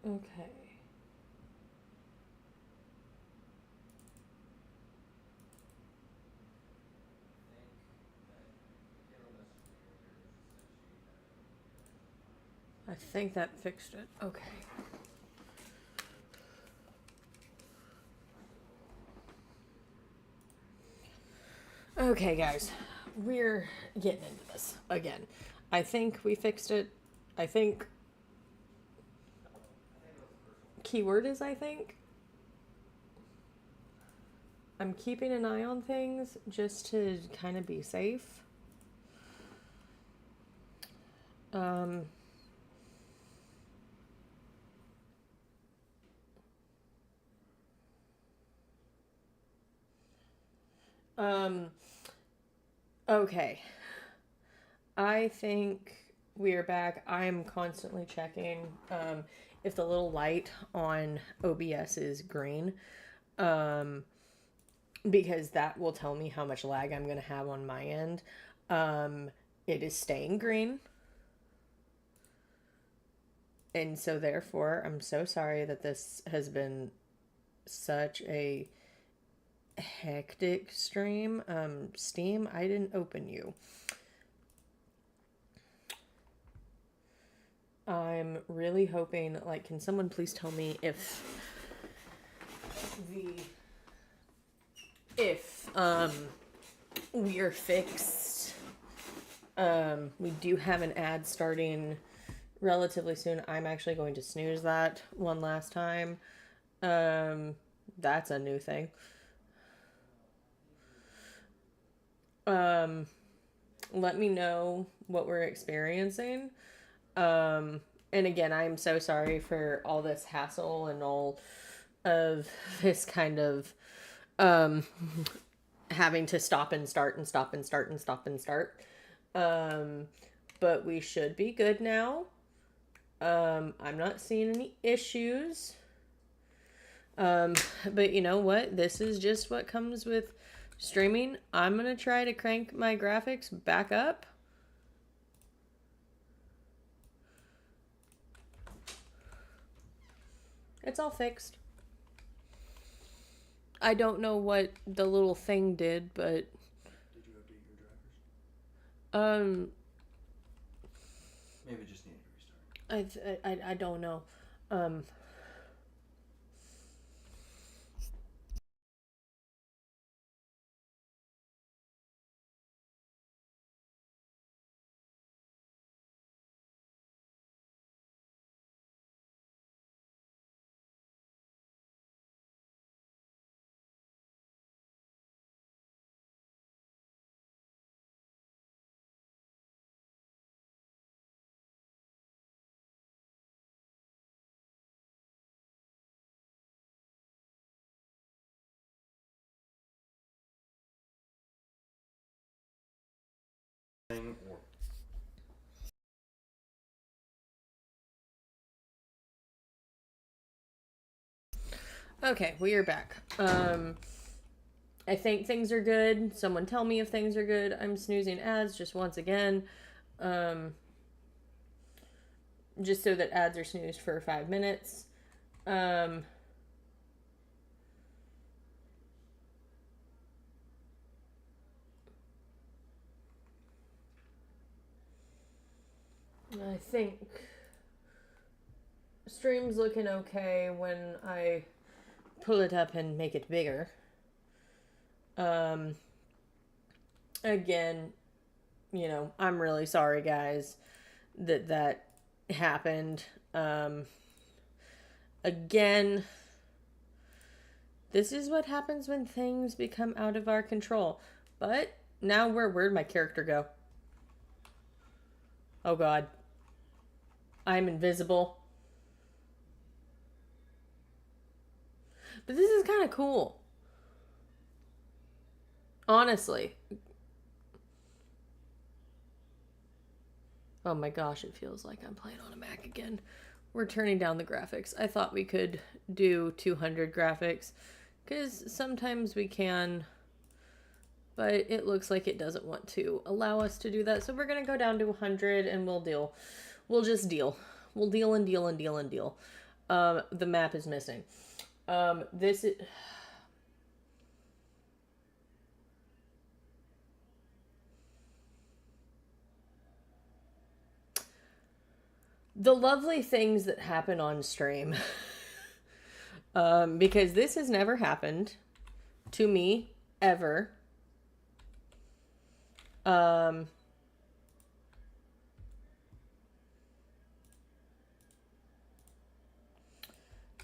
Okay. I think that fixed it. Okay. Okay, guys. We're getting into this again. I think we fixed it. I think. Keyword is I think. I'm keeping an eye on things just to kind of be safe. Um, um, okay. I think we're back. I'm constantly checking if the little light on OBS is green, um, because that will tell me how much lag I'm going to have on my end. It is staying green. And so, therefore, I'm so sorry that this has been such a hectic stream. Steam, I didn't open you. I'm really hoping, like, can someone please tell me if we are fixed. We do have an ad starting relatively soon. I'm actually going to snooze that one last time. That's a new thing. Let me know what we're experiencing. And again, I'm so sorry for all this hassle and all of this kind of having to stop and start and stop and start and stop and start. But we should be good now. I'm not seeing any issues. But you know what? This is just what comes with streaming. I'm gonna try to crank my graphics back up. It's all fixed. I don't know what the little thing did, but did you update your drivers? Maybe it just needed to restart. I don't know. Okay, we are back. I think things are good. Someone tell me if things are good. I'm snoozing ads just once again. Just so that ads are snoozed for 5 minutes. I think stream's looking okay when I pull it up and make it bigger. Again, you know, I'm really sorry, guys, that happened. Again, this is what happens when things become out of our control. But now where'd my character go? Oh god. I'm invisible. But this is kind of cool. Honestly. Oh my gosh, it feels like I'm playing on a Mac again. We're turning down the graphics. I thought we could do 200 graphics, because sometimes we can, but it looks like it doesn't want to allow us to do that. So we're going to go down to 100 and we'll deal. We'll just deal. We'll deal and deal and deal and deal. The map is missing. This is... The lovely things that happen on stream. Because this has never happened to me, ever.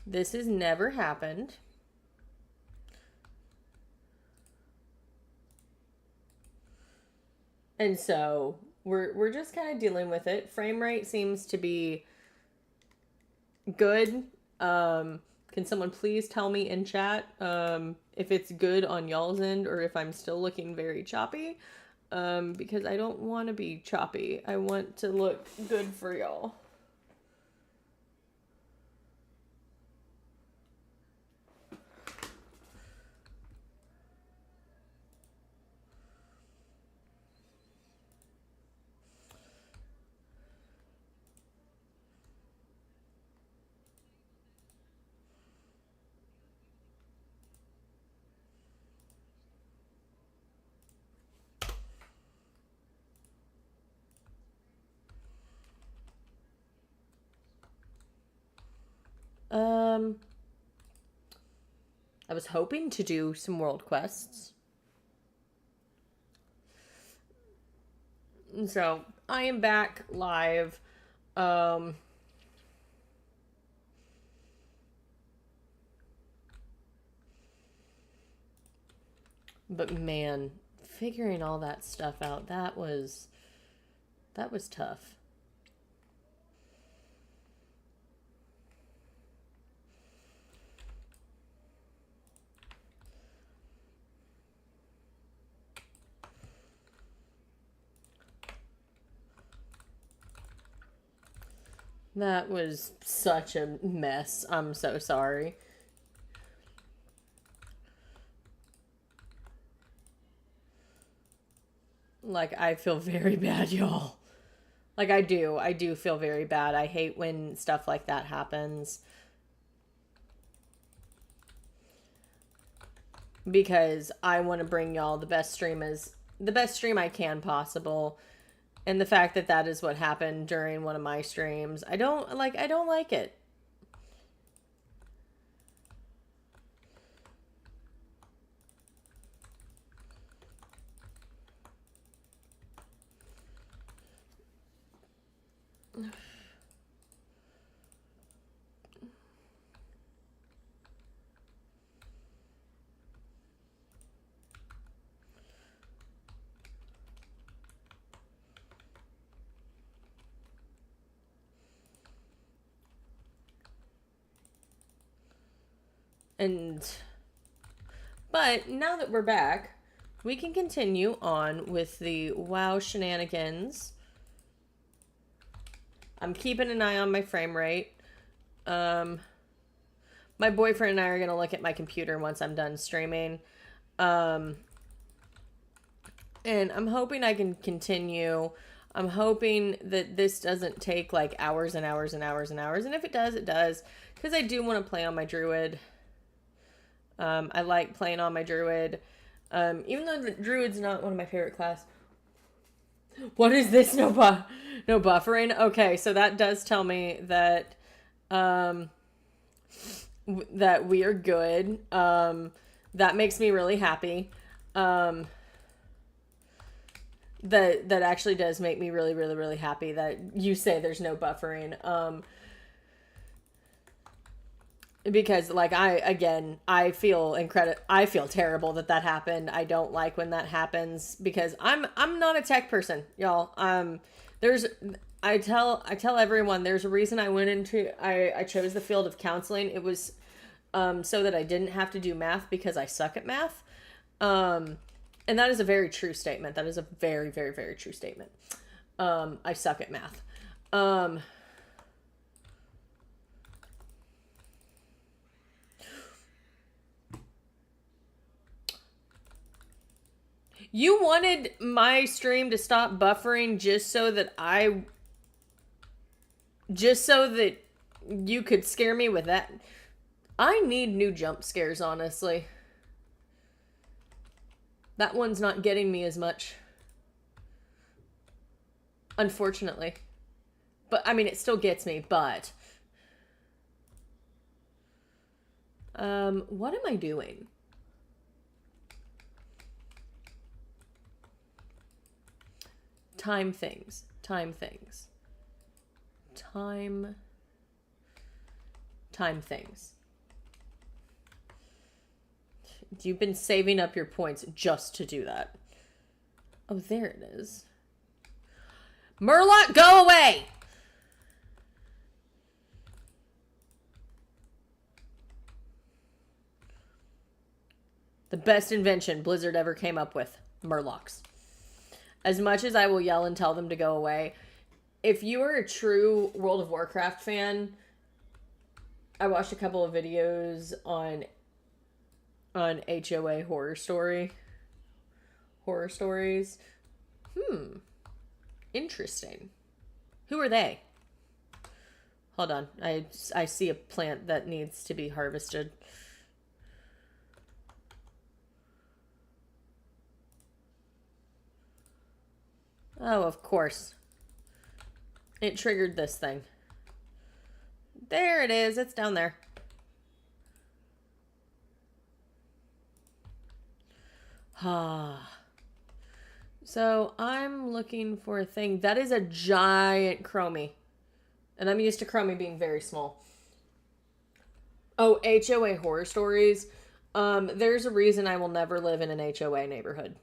This has never happened. And so we're just kind of dealing with it. Frame rate seems to be good. Can someone please tell me in chat if it's good on y'all's end or if I'm still looking very choppy? Because I don't want to be choppy. I want to look good for y'all. I was hoping to do some world quests. And so I am back live. But man, figuring all that stuff out, that was tough. That was such a mess. I'm so sorry. Like, I feel very bad, y'all. Like, I do feel very bad. I hate when stuff like that happens. Because I want to bring y'all the best stream I can possible. And the fact that that is what happened during one of my streams, I don't like it. But now that we're back, we can continue on with the WoW shenanigans. I'm keeping an eye on my frame rate. My boyfriend and I are going to look at my computer once I'm done streaming. And I'm hoping I can continue. I'm hoping that this doesn't take like hours and hours and hours and hours. And if it does, it does. Because I do want to play on my druid. I like playing on my druid. Even though the druid's not one of my favorite class. What is this? No buffering? Okay, so that does tell me that that we are good. That makes me really happy. That actually does make me really, really, really happy that you say there's no buffering. Because like I feel terrible that happened. I don't like when that happens because I'm not a tech person, y'all. I tell everyone there's a reason I chose the field of counseling. It was so that I didn't have to do math because I suck at math. And that is a very true statement. That is a very, very, very true statement. I suck at math. You wanted my stream to stop buffering just so that You could scare me with that. I need new jump scares, honestly. That one's not getting me as much. Unfortunately. But, I mean, it still gets me, but... what am I doing? Time things. Time things. Time things. You've been saving up your points just to do that. Oh, there it is. Murloc, go away! The best invention Blizzard ever came up with. Murlocs. As much as I will yell and tell them to go away, if you are a true World of Warcraft fan, I watched a couple of videos on HOA horror stories. Interesting. Who are they? Hold on. I see a plant that needs to be harvested. Oh, of course. It triggered this thing. There it is. It's down there. So I'm looking for a thing. That is a giant chromie. And I'm used to chromie being very small. Oh, HOA horror stories. There's a reason I will never live in an HOA neighborhood.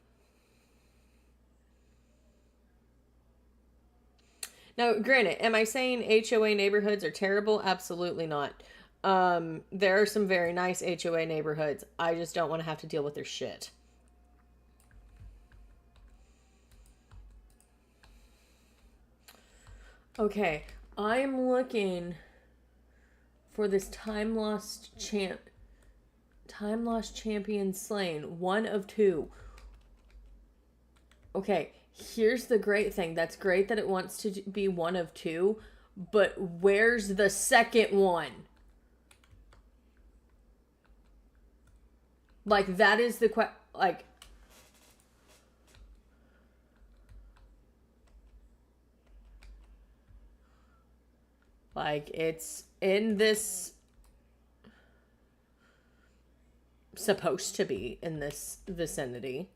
Now, granted, am I saying HOA neighborhoods are terrible? Absolutely not. There are some very nice HOA neighborhoods. I just don't want to have to deal with their shit. Okay, I'm looking for this time lost champion slain. 1 of 2. Okay, here's the great thing. That's great that it wants to be 1 of 2, but where's the second one? Like, that is the Like, it's in this... supposed to be in this vicinity.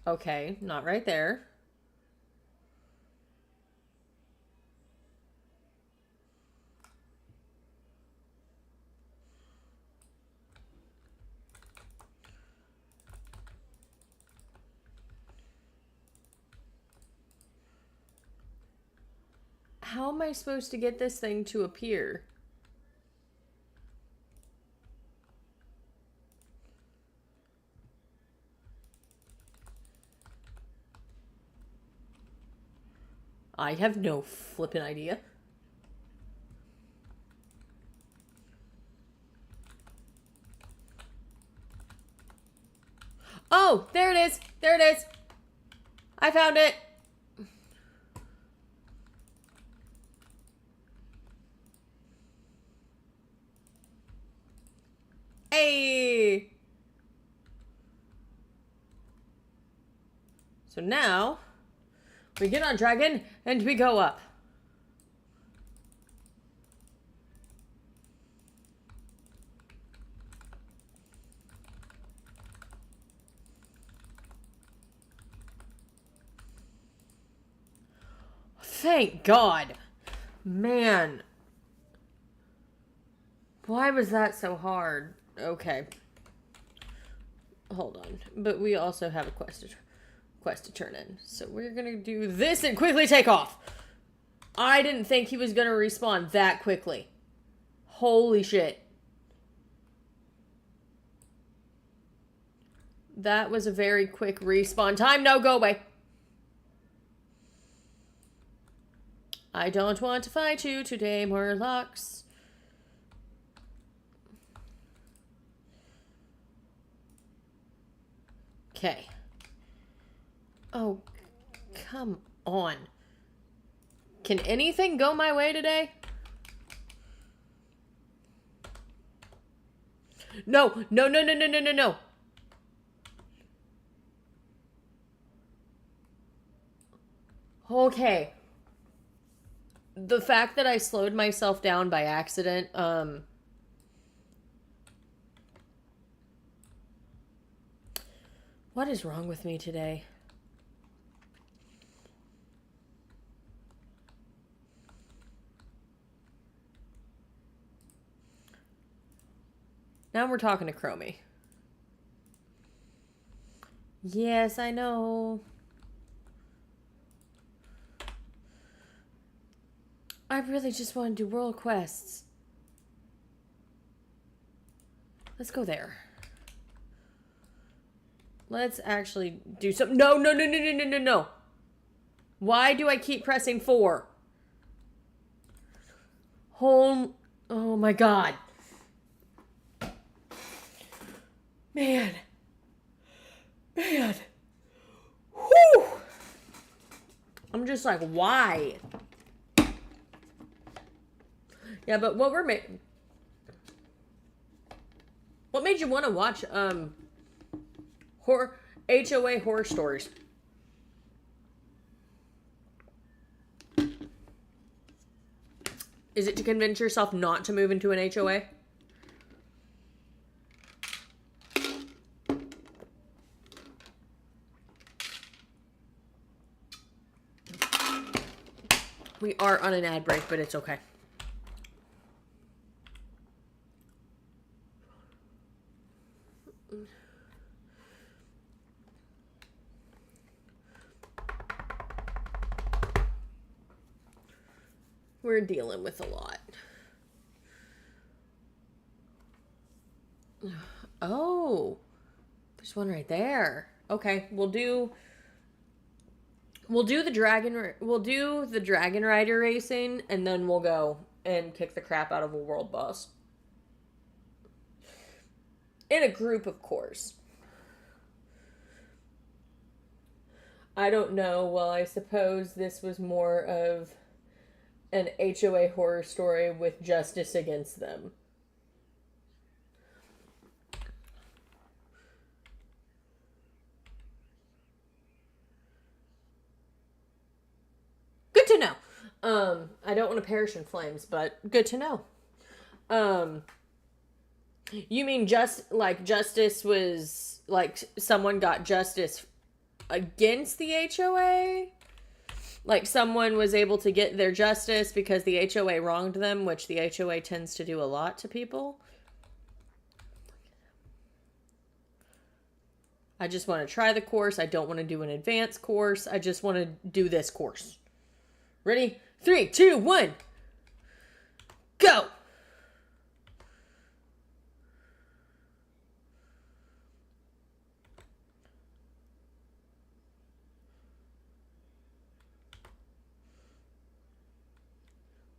Okay, not right there. How am I supposed to get this thing to appear? I have no flippin' idea. Oh, there it is. There it is. I found it. Hey. So now we get on dragon and we go up. Thank God. Man. Why was that so hard? Okay. Hold on. But we also have a quest to turn in. So we're going to do this and quickly take off. I didn't think he was going to respawn that quickly. Holy shit. That was a very quick respawn time. No, go away. I don't want to fight you today, Murlocs. Okay. Oh, come on. Can anything go my way today? No, no, no, no, no, no, no, no. Okay. The fact that I slowed myself down by accident, what is wrong with me today? Now we're talking to Chromie. Yes, I know. I really just want to do world quests. Let's go there. Let's actually do some. No, no, no, no, no, no, no, no. Why do I keep pressing 4? Oh my god. Man. Man. Whew. I'm just like, why? Yeah, but what made you want to watch HOA horror stories? Is it to convince yourself not to move into an HOA? We are on an ad break, but it's okay. We're dealing with a lot. Oh, there's one right there. Okay, we'll do the dragon rider racing, and then we'll go and kick the crap out of a world boss. In a group, of course. I don't know. Well, I suppose this was more of an HOA horror story with justice against them. Good to know. I don't want to perish in flames, but good to know. You mean justice was like someone got justice against the HOA? Like someone was able to get their justice because the HOA wronged them, which the HOA tends to do a lot to people. I just want to try the course. I don't want to do an advanced course. I just want to do this course. Ready? 3, 2, 1. Go!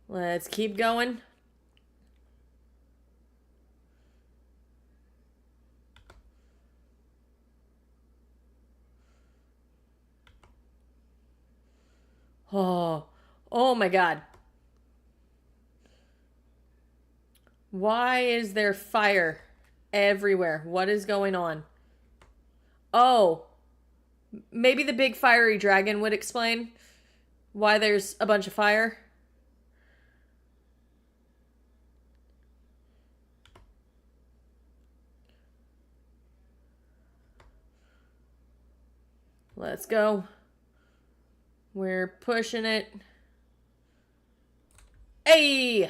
Let's keep going. Oh my god. Why is there fire everywhere? What is going on? Oh, maybe the big fiery dragon would explain why there's a bunch of fire. Let's go. We're pushing it. Hey!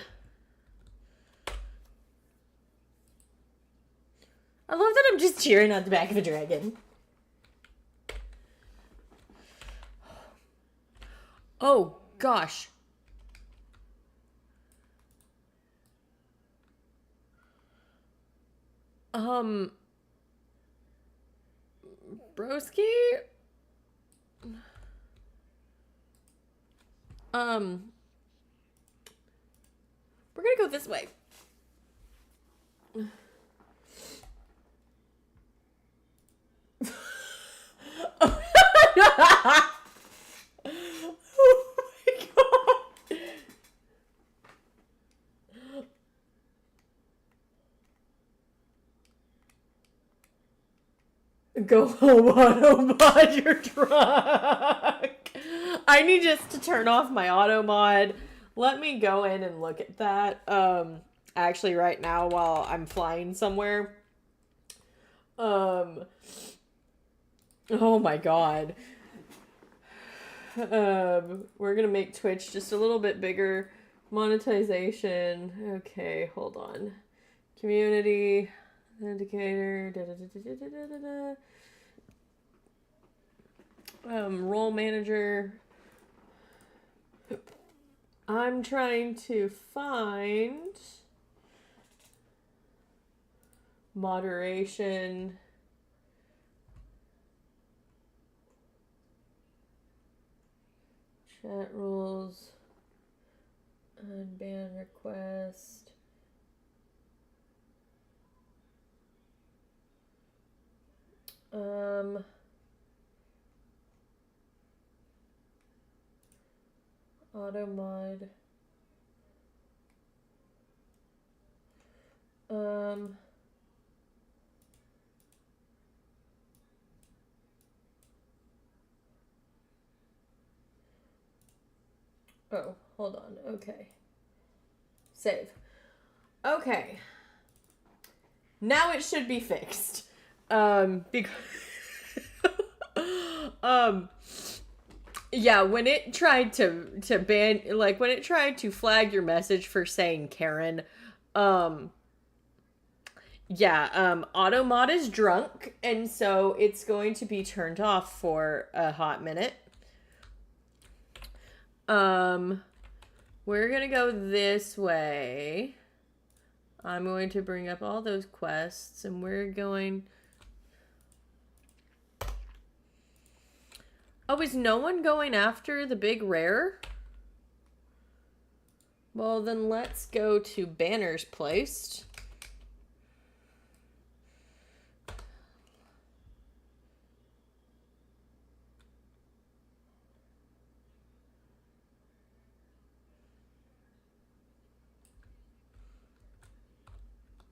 I love that I'm just cheering on the back of a dragon. Oh, gosh. Broski? We're gonna go this way. Go home, auto mod your truck. I need just to turn off my auto mod. Let me go in and look at that. Actually right now while I'm flying somewhere. Oh my god. We're gonna make Twitch just a little bit bigger. Monetization. Okay, hold on. Community. Indicator. Role manager. I'm trying to find moderation. Chat rules. Unban request. Auto mod. Oh, hold on. Okay. Save. Okay. Now it should be fixed. Because yeah, when it tried to ban, like when it tried to flag your message for saying Karen, yeah, auto mod is drunk, and so it's going to be turned off for a hot minute. We're gonna go this way. I'm going to bring up all those quests, and we're going... Oh, is no one going after the big rare? Well, then let's go to banners placed.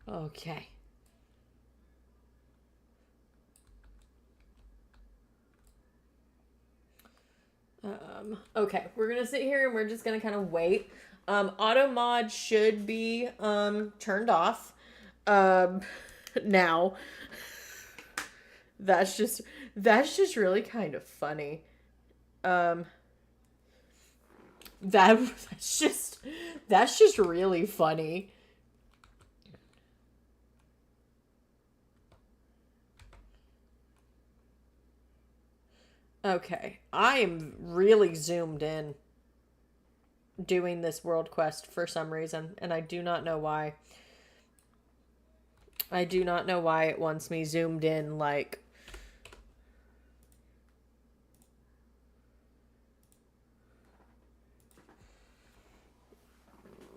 Okay. Okay, we're gonna sit here and we're just gonna kind of wait. Auto mod should be turned off now. That's just really kind of funny. That's just really funny. Okay, I am really zoomed in doing this world quest for some reason, and I do not know why. I do not know why it wants me zoomed in, like...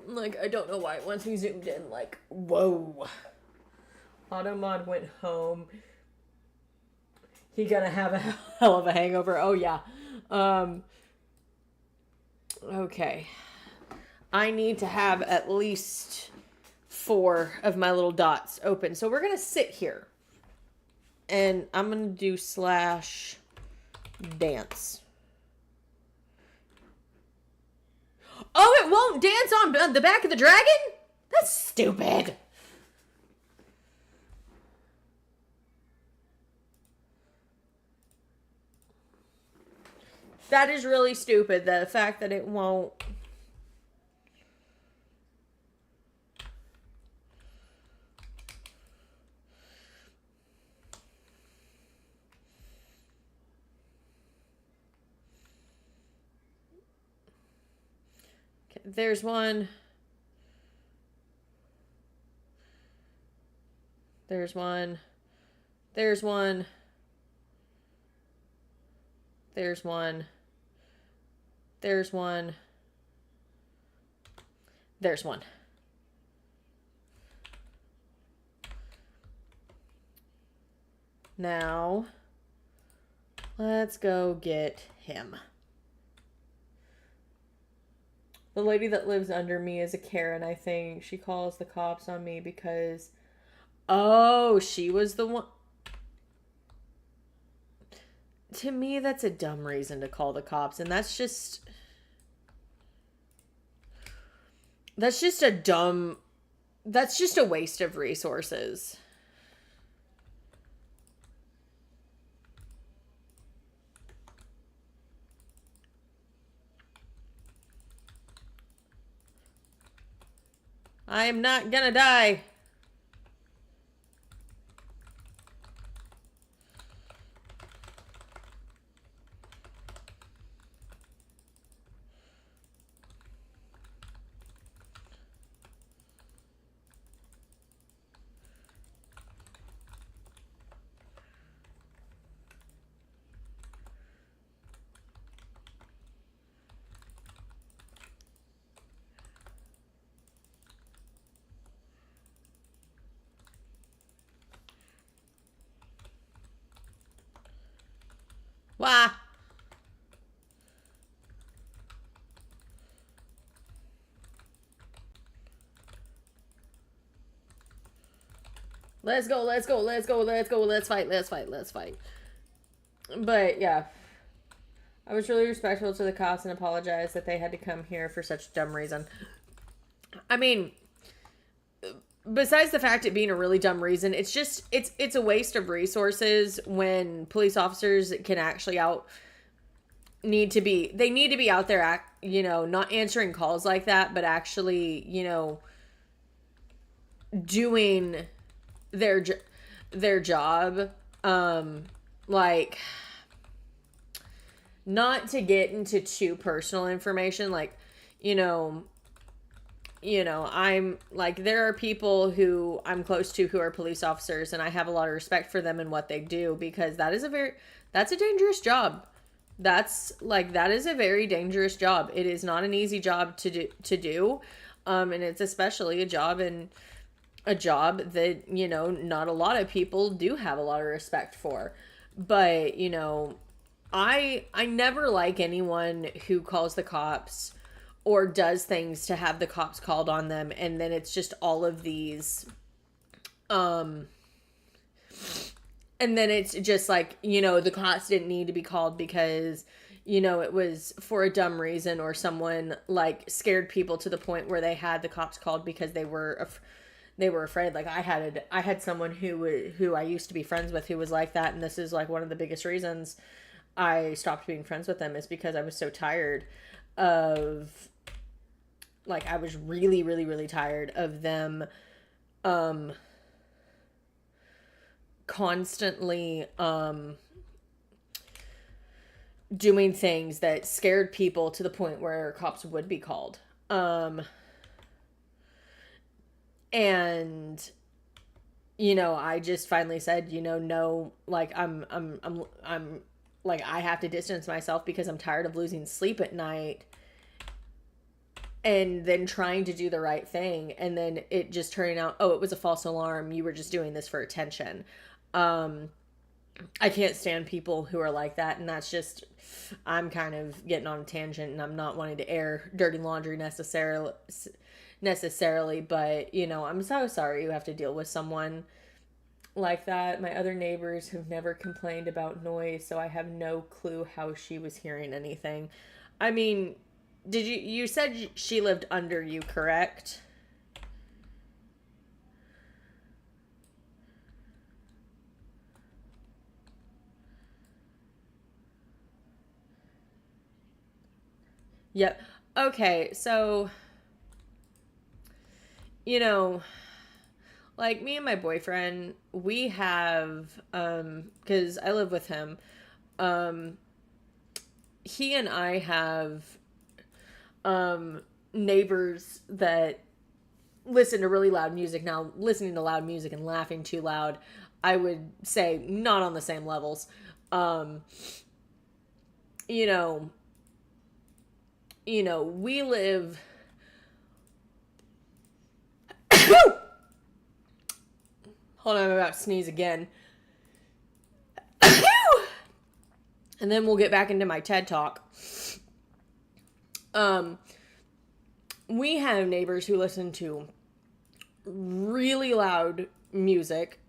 Like, I don't know why it wants me zoomed in, like, whoa. Automod went home. He gonna have a hell of a hangover. Oh, yeah. Okay. I need to have at least 4 of my little dots open. So we're gonna sit here. And I'm gonna do /dance. Oh, it won't dance on the back of the dragon? That's stupid. That is really stupid, the fact that it won't. Okay, there's one. There's one. There's one. There's one. There's one. There's one. Now, let's go get him. The lady that lives under me is a Karen, I think. She calls the cops on me because... Oh, she was the one... to me, that's a dumb reason to call the cops. And that's just a dumb, that's just a waste of resources. I am not gonna die. Wah. Let's go, let's go, let's go, let's go, let's fight, let's fight, let's fight. But yeah, I was really respectful to the cops and apologized that they had to come here for such a dumb reason. I mean, besides the fact it being a really dumb reason, it's just, it's a waste of resources when police officers can actually need to be out there, you know, not answering calls like that, but actually, you know, doing their job. Like, not to get into too personal information, like, you know, I'm like, there are people who I'm close to who are police officers, and I have a lot of respect for them and what they do, because that's a dangerous job. That is a very dangerous job. It is not an easy job to do. And it's especially a job that, you know, not a lot of people do have a lot of respect for. But, you know, I never like anyone who calls the cops or does things to have the cops called on them, and then it's just all of these and then it's just like, you know, the cops didn't need to be called because, you know, it was for a dumb reason, or someone like scared people to the point where they had the cops called because they were afraid. Like, I had someone who I used to be friends with who was like that, and this is like one of the biggest reasons I stopped being friends with them, is because I was so tired of, like, I was really, really, really tired of them constantly doing things that scared people to the point where cops would be called. And, you know, I just finally said, you know, no, like, I'm like, I have to distance myself because I'm tired of losing sleep at night and then trying to do the right thing, and then it just turning out, oh, it was a false alarm. You were just doing this for attention. I can't stand people who are like that, and that's just, I'm kind of getting on a tangent, and I'm not wanting to air dirty laundry necessarily, but, you know, I'm so sorry you have to deal with someone like that. My other neighbors have never complained about noise, so I have no clue how she was hearing anything. I mean, you said she lived under you, correct? Yep. Okay, so, you know, like, me and my boyfriend, we have, because I live with him, he and I have, neighbors that listen to really loud music. Now, listening to loud music and laughing too loud, I would say not on the same levels. You know, we live, hold on, I'm about to sneeze again. And then we'll get back into my TED Talk. We have neighbors who listen to really loud music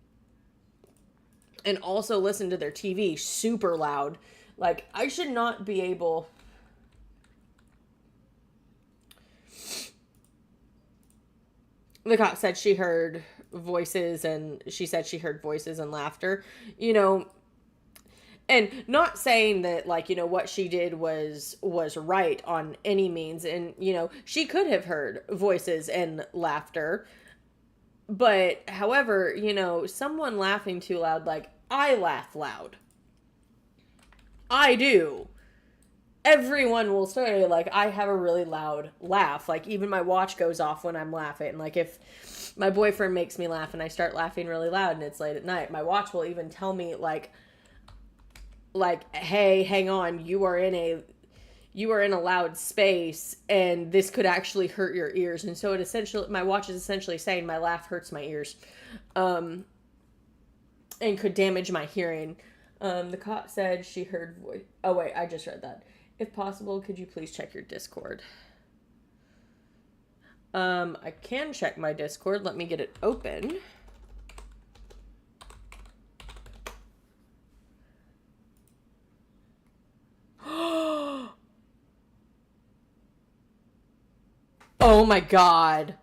and also listen to their TV super loud. Like, I should not be able... The cop said she heard voices, and she said she heard voices and laughter. You know, and not saying that, like, you know, what she did was right on any means, and, you know, she could have heard voices and laughter, but however, you know, someone laughing too loud, like, I laugh loud, I do, everyone will say, like, I have a really loud laugh. Like, even my watch goes off when I'm laughing. Like, if my boyfriend makes me laugh and I start laughing really loud and it's late at night, my watch will even tell me, like, hey, hang on, you are in a loud space and this could actually hurt your ears. And so it essentially, my watch is essentially saying my laugh hurts my ears, and could damage my hearing. The cop said she heard voice. Oh wait, I just read that. If possible, could you please check your Discord? I can check my Discord. Let me get it open. Oh my god.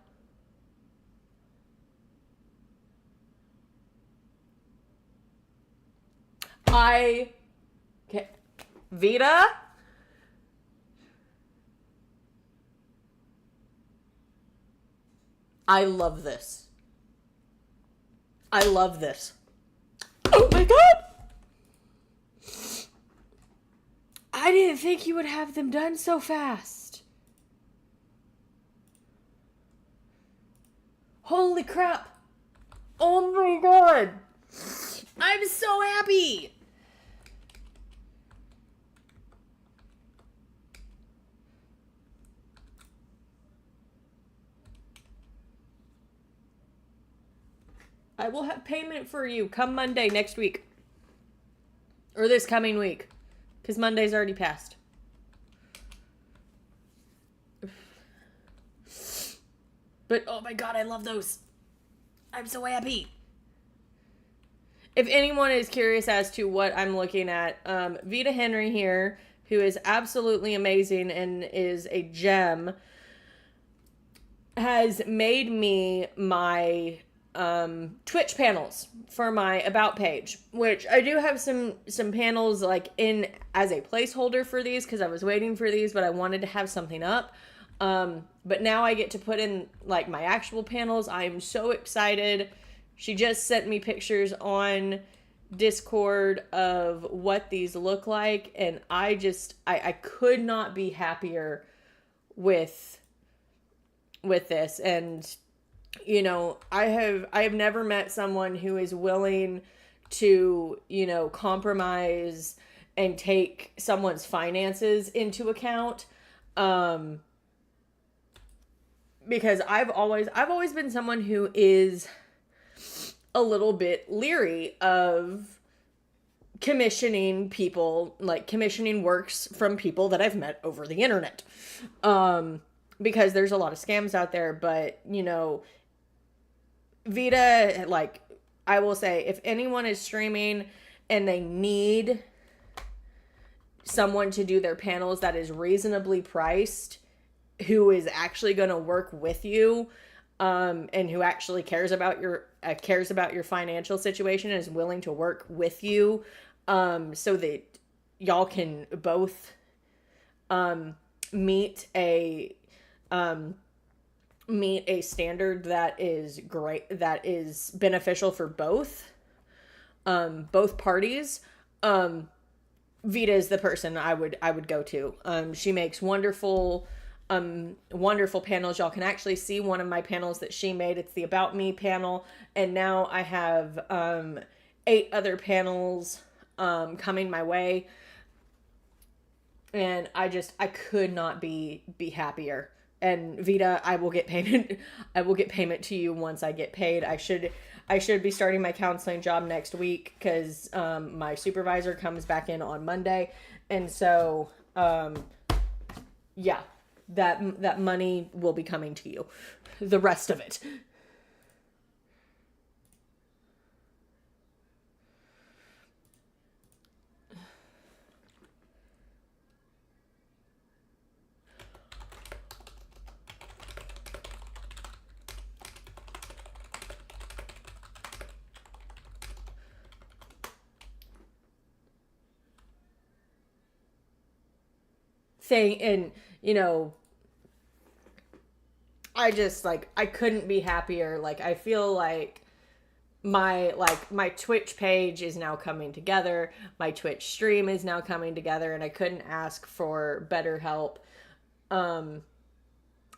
Okay. Vita? I love this. I love this. Oh my god! I didn't think you would have them done so fast. Holy crap. Oh my god. I'm so happy. I will have payment for you come Monday next week. Or this coming week. Because Monday's already passed. But, oh my god, I love those. I'm so happy. If anyone is curious as to what I'm looking at, Vita Henry here, who is absolutely amazing and is a gem, has made me my Twitch panels for my About page, which I do have some panels like in as a placeholder for these because I was waiting for these, but I wanted to have something up. But now I get to put in like my actual panels. I am so excited. She just sent me pictures on Discord of what these look like, and I could not be happier with this. And you know, I have never met someone who is willing to, you know, compromise and take someone's finances into account. Because I've always been someone who is a little bit leery of commissioning people, like commissioning works from people that I've met over the internet. Because there's a lot of scams out there, but you know, Vita, like, I will say, if anyone is streaming and they need someone to do their panels that is reasonably priced, who is actually going to work with you, and who actually cares about your financial situation and is willing to work with you, so that y'all can both meet a standard that is great, that is beneficial for both parties. Vita is the person I would go to. She makes wonderful panels. Y'all can actually see one of my panels that she made. It's the About Me panel, and now I have 8 other panels coming my way, and I could not be happier. And Vita, I will get payment. I will get payment to you once I get paid. I should be starting my counseling job next week because my supervisor comes back in on Monday, and so yeah, that money will be coming to you. The rest of it. thing. And, you know, I just, like, I couldn't be happier. Like, I feel like my Twitch page is now coming together. My Twitch stream is now coming together, and I couldn't ask for better help.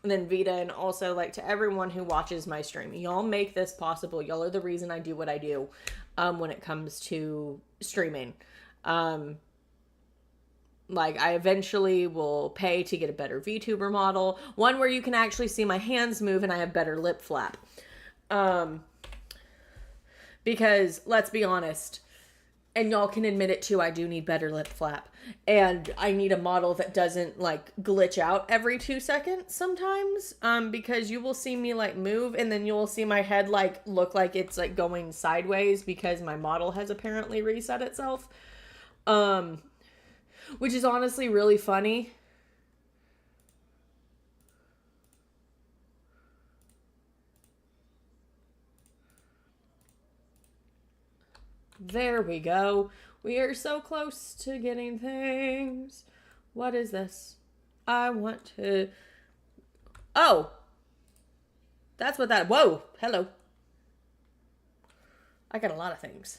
Than Vita, and also, like, to everyone who watches my stream. Y'all make this possible. Y'all are the reason I do what I do when it comes to streaming. Like, I eventually will pay to get a better VTuber model. One where you can actually see my hands move and I have better lip flap. Because, let's be honest, and y'all can admit it too, I do need better lip flap. And I need a model that doesn't, like, glitch out every 2 seconds sometimes. Because you will see me, like, move, and then you will see my head, like, look like it's, like, going sideways because my model has apparently reset itself. Which is honestly really funny. There we go. We are so close to getting things. What is this? I want to... Oh! That's what that... Whoa! Hello. I got a lot of things.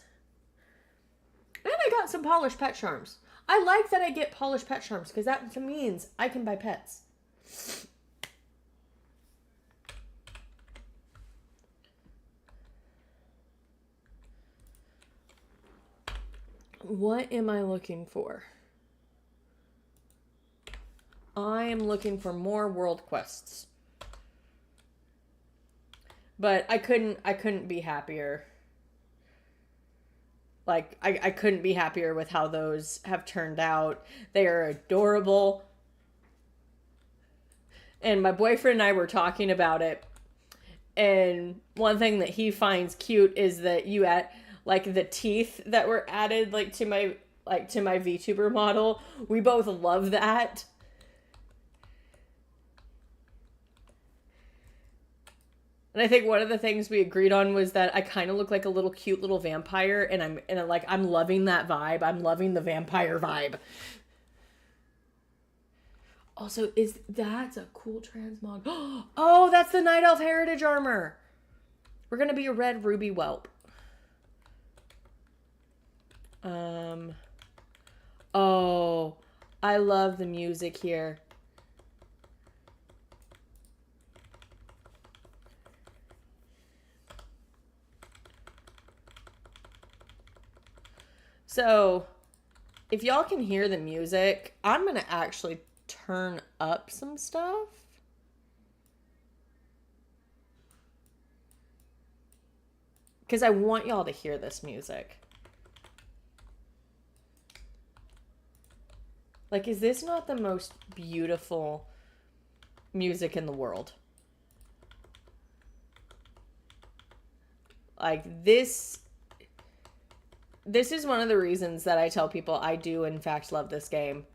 And I got some polished pet charms. I like that I get polished pet charms because that means I can buy pets. What am I looking for? I am looking for more world quests. But I couldn't be happier. Like, I couldn't be happier with how those have turned out. They are adorable. And my boyfriend and I were talking about it. And one thing that he finds cute is that you add, like, the teeth that were added, like, to my VTuber model. We both love that. And I think one of the things we agreed on was that I kind of look like a little cute little vampire, and I'm loving that vibe. I'm loving the vampire vibe. Also, that's a cool transmog. Oh, that's the Night Elf Heritage armor. We're gonna be a red ruby whelp. Oh, I love the music here. So, if y'all can hear the music, I'm gonna actually turn up some stuff. Because I want y'all to hear this music. Like, is this not the most beautiful music in the world? Like, this is one of the reasons that I tell people I do, in fact, love this game.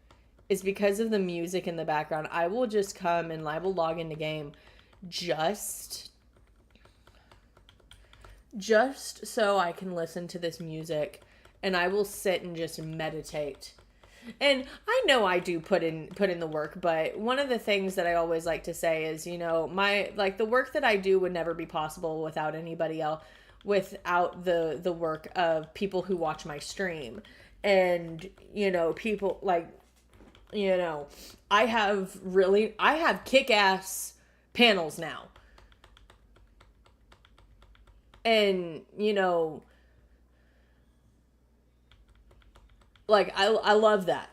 Is because of the music in the background. I will just come and I will log into game just so I can listen to this music, and I will sit and just meditate. And I know I do put in the work, but one of the things that I always like to say is, you know, the work that I do would never be possible without anybody else, without the work of people who watch my stream. And, you know, people like, you know, I have kick-ass panels now. And, you know, like, I love that.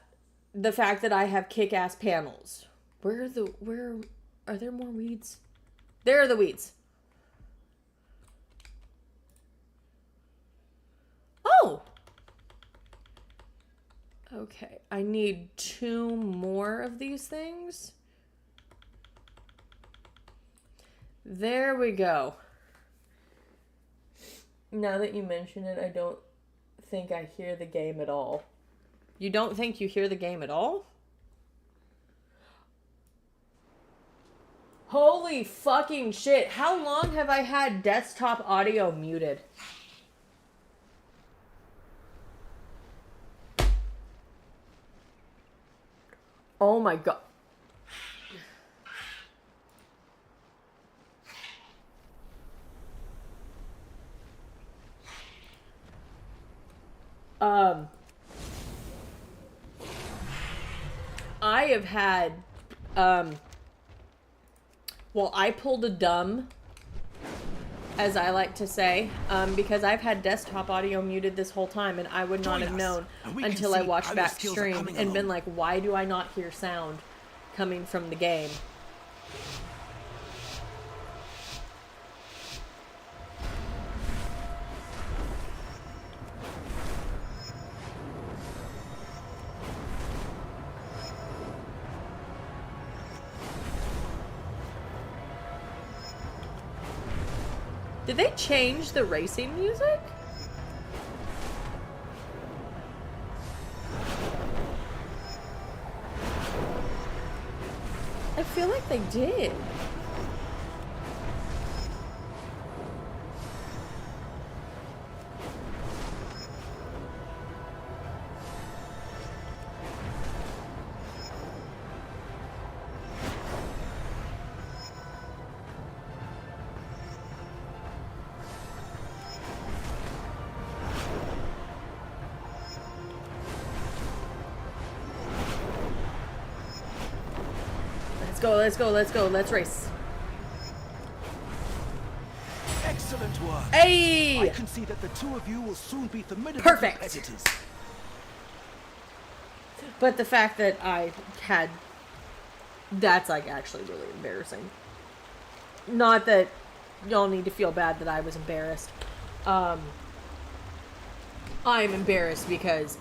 The fact that I have kick-ass panels. Where are there more weeds? There are the weeds. Oh! Okay, I need 2 more of these things. There we go. Now that you mention it, I don't think I hear the game at all. You don't think you hear the game at all? Holy fucking shit. How long have I had desktop audio muted? Oh my god. I have had, well, I pulled a dumb, as I like to say, because I've had desktop audio muted this whole time, and I would not have known until I watched back stream and been like, why do I not hear sound coming from the game? Did they change the racing music? I feel like they did. Let's go, let's race. Excellent work. Hey! I can see that the two of you will soon be formidable Perfect. competitors. But the fact that I had... That's, like, actually really embarrassing. Not that y'all need to feel bad that I was embarrassed. I'm embarrassed because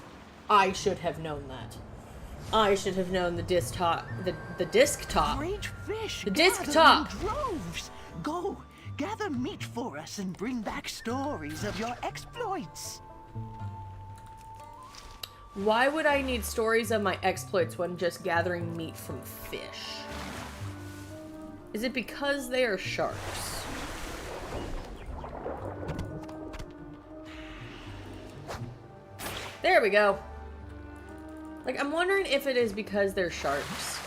I should have known that. I should have known the disc top. The disc top. Great fish. The disc gather top. in droves. Go, gather meat for us and bring back stories of your exploits. Why would I need stories of my exploits when just gathering meat from fish? Is it because they are sharks? There we go. Like, I'm wondering if it is because they're sharks.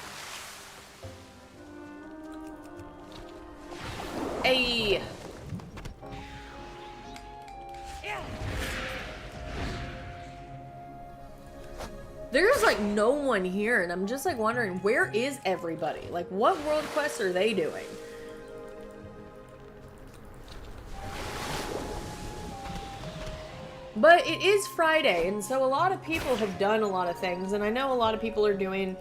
Hey! There's, like, no one here, and I'm just, like, wondering, where is everybody? Like, what world quests are they doing? But it is Friday, and so a lot of people have done a lot of things, and I know a lot of people are doing...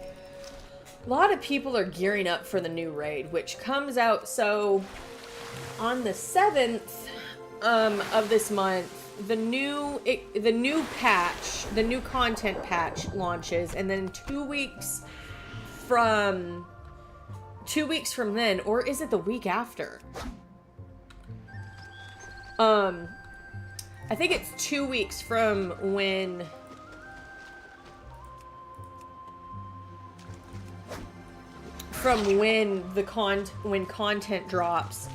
A lot of people are gearing up for the new raid, which comes out, so... On the 7th of this month, the new patch, the new content patch launches, and then 2 weeks from then, or is it the week after? I think it's 2 weeks from when when content drops.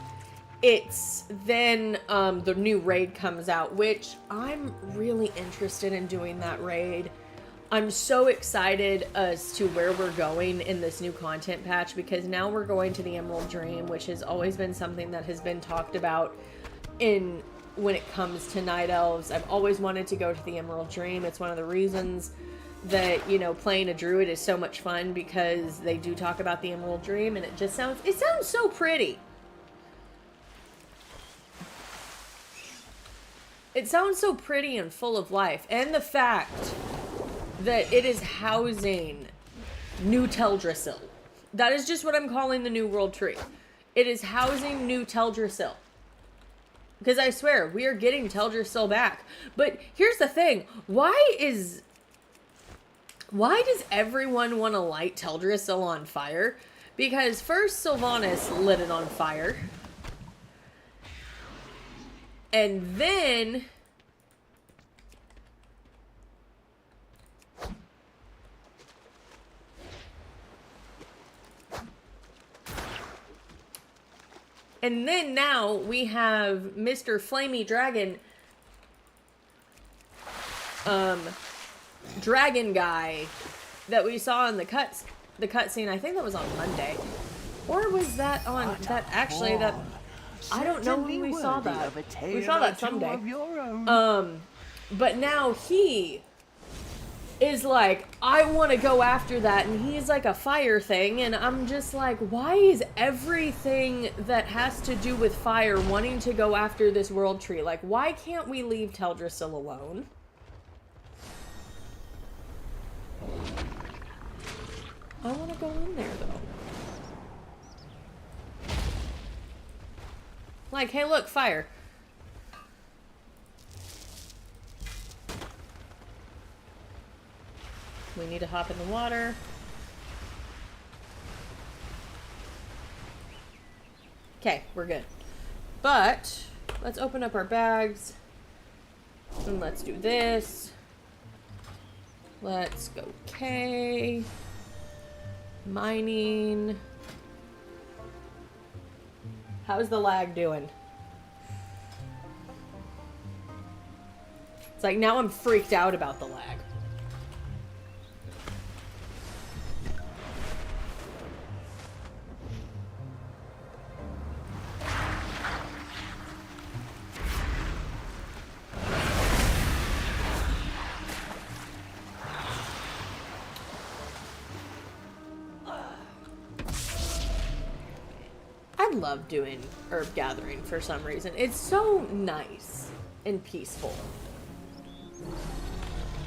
It's then the new raid comes out, which I'm really interested in doing that raid. I'm so excited as to where we're going in this new content patch, because now we're going to the Emerald Dream, which has always been something that has been talked about when it comes to Night Elves. I've always wanted to go to the Emerald Dream. It's one of the reasons that, you know, playing a druid is so much fun, because they do talk about the Emerald Dream, and it sounds so pretty. It sounds so pretty and full of life. And the fact that it is housing New Teldrassil. That is just what I'm calling the New World Tree. It is housing New Teldrassil. Because I swear, we are getting Teldrassil back. But here's the thing. Why does everyone want to light Teldrassil on fire? Because first Sylvanas lit it on fire. And then... And then now we have Mr. Flamey Dragon, dragon guy that we saw in the the cutscene. I think that was on Monday, or was that on that actually that? I don't know when we saw that. We saw that someday. But now he is like, I want to go after that, and he's like a fire thing, and I'm just like, why is everything that has to do with fire wanting to go after this world tree? Like, why can't we leave Teldrassil alone? I want to go in there, though. Like, hey, look, fire. We need to hop in the water. Okay, we're good. But, let's open up our bags. And let's do this. Let's go K. Mining. How's the lag doing? It's like now I'm freaked out about the lag. I love doing herb gathering for some reason. It's so nice and peaceful.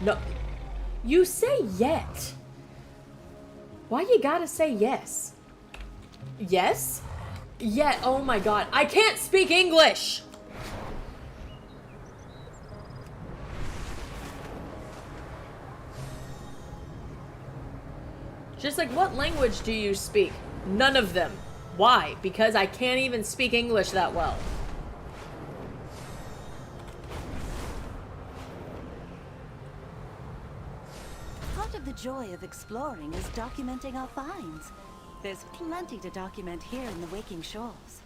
No. You say yet. Why you gotta say yes? Yes? Yet. Oh my god. I can't speak English! Just like, what language do you speak? None of them. Why? Because I can't even speak English that well. Part of the joy of exploring is documenting our finds. There's plenty to document here in the Waking Shores.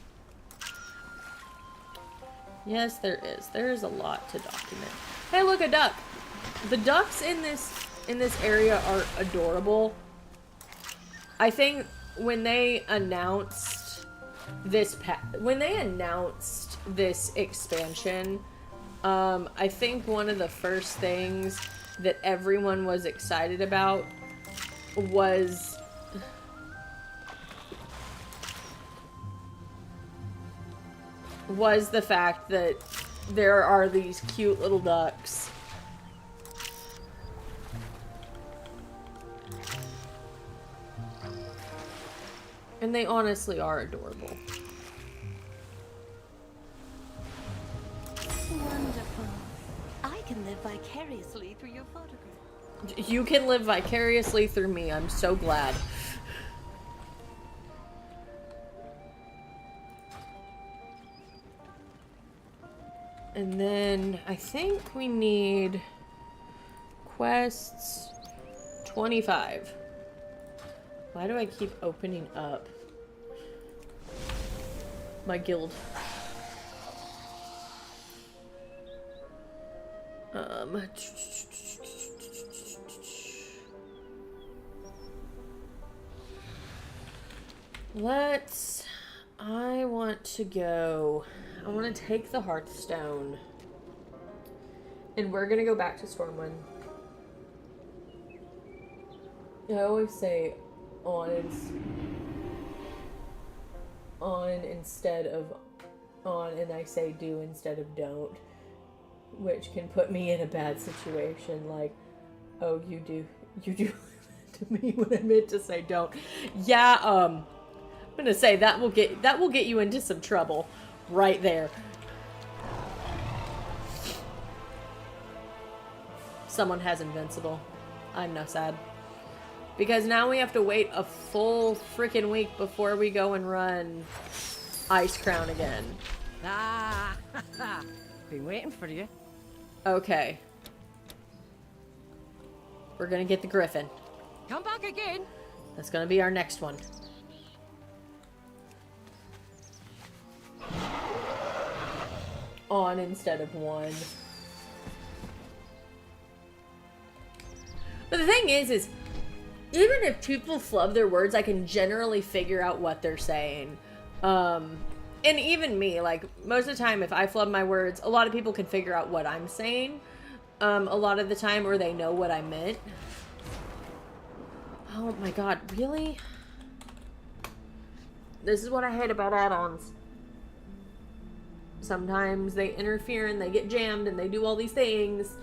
Yes, there is. There is a lot to document. Hey, look, a duck. The ducks in this area are adorable. I think when they announced this expansion, I think one of the first things that everyone was excited about was the fact that there are these cute little ducks. And they honestly are adorable. Wonderful. I can live vicariously through your photograph. You can live vicariously through me. I'm so glad. And then I think we need quests 25. Why do I keep opening up my guild? I want to go, I want to take the Hearthstone, and we're gonna go back to Stormwind. I always say on instead of on, and I say do instead of don't, which can put me in a bad situation, like, oh, you do to me when I meant to say don't. Yeah, I'm gonna say that will get you into some trouble right there. Someone has Invincible. I'm not sad. Because now we have to wait a full freaking week before we go and run Ice Crown again. Ah, been waiting for you. Okay. We're gonna get the Griffin. Come back again. That's gonna be our next one. On instead of one. But the thing is even if people flub their words, I can generally figure out what they're saying. And even me, like, most of the time, if I flub my words, a lot of people can figure out what I'm saying. A lot of the time, or they know what I meant. Oh my god, really? This is what I hate about add-ons. Sometimes they interfere and they get jammed and they do all these things.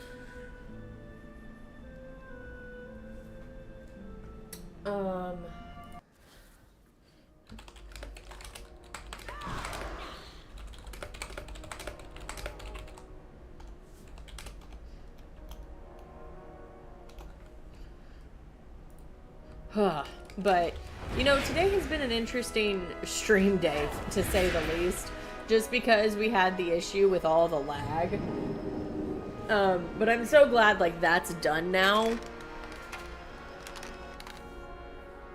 But, you know, today has been an interesting stream day, to say the least. Just because we had the issue with all the lag. But I'm so glad, like, that's done now.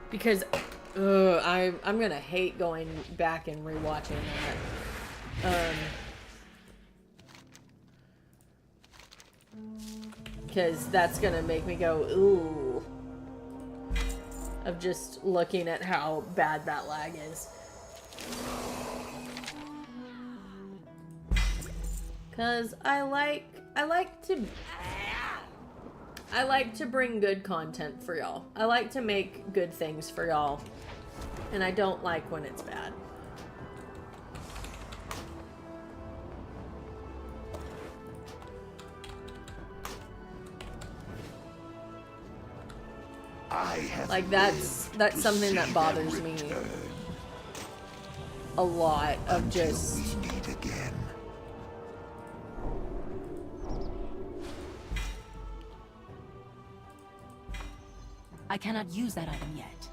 Because, I'm gonna hate going back and rewatching that. Because that's gonna make me go, ooh. Of just looking at how bad that lag is. Cause I like to bring good content for y'all. I like to make good things for y'all. And I don't like when it's bad. Like that's something that bothers me a lot, of just I cannot use that item yet.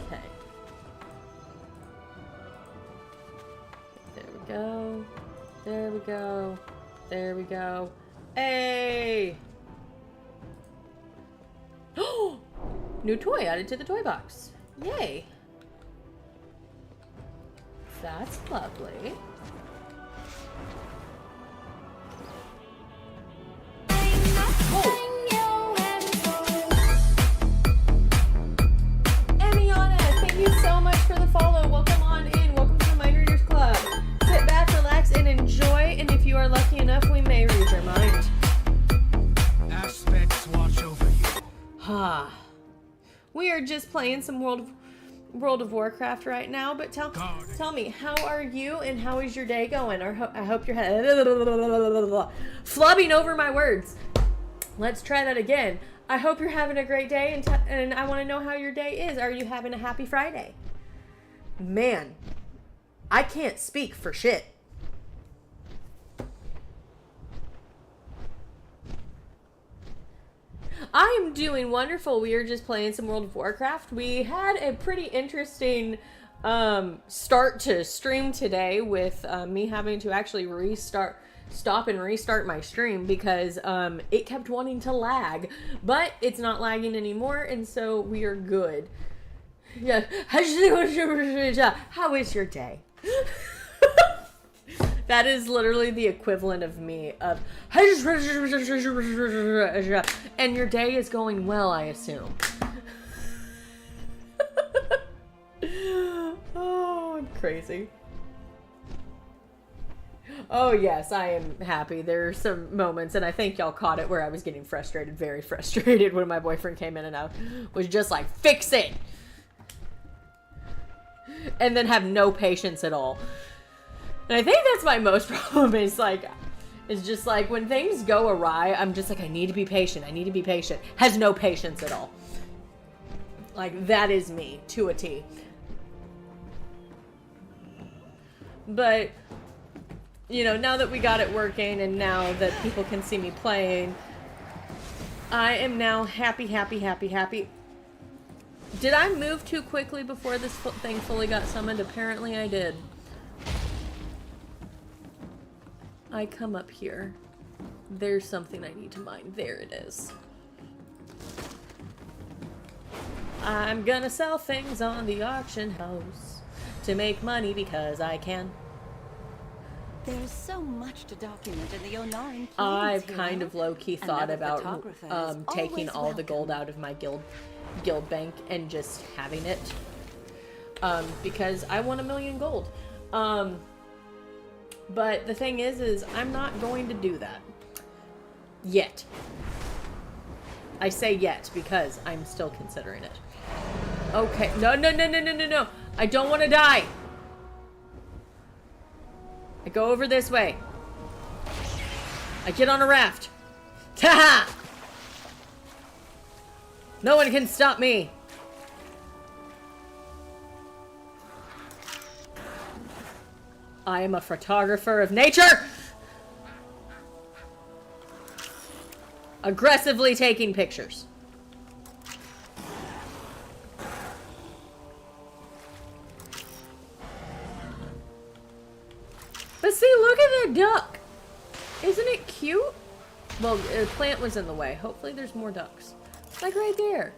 Okay. There we go. There we go. There we go. Hey! Oh! New toy added to the toy box. Yay! That's lovely. Emiana, thank you so much for the follow. Welcome on in. Welcome to the Mind Readers Club. Sit back, relax, and enjoy. And if you are lucky enough, we may read your mind. Aspects watch over you. Ha. We are just playing some World of Warcraft right now, but tell me, how are you and how is your day going? I hope you're flubbing over my words. Let's try that again. I hope you're having a great day, and I want to know how your day is. Are you having a happy Friday? Man, I can't speak for shit. I am doing wonderful. We are just playing some World of Warcraft. We had a pretty interesting start to stream today with me having to actually stop and restart my stream because it kept wanting to lag, but it's not lagging anymore, and so we are good. Yeah. How is your day? That is literally the equivalent of me of and your day is going well, I assume. Oh, I'm crazy. Oh yes, I am happy. There are some moments, and I think y'all caught it, where I was getting frustrated, very frustrated, when my boyfriend came in and I was just like, fix it! And then have no patience at all. And I think that's my most problem, is just like when things go awry, I'm just like, I need to be patient. I need to be patient. Has no patience at all. Like, that is me to a T. But, you know, now that we got it working and now that people can see me playing, I am now happy. Did I move too quickly before this thing fully got summoned? Apparently I did. I come up here. There's something I need to mine. There it is. I'm gonna sell things on the auction house to make money because I can. There's so much to document in the Onaran plains. I've you kind know? of low-key thought Another about photographer is taking always all the gold welcome. out of my guild bank and just having it. Because I want 1,000,000 gold. But the thing is I'm not going to do that. Yet. I say yet because I'm still considering it. Okay. No, no, no, no, no, no, no. I don't want to die. I go over this way. I get on a raft. Ta-ha! No one can stop me. I am a photographer of nature. Aggressively taking pictures. But see, look at that duck. Isn't it cute? Well, a plant was in the way. Hopefully there's more ducks. Like right there.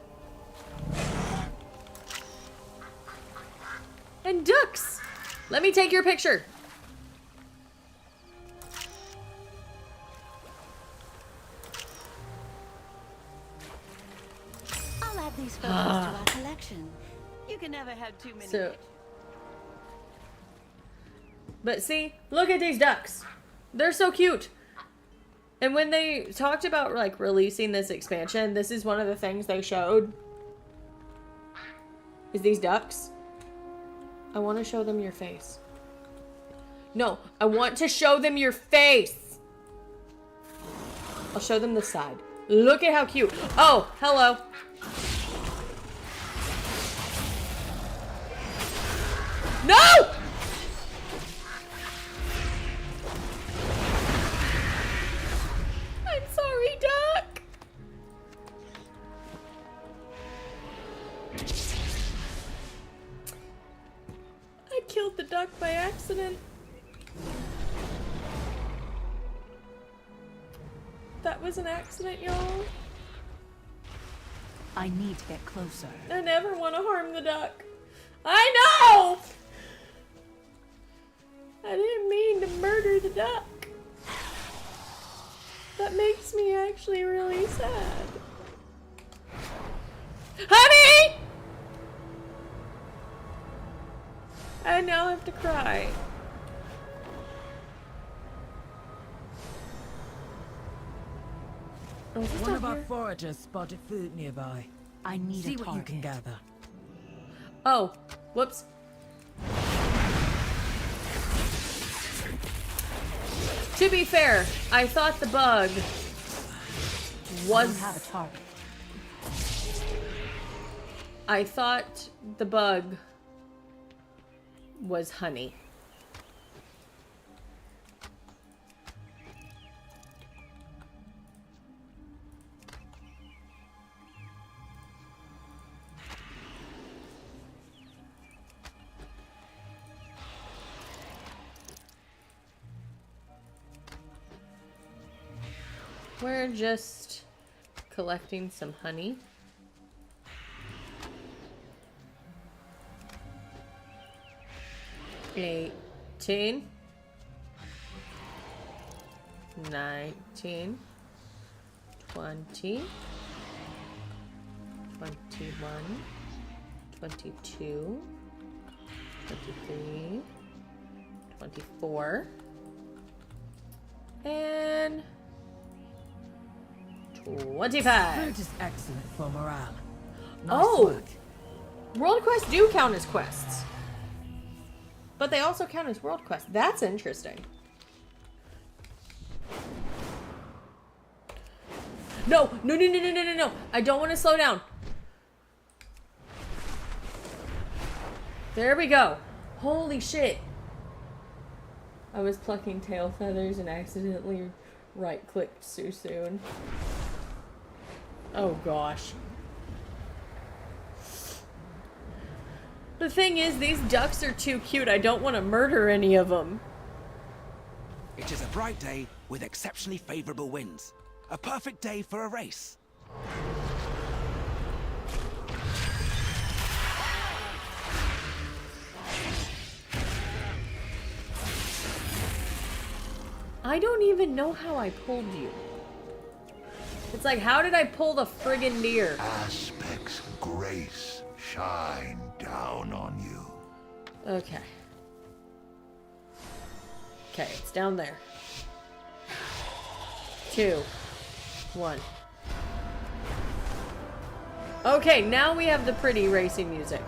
And ducks. Let me take your picture. I'll add these photos to our collection. You can never have too many. So, but see, look at these ducks. They're so cute. And when they talked about like releasing this expansion, this is one of the things they showed. Is these ducks. I want to show them your face. No, I want to show them your face. I'll show them the side. Look at how cute. Oh, hello. No! I'm sorry, duck. I killed the duck by accident. That was an accident, y'all. I need to get closer. I never want to harm the duck. I know! I didn't mean to murder the duck. That makes me actually really sad. Honey! I now have to cry. Oh, is this One down of our here? foragers spotted food nearby. I need See a what target. you can gather. Oh, whoops. To be fair, I thought the bug I was... don't have a target. I thought the bug was honey. We're just collecting some honey. $18, $19, $20, $21, $22, $23, $24, and $25. Fruit is excellent for morale. Nice Oh! work. World quests do count as quests. But they also count as world quests. That's interesting. No! No, no, no, no, no, no, no! I don't want to slow down. There we go. Holy shit. I was plucking tail feathers and accidentally right-clicked too soon. Oh gosh. The thing is, these ducks are too cute. I don't want to murder any of them. It is a bright day with exceptionally favorable winds. A perfect day for a race. I don't even know how I pulled you. It's like, how did I pull the friggin' deer? Aspect's grace shine down on you. Okay. Okay, it's down there. 2, 1. Okay, now we have the pretty racing music.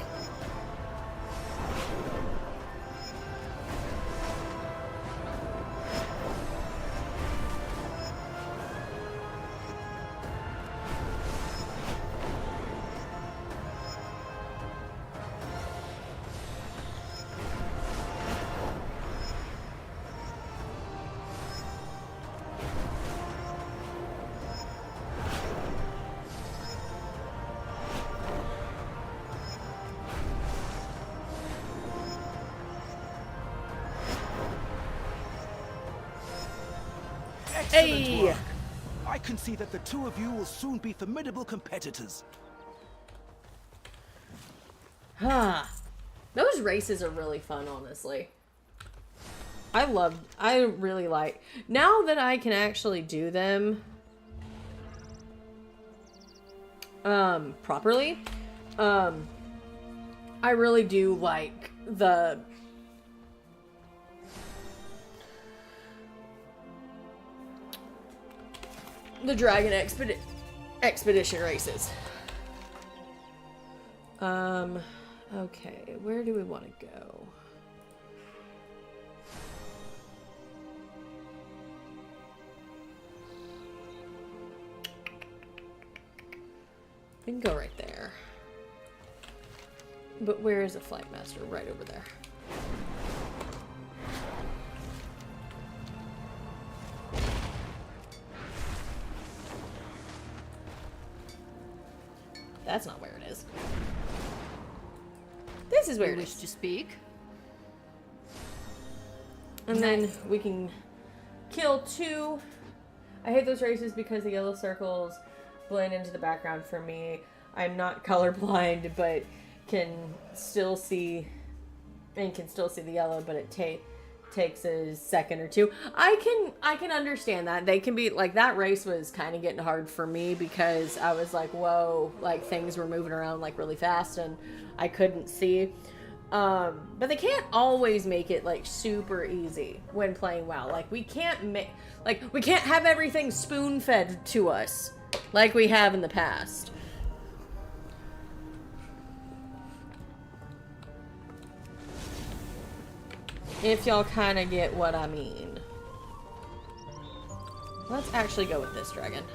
Excellent Hey! work. I can see that the two of you will soon be formidable competitors. Huh. Those races are really fun, honestly. I really like, now that I can actually do them properly, I really do like the Dragon Expedition races. Okay, where do we want to go? We can go right there. But where is a flight master? Right over there. That's not where it is. This is where it is. Wish to speak? And then we can kill 2. I hate those races because the yellow circles blend into the background for me. I'm not colorblind, but can still see the yellow, but it takes a second or two. I can understand that. They can be like, that race was kind of getting hard for me because I was like, whoa, like things were moving around like really fast and I couldn't see. But they can't always make it like super easy when playing WoW. Like we can't have everything spoon-fed to us like we have in the past. If y'all kind of get what I mean. Let's actually go with this dragon.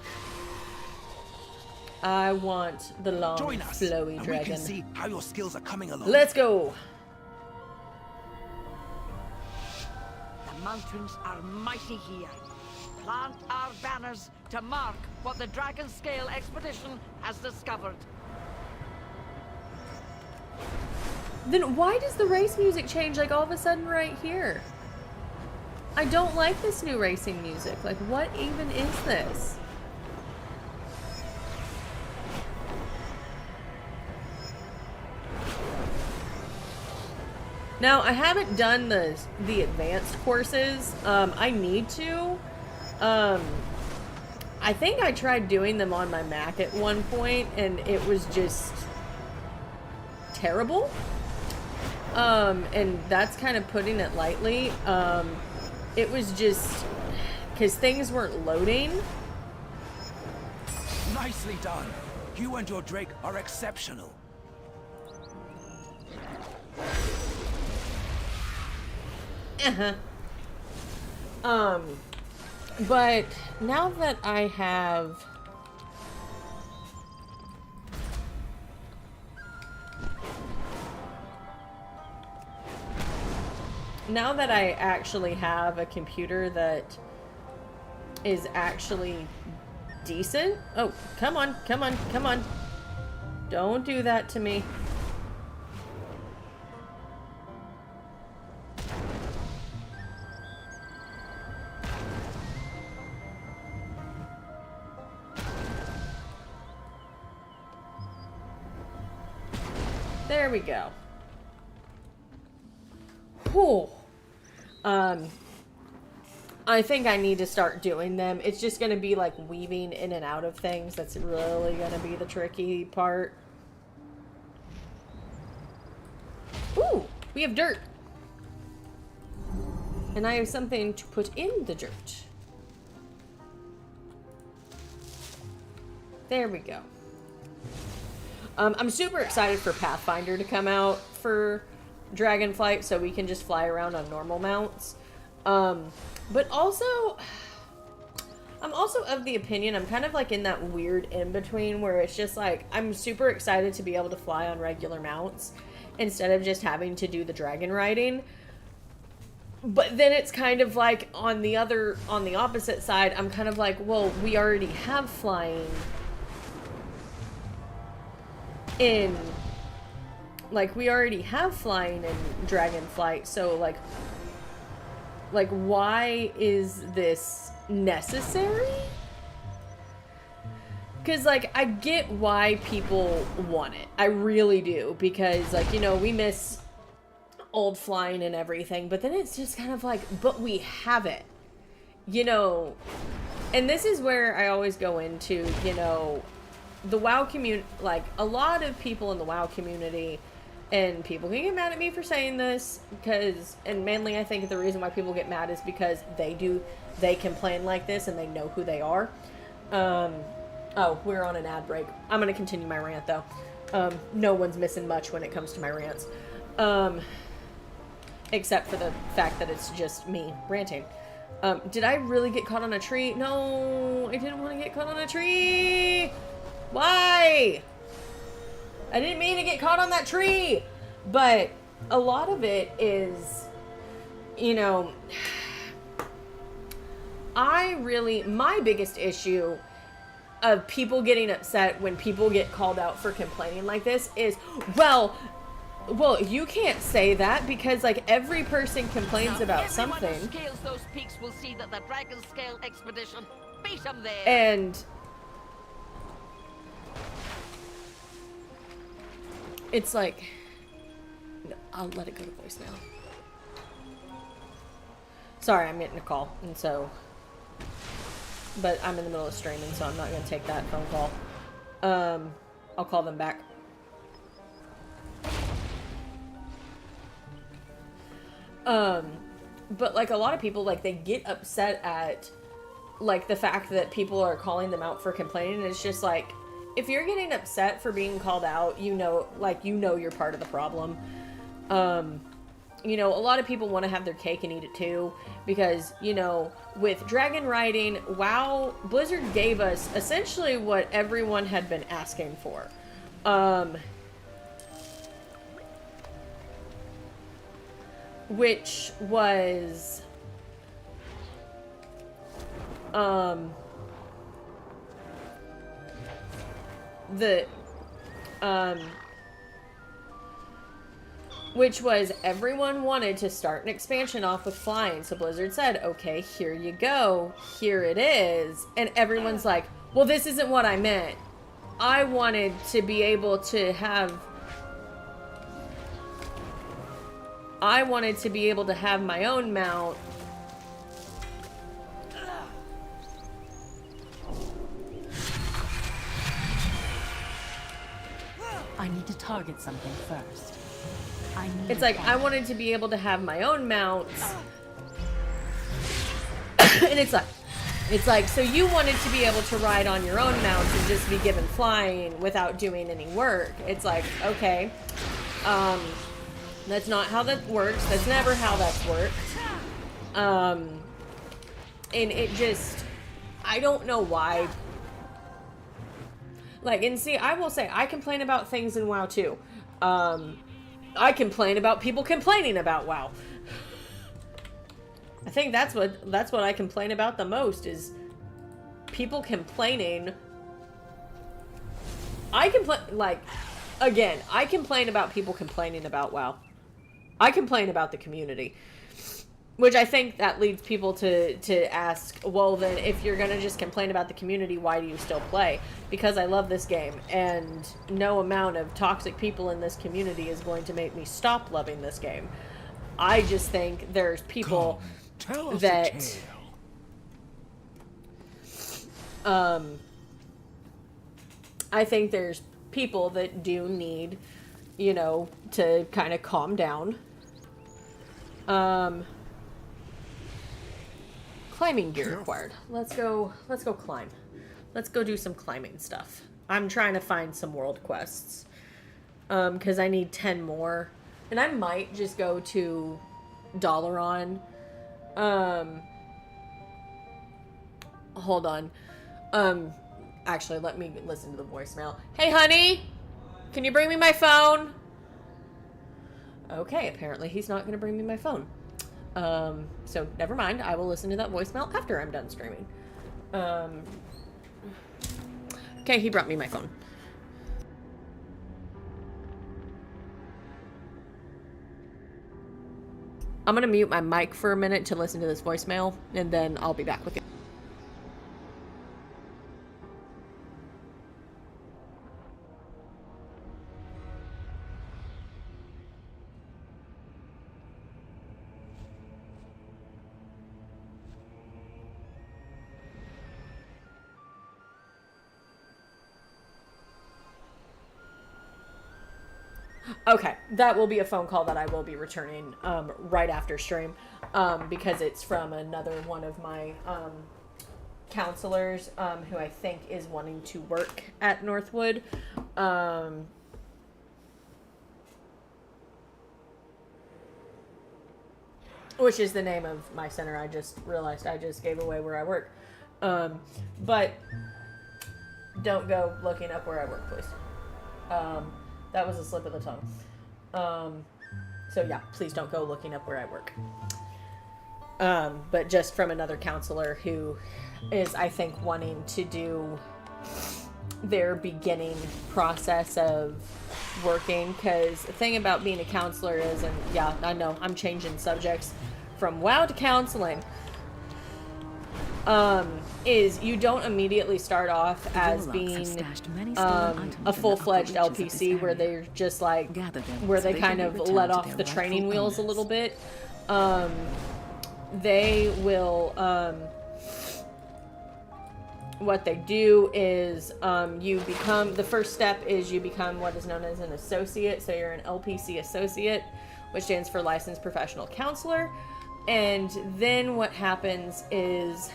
I want the long, Join us, flowy and dragon. we can see how your skills are coming along. Let's go! The mountains are mighty here. Plant our banners to mark what the Dragon Scale Expedition has discovered. Then why does the race music change like all of a sudden right here? I don't like this new racing music. Like, what even is this? Now, I haven't done the advanced courses. I need to. I think I tried doing them on my Mac at one point, and it was just terrible. And that's kind of putting it lightly. It was just because things weren't loading. Nicely done. You and your Drake are exceptional. But now that I have actually have a computer that is actually decent. Oh, come on, come on, come on. Don't do that to me. There we go. Whew. I think I need to start doing them. It's just going to be like weaving in and out of things. That's really going to be the tricky part. Ooh, we have dirt. And I have something to put in the dirt. There we go. I'm super excited for Pathfinder to come out for Dragonflight so we can just fly around on normal mounts. But also, I'm also of the opinion, I'm kind of like in that weird in-between where it's just like, I'm super excited to be able to fly on regular mounts instead of just having to do the dragon riding. But then it's kind of like on the opposite side, I'm kind of like, well, we already have flying in, like, we already have flying in Dragonflight, so like, why is this necessary? Because, like, I get why people want it. I really do. Because, like, you know, we miss old flying and everything. But then it's just kind of like, but we have it. You know, and this is where I always go into, you know, the WoW community. Like, a lot of people in the WoW community, and people can get mad at me for saying this, because, and mainly I think the reason why people get mad is because they complain like this and they know who they are. Oh, we're on an ad break. I'm going to continue my rant, though. No one's missing much when it comes to my rants. Except for the fact that it's just me ranting. Did I really get caught on a tree? No, I didn't want to get caught on a tree. Why? I didn't mean to get caught on that tree. But a lot of it is, you know, my biggest issue of people getting upset when people get called out for complaining like this is, well, you can't say that because, like, every person complains about something. Everyone who scales those peaks will see that the Dragon Scale expedition beat them there. And it's like, no, I'll let it go to voicemail. Sorry, I'm getting a call, and so, but I'm in the middle of streaming, so I'm not going to take that phone call. I'll call them back. But, like, a lot of people, like, they get upset at, like, the fact that people are calling them out for complaining, and it's just like, if you're getting upset for being called out, you know, like, you know you're part of the problem. You know, a lot of people want to have their cake and eat it too, because, you know, with dragon riding, WoW, Blizzard gave us essentially what everyone had been asking for. Which was, which was everyone wanted to start an expansion off with flying. So Blizzard said, okay, here you go. Here it is. And everyone's like, well, this isn't what I meant. I wanted to be able to have my own mount. I need to target something first. It's like, I wanted to be able to have my own mounts. And it's like, so you wanted to be able to ride on your own mounts and just be given flying without doing any work. It's like, okay, that's not how that works. That's never how that's worked. And it just, I don't know why. Like, and see, I will say, I complain about things in WoW too. I complain about people complaining about WoW. I think that's what I complain about the most is people complaining. I complain, like, again, I complain about people complaining about WoW. I complain about the community. Which I think that leads people to ask, well, then, if you're going to just complain about the community, why do you still play? Because I love this game, and no amount of toxic people in this community is going to make me stop loving this game. I just think there's people that I think there's people that do need, you know, to kind of calm down. Climbing gear required. Let's go climb. Let's go do some climbing stuff. I'm trying to find some world quests. Because I need 10 more. And I might just go to Dalaran. Hold on. Actually, let me listen to the voicemail. Hey, honey! Can you bring me my phone? Okay, apparently he's not going to bring me my phone. So, never mind. I will listen to that voicemail after I'm done streaming. Okay, he brought me my phone. I'm going to mute my mic for a minute to listen to this voicemail, and then I'll be back with you. Okay, that will be a phone call that I will be returning right after stream because it's from another one of my counselors who I think is wanting to work at Northwood. Which is the name of my center. I just realized I just gave away where I work. But don't go looking up where I work, please. That was a slip of the tongue. So yeah, please don't go looking up where I work. But just from another counselor who is, I think, wanting to do their beginning process of working. Because the thing about being a counselor is, and yeah, I know I'm changing subjects from WoW to counseling. Is you don't immediately start off as being a full-fledged LPC where they're just like, where they kind of let off the training wheels a little bit. They will, what they do is you become, the first step is you become what is known as an associate. So you're an LPC associate, which stands for Licensed Professional Counselor. And then what happens is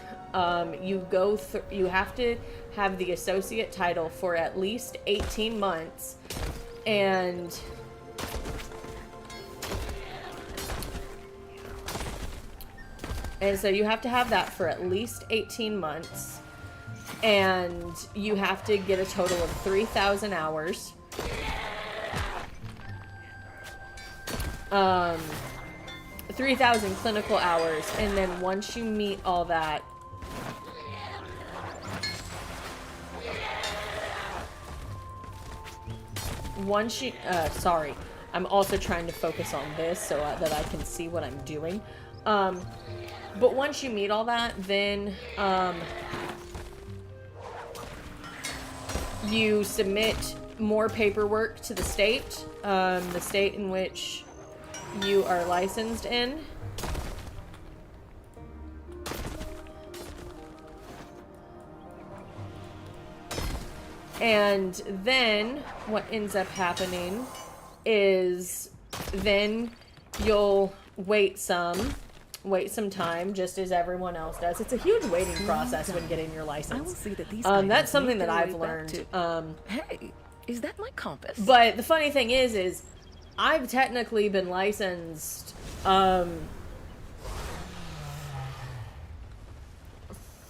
you go through, you have to have the associate title for at least 18 months. And so you have to have that for at least 18 months. And you have to get a total of 3,000 hours. 3,000 clinical hours, and then once you meet all that, once you, sorry, I'm also trying to focus on this so that I can see what I'm doing. But once you meet all that, then, you submit more paperwork to the state in which you are licensed in. And then what ends up happening is then you'll wait some time, just as everyone else does. It's a huge waiting process when getting your license. That's something that I've learned. Hey, is that my compass? But the funny thing is I've technically been licensed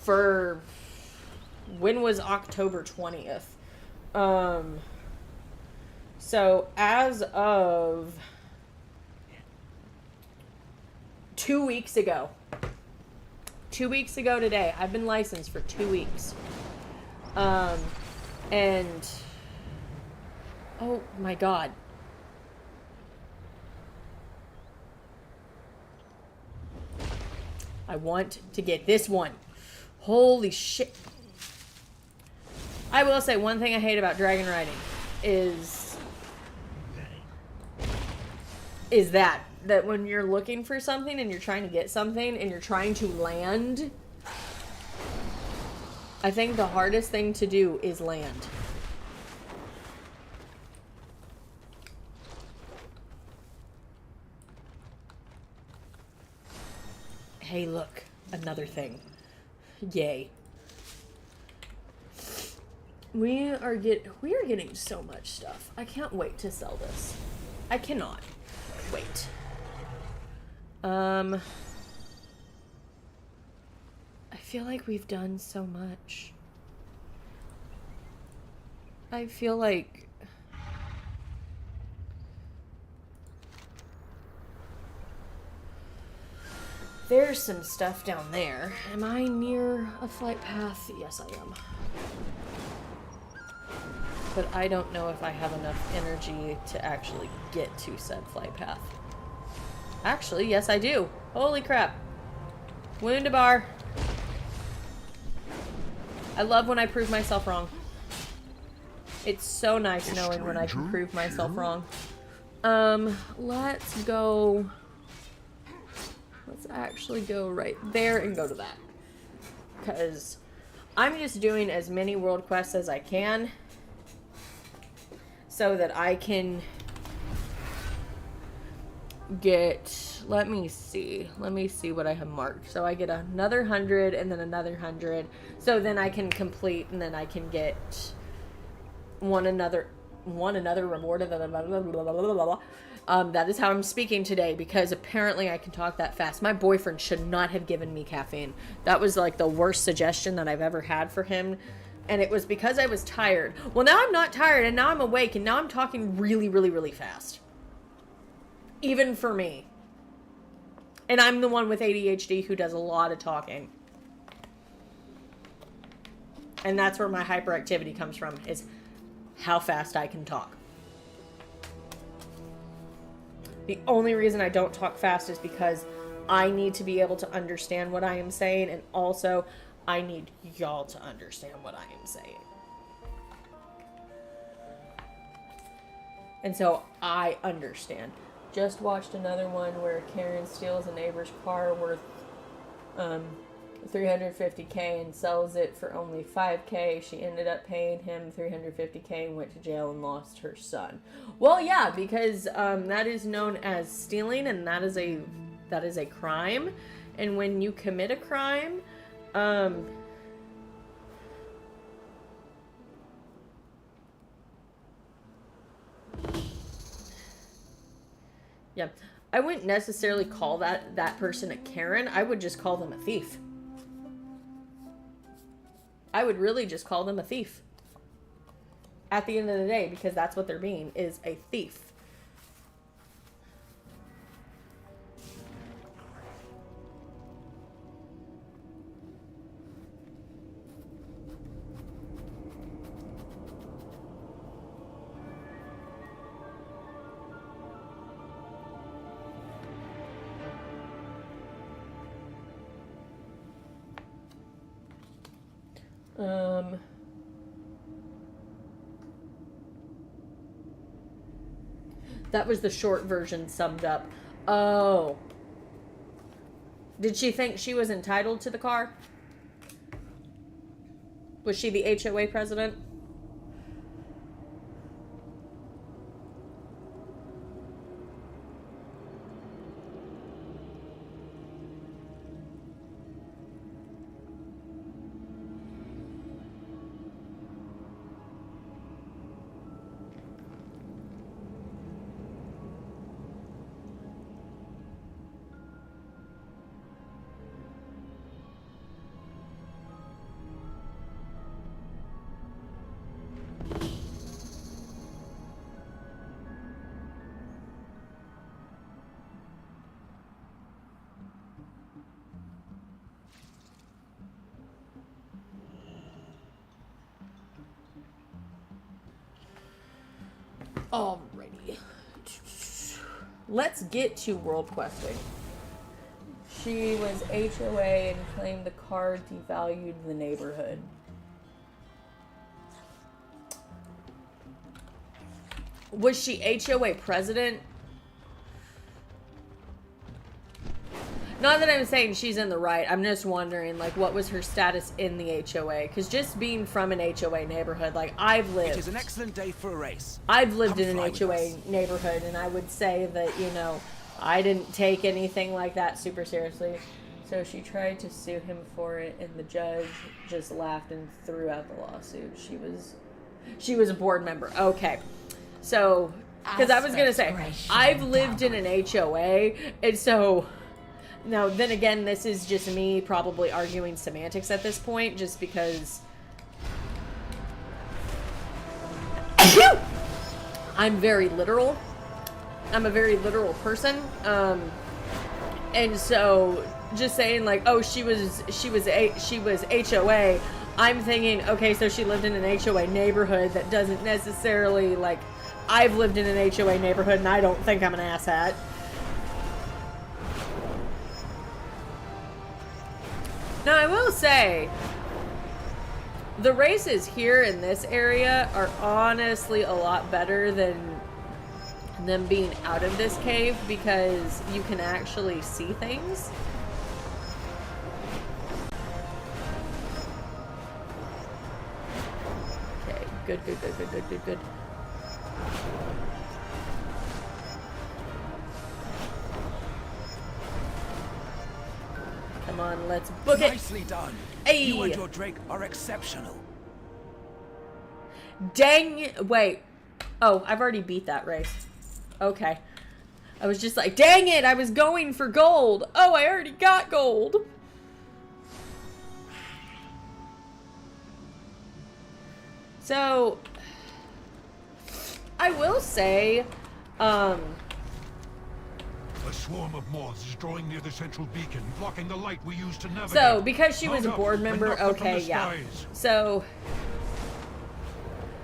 for, when was October 20th? So as of 2 weeks ago. 2 weeks ago today, I've been licensed for 2 weeks. And oh my god. I want to get this one. Holy shit. I will say one thing I hate about dragon riding is that when you're looking for something and you're trying to get something and you're trying to land, I think the hardest thing to do is land. Hey, look. Another thing. Yay. We are getting so much stuff. I can't wait to sell this. I cannot wait. I feel like we've done so much. I feel like there's some stuff down there. Am I near a flight path? Yes, I am. But I don't know if I have enough energy to actually get to said flight path. Actually, yes I do. Holy crap. Wounded bar. I love when I prove myself wrong. It's so nice knowing when I can prove myself wrong. Let's go... Let's actually go right there and go to that. Because I'm just doing as many world quests as I can. So that I can get... Let me see what I have marked. So I get another 100 and then another 100. So then I can complete and then I can get one another reward. That is how I'm speaking today because apparently I can talk that fast. My boyfriend should not have given me caffeine. That was like the worst suggestion that I've ever had for him. And it was because I was tired. Well, now I'm not tired and now I'm awake and now I'm talking really, really, really fast. Even for me. And I'm the one with ADHD who does a lot of talking. And that's where my hyperactivity comes from, is how fast I can talk. The only reason I don't talk fast is because I need to be able to understand what I am saying, and also I need y'all to understand what I am saying. And so I understand. Just watched another one where Karen steals a neighbor's car worth $350K and sells it for only $5K. She ended up paying him $350K and went to jail and lost her son. Well, yeah, because that is known as stealing, and that is a crime. And when you commit a crime, yeah, I wouldn't necessarily call that person a Karen. I would just call them a thief. I would really just call them a thief. At the end of the day, because that's what they're being, is a thief. That was the short version summed up. Oh. Did she think she was entitled to the car? Was she the HOA president? Alrighty. Let's get to world questing. She was HOA and claimed the car devalued the neighborhood. Was she HOA president? Not that I'm saying she's in the right. I'm just wondering, like, what was her status in the HOA? Because just being from an HOA neighborhood, like, I've lived... It is an excellent day for a race. I've lived Come in fly an with HOA us. neighborhood, and I would say that, you know, I didn't take anything like that super seriously. So she tried to sue him for it, and the judge just laughed and threw out the lawsuit. She was a board member. Okay. So, because I was going to say, I've lived in an HOA, and so... Now, then again, this is just me probably arguing semantics at this point, just because I'm very literal. I'm a very literal person, and so just saying like, oh, she was HOA. I'm thinking, okay, so she lived in an HOA neighborhood that doesn't necessarily like. I've lived in an HOA neighborhood, and I don't think I'm an asshat. Now, I will say, the races here in this area are honestly a lot better than them being out of this cave because you can actually see things. Okay, good. Come on, let's book it. Nicely done. Hey. You and your Drake are exceptional. Dang, wait. Oh, I've already beat that race. Okay. I was just like, dang it, I was going for gold. Oh, I already got gold. So, I will say, A swarm of moths is drawing near the central beacon, blocking the light we use to navigate. so because she was a Mount up board and member, knock them from okay, the yeah. skies.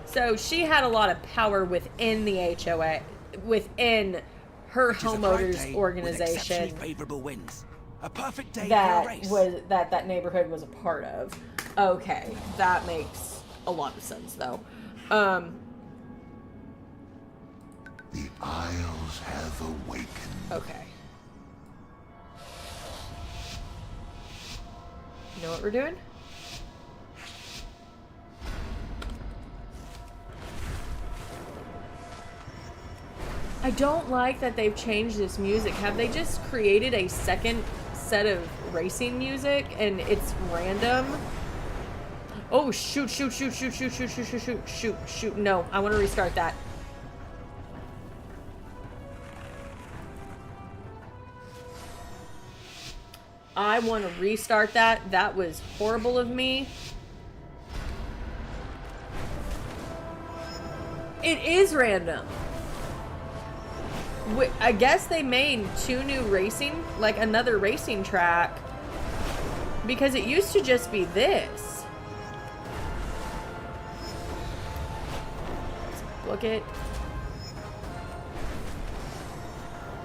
So she had a lot of power within the HOA, within her It is a bright homeowners day with organization exceptionally favorable winds. A perfect day for a that race. that neighborhood was a part of. Okay, that makes a lot of sense though. The Isles have awakened. Okay. You know what we're doing? I don't like that they've changed this music. Have they just created a second set of racing music and it's random? Oh, shoot. No, I want to restart that. I want to restart that. That was horrible of me. It is random. I guess they made two new racing, like another racing track, because it used to just be this. Let's book it.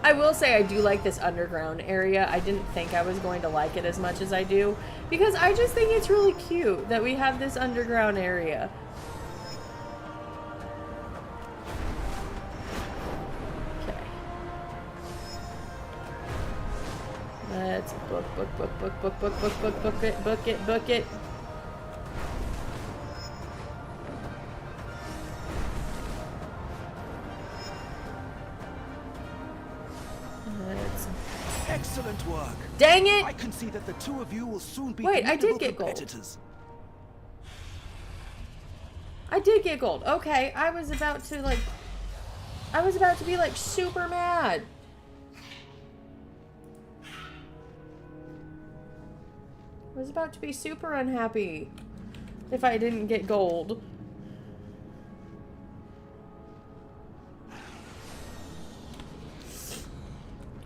I will say I do like this underground area. I didn't think I was going to like it as much as I do, because I just think it's really cute that we have this underground area. Let's book it. Excellent work. Dang it! I can see that the two of you will soon be Wait, I did formidable get gold. competitors. I did get gold. Okay, I was about to be like super mad. I was about to be super unhappy if I didn't get gold.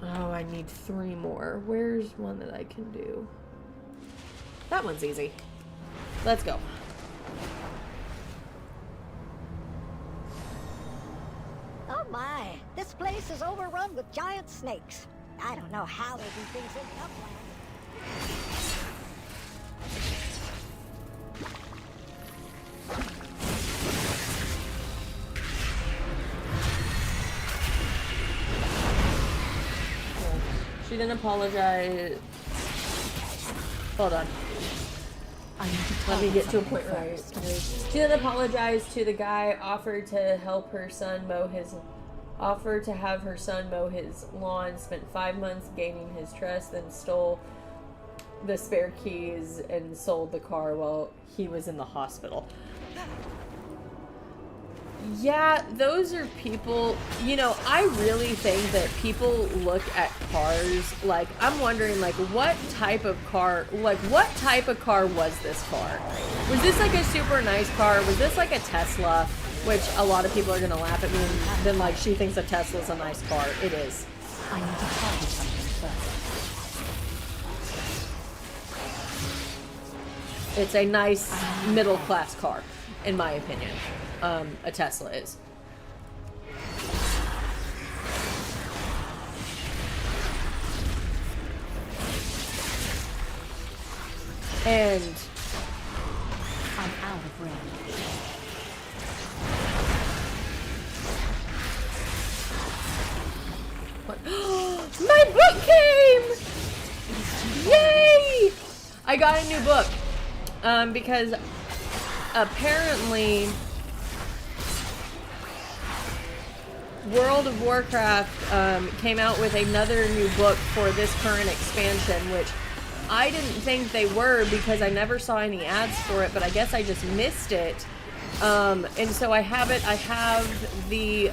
Oh, I need 3 more. Where's one that I can do? That one's easy. Let's go. Oh my, this place is overrun with giant snakes. I don't know how they do things in the uplands. She then apologized. Hold on. Let me get to a point where she then apologized to the guy, offered to have her son mow his lawn, spent 5 months gaining his trust, then stole the spare keys and sold the car while he was in the hospital. Yeah, those are people, you know, I really think that people look at cars, like, I'm wondering, like, what type of car was this car? Was this, like, a super nice car? Was this, like, a Tesla? Which a lot of people are gonna laugh at me and then, like, she thinks a Tesla's a nice car. It is. I need to tell you something first. It's a nice middle-class car, in my opinion. A Tesla is. And I'm out of range. what? My book came! Yay! I got a new book. Because apparently World of Warcraft came out with another new book for this current expansion, which I didn't think they were because I never saw any ads for it, but I guess I just missed it. And so I have it. I have the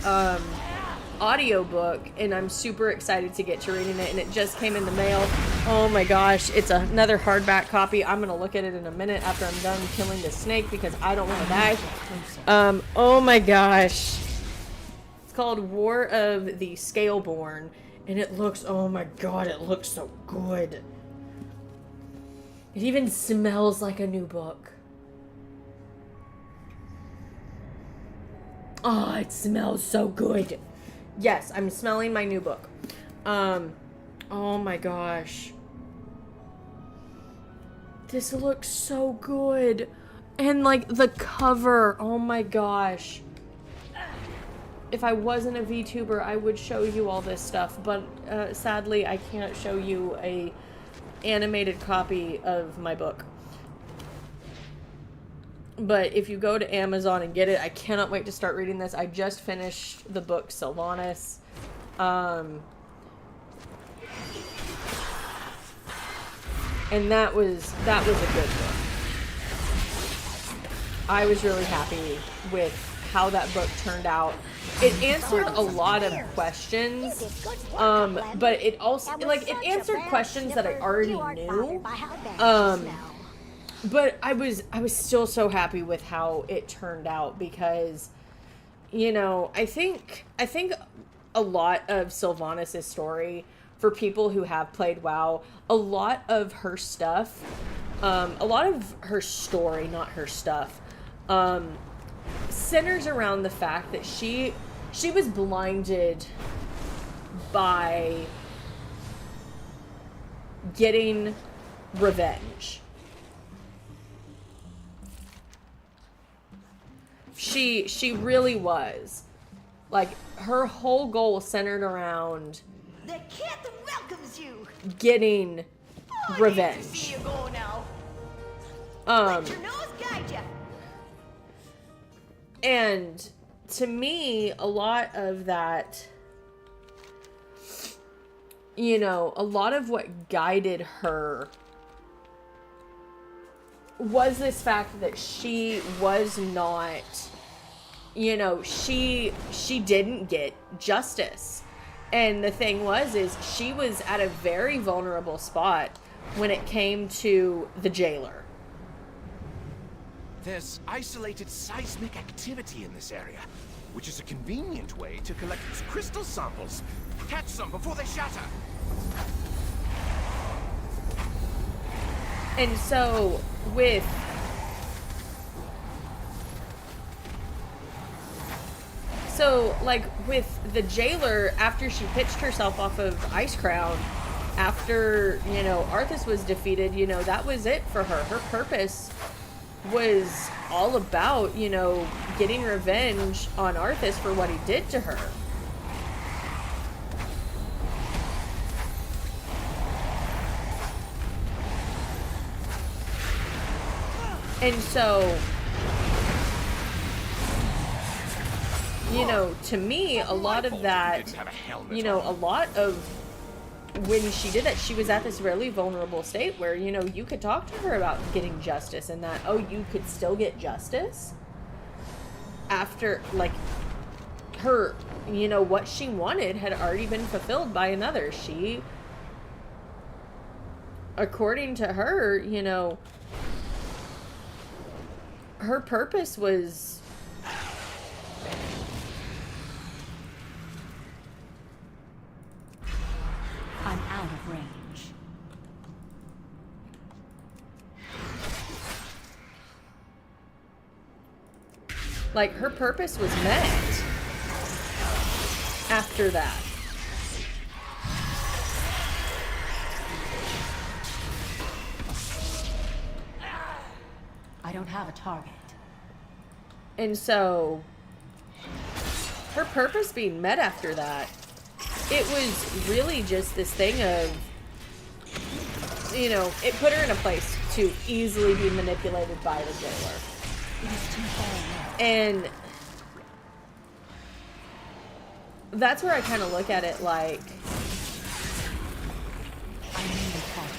audiobook, and I'm super excited to get to reading it, and it just came in the mail. Oh my gosh, it's another hardback copy. I'm gonna look at it in a minute after I'm done killing the snake because I don't want to die. Oh my gosh. It's called War of the Scaleborn, and it looks, oh my god, it looks so good. It even smells like a new book. Oh, it smells so good. Yes, I'm smelling my new book. Oh my gosh. This looks so good. And like the cover, oh my gosh. If I wasn't a VTuber, I would show you all this stuff, but sadly I can't show you a animated copy of my book. But if you go to Amazon and get it, I cannot wait to start reading this. I just finished the book Sylvanas. And that was a good book. I was really happy with how that book turned out. It answered a lot of questions, but it also, like, it answered questions that I already knew. But I was still so happy with how it turned out because, you know, I think a lot of Sylvanas' story, for people who have played WoW, a lot of her stuff, a lot of her story, not her stuff, centers around the fact that she was blinded by getting revenge. She really was. Like, her whole goal centered around The kid welcomes you. getting revenge. I hate to see you go now. Let your nose guide you. And to me, a lot of that, you know, a lot of what guided her was this fact that she was not, you know, she didn't get justice. And the thing is she was at a very vulnerable spot when it came to the jailer. There's isolated seismic activity in this area, which is a convenient way to collect crystal samples. Catch some before they shatter. And so with the jailer, after she pitched herself off of Ice Crown, after, you know, Arthas was defeated, you know, that was it for her. Her purpose was all about, you know, getting revenge on Arthas for what he did to her. And so, you know, to me, a lot of that, you know, a lot of when she did that, she was at this really vulnerable state where, you know, you could talk to her about getting justice and that, oh, you could still get justice after, like, her, you know, what she wanted had already been fulfilled by another. She, according to her, you know, her purpose was I'm out of range. like, her purpose was met after that. I don't have a target. And so, her purpose being met after that, it was really just this thing of, you know, it put her in a place to easily be manipulated by the jailer. It is too far away. And that's where I kind of look at it like, I need a target.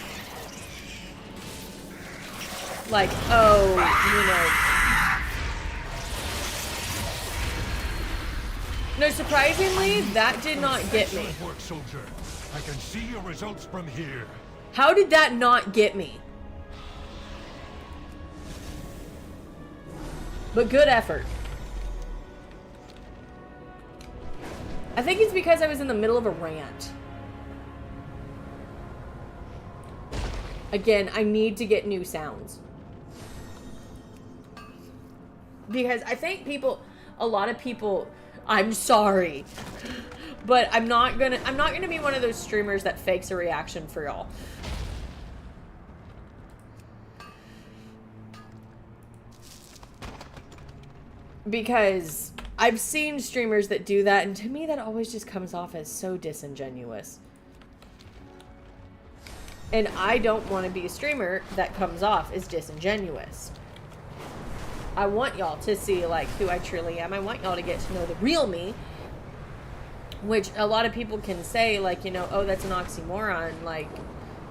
like, oh, you know. No, surprisingly, that did not get me. Excellent work, soldier. I can see your results from here. How did that not get me? But good effort. I think it's because I was in the middle of a rant. Again, I need to get new sounds. Because I think a lot of people, I'm sorry, but I'm not gonna be one of those streamers that fakes a reaction for y'all. Because I've seen streamers that do that, and to me that always just comes off as so disingenuous. And I don't want to be a streamer that comes off as disingenuous. I want y'all to see, like, who I truly am. I want y'all to get to know the real me. Which a lot of people can say, like, you know, oh, that's an oxymoron. Like,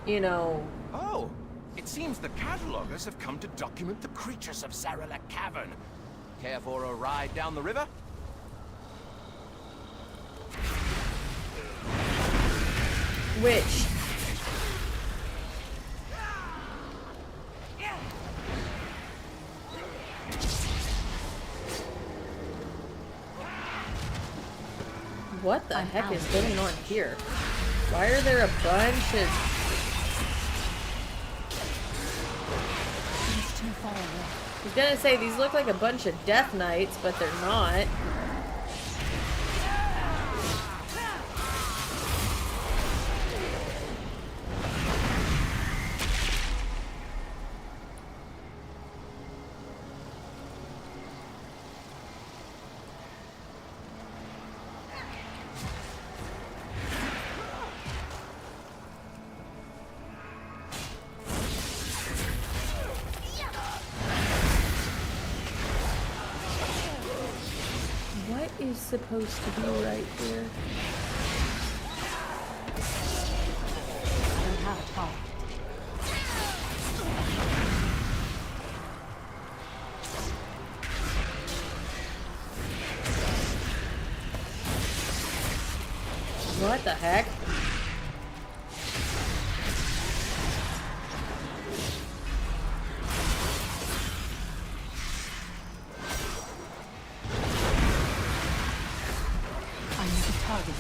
you know. Oh, it seems the catalogers have come to document the creatures of Zarelak Cavern. Care for a ride down the river? Which... What the heck is going on here? Why are there a bunch of... He's too far away. I was gonna say, these look like a bunch of Death Knights, but they're not. Is supposed to be right here. I don't have a target. What the heck?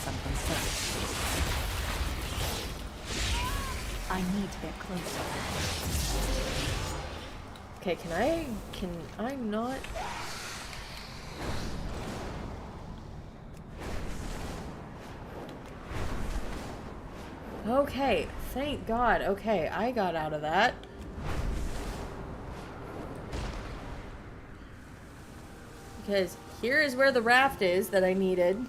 Something first. I need to get closer. Okay, can I not? Okay, thank God. Okay, I got out of that. Because here is where the raft is that I needed.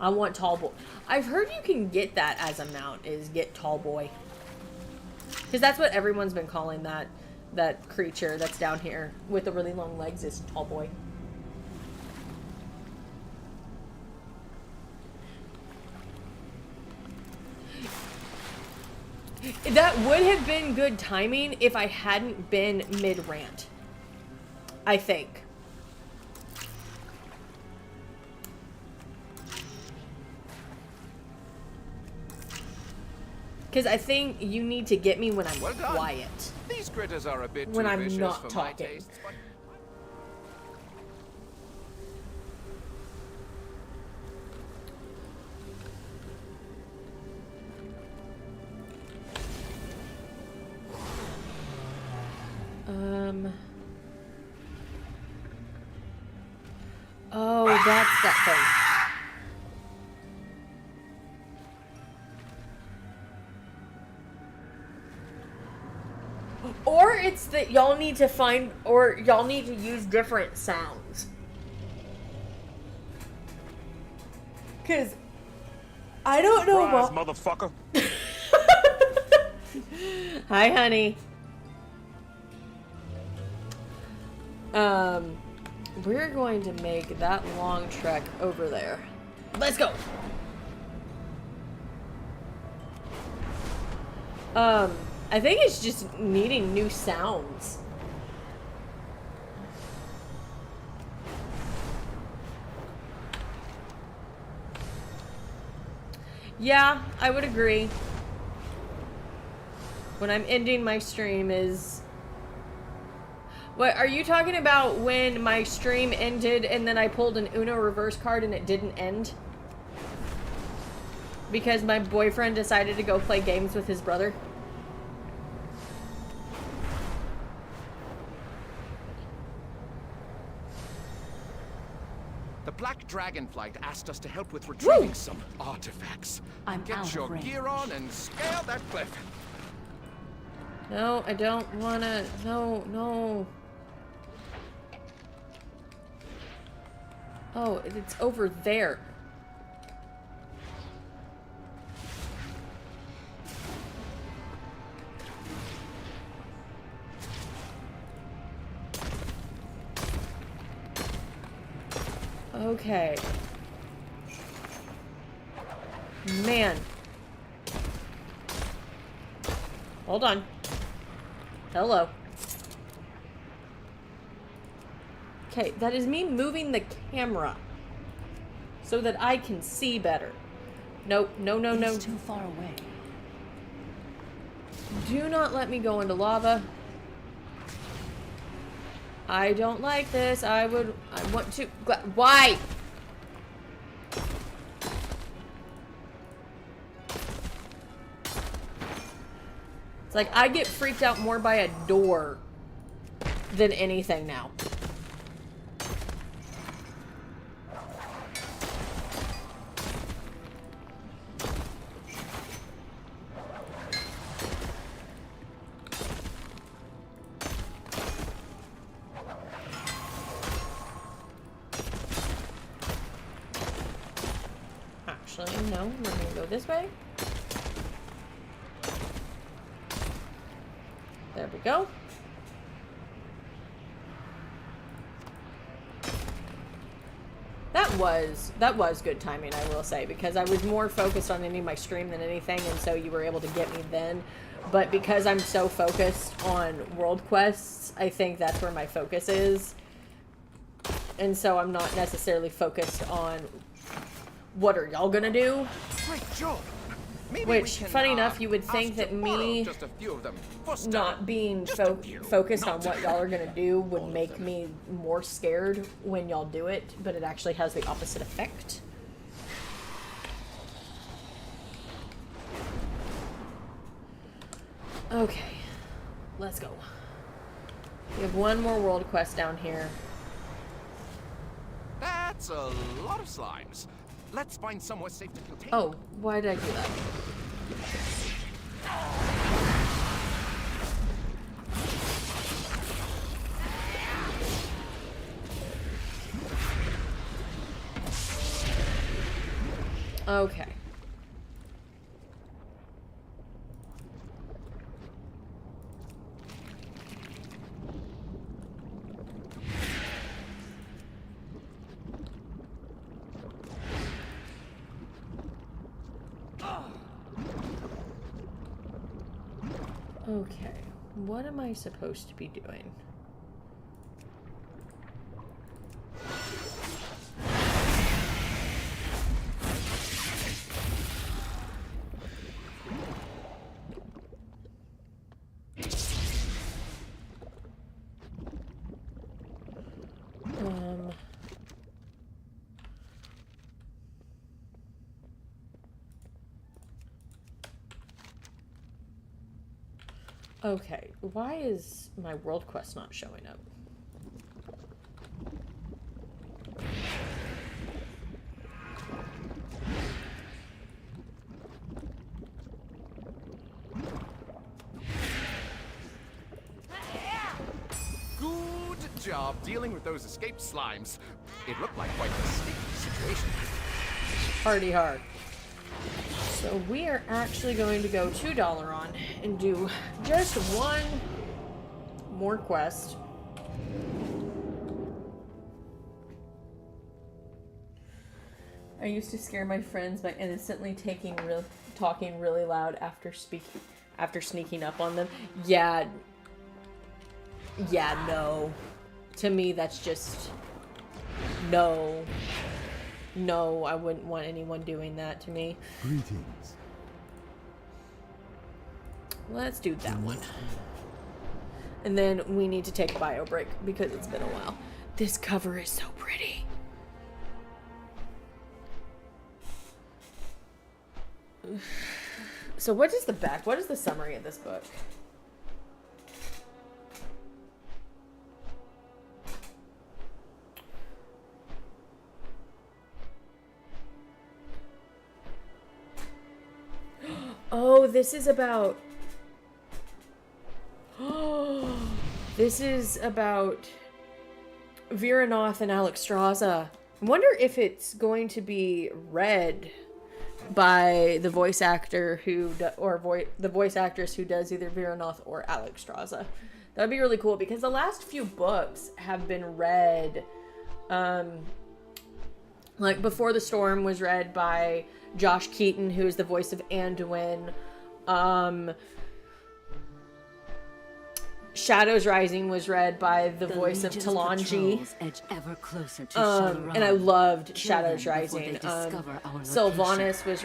I want tall boy. I've heard you can get that as a mount, is get tall boy. Because that's what everyone's been calling that creature that's down here with the really long legs is tall boy. That would have been good timing if I hadn't been mid-rant. I think. Because I think you need to get me when I'm quiet. These critters are a bit when too I'm vicious not for talking. my tastes, but... Oh, that's that thing. Or it's that y'all need to find, or y'all need to use different sounds. Cause I don't know Surprise, what. motherfucker. Hi, honey. We're going to make that long trek over there. Let's go. I think it's just needing new sounds. Yeah, I would agree. When I'm ending my stream is... What, are you talking about when my stream ended and then I pulled an Uno reverse card and it didn't end? Because my boyfriend decided to go play games with his brother? The Black Dragonflight asked us to help with retrieving some artifacts. I'm out Get of your range. gear on and scale that cliff. No, I don't wanna... No. Oh, it's over there. Okay. Man. Hold on. Hello. Okay, that is me moving the camera so that I can see better. Nope, no. It's too far away. Do not let me go into lava. I don't like this. I want to... Why? It's like I get freaked out more by a door than anything now. Actually, no. We're gonna go this way. There we go. That was good timing, I will say, because I was more focused on ending my stream than anything, and so you were able to get me then. But because I'm so focused on world quests, I think that's where my focus is. And so I'm not necessarily focused on what are y'all gonna do. Great job. Maybe Which, we can, funny enough, you would ask think to that borrow me just a few of them. For not being just a few. focused on Not what y'all are gonna do would all of make them. me more scared when y'all do it, but it actually has the opposite effect. Okay, let's go. We have one more world quest down here. That's a lot of slimes. Let's find somewhere safe to contain. Oh, why did I do that? Okay. Okay, what am I supposed to be doing? Okay, why is my world quest not showing up? Good job dealing with those escaped slimes. It looked like quite a sticky situation. Party hard. So we are actually going to go to Dalaran and do just one more quest. I used to scare my friends by innocently talking really loud after sneaking up on them. Yeah, no. To me, that's just no. No, I wouldn't want anyone doing that to me. Greetings. Let's do that one. And then we need to take a bio break because it's been a while. This cover is so pretty. So what is the back? What is the summary of this book? Oh, this is about... This is about Viranoth and Alexstrasza. I wonder if it's going to be read by the voice actor the voice actress who does either Viranoth or Alexstrasza. That would be really cool because the last few books have been read. Like Before the Storm was read by Josh Keaton, who is the voice of Anduin. Shadows Rising was read by the voice of Talanji. And I loved Shadows Rising. Sylvanas was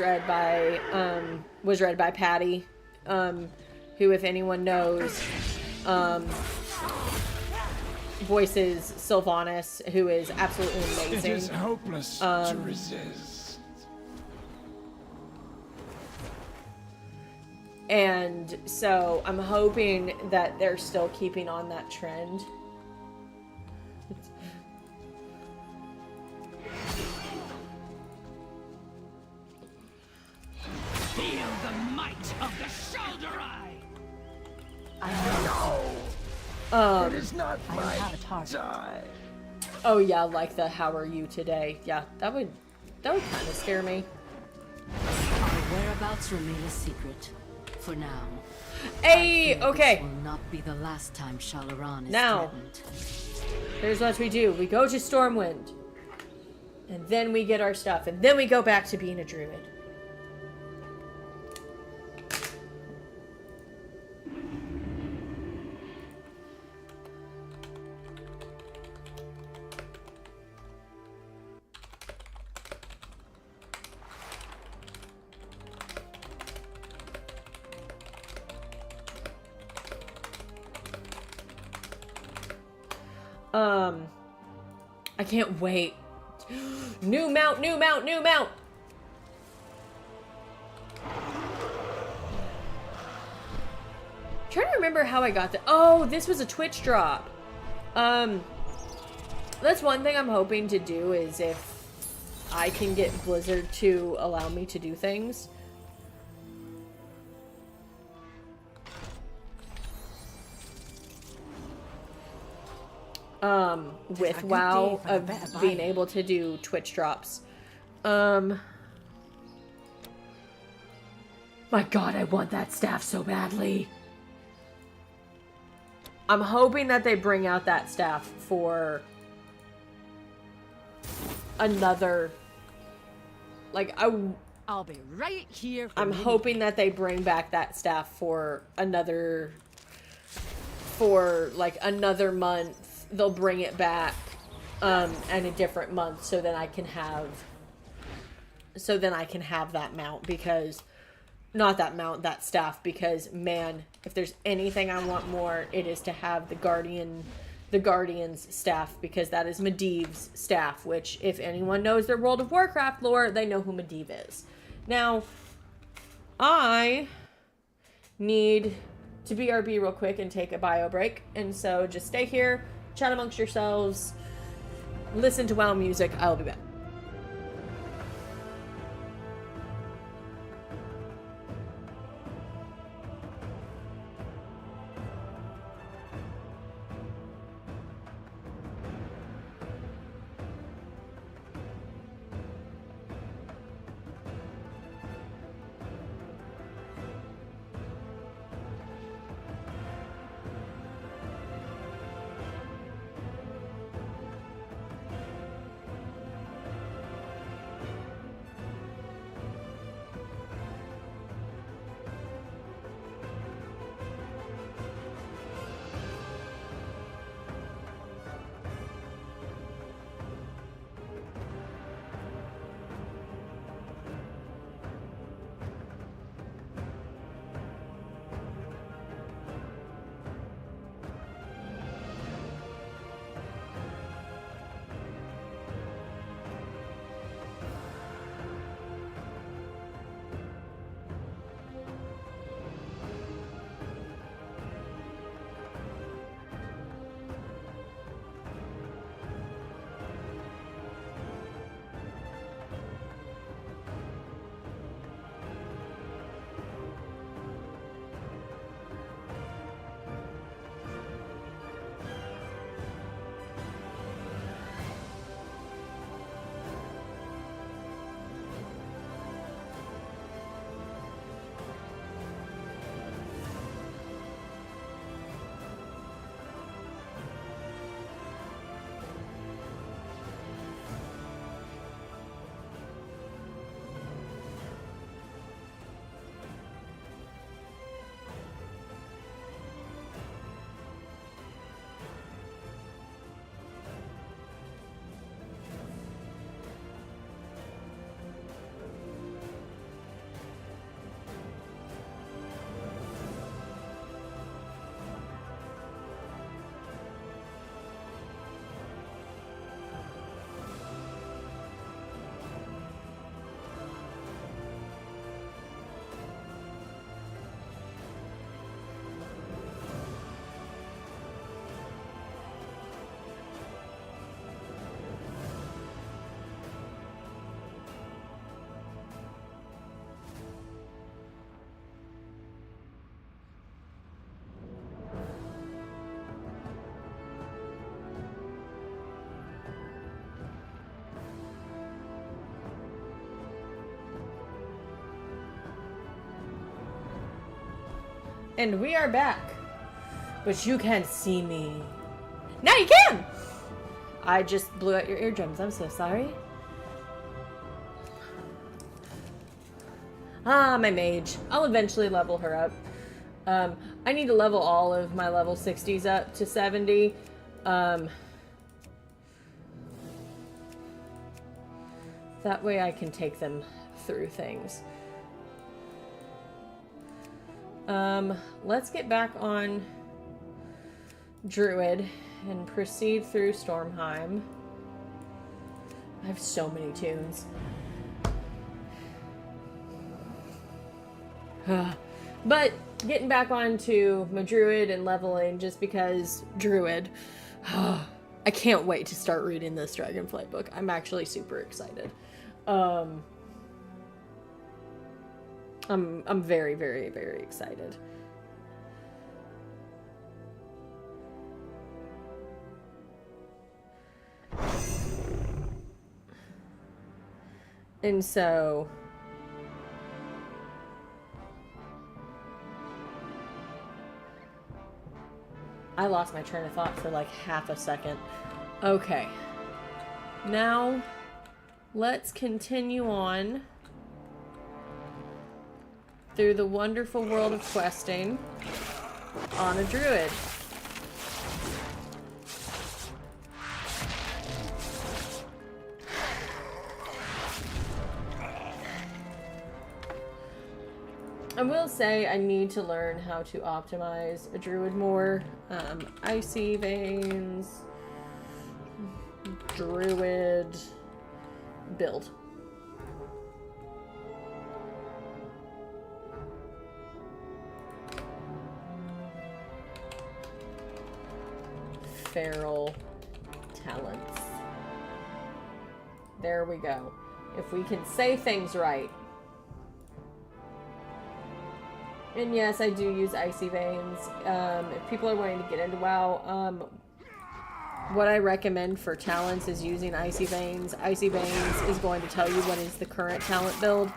read by Patty, who, if anyone knows, voices Sylvanas, who is absolutely amazing. It is hopeless to resist. And so I'm hoping that they're still keeping on that trend. Feel the might of the shoulder eye. It is not my time. Oh yeah, like the "How are you today?" Yeah, that would kind of scare me. Our whereabouts remain a secret for now. Hey, okay. This will not be the last time Shalaran is Now, threatened. here's what we do: we go to Stormwind, and then we get our stuff, and then we go back to being a druid. I can't wait. New mount, new mount, new mount. Trying to remember how I got that. Oh, this was a Twitch drop. That's one thing I'm hoping to do is if I can get Blizzard to allow me to do things. With WoW of being able to do Twitch drops. My god, I want that staff so badly. I'm hoping that they bring out that staff for another... Like, I'll be right here. I'm hoping that they bring back that staff for another... For, like, another month. They'll bring it back, and a different month, so then I can have... So then I can have that mount, because... Not that mount, that staff, because, man, if there's anything I want more, it is to have the Guardian's staff, because that is Medivh's staff, which, if anyone knows their World of Warcraft lore, they know who Medivh is. Now, I need to BRB real quick and take a bio break, and so just stay here, chat amongst yourselves, listen to WoW music, I'll be back. And we are back. But you can't see me. Now you can! I just blew out your eardrums. I'm so sorry. Ah, my mage. I'll eventually level her up. I need to level all of my level 60s up to 70. That way I can take them through things. Let's get back on Druid and proceed through Stormheim. I have so many tunes. But getting back onto my Druid and leveling just because Druid. I can't wait to start reading this Dragonflight book. I'm actually super excited. I'm very, very, very excited. And so I lost my train of thought for like half a second. Okay. Now, let's continue on through the wonderful world of questing on a druid. I will say I need to learn how to optimize a druid more. Icy veins, druid build. Feral talents. There we go. If we can say things right. And yes, I do use Icy Veins. If people are wanting to get into WoW, what I recommend for talents is using Icy Veins. Icy Veins is going to tell you what is the current talent build,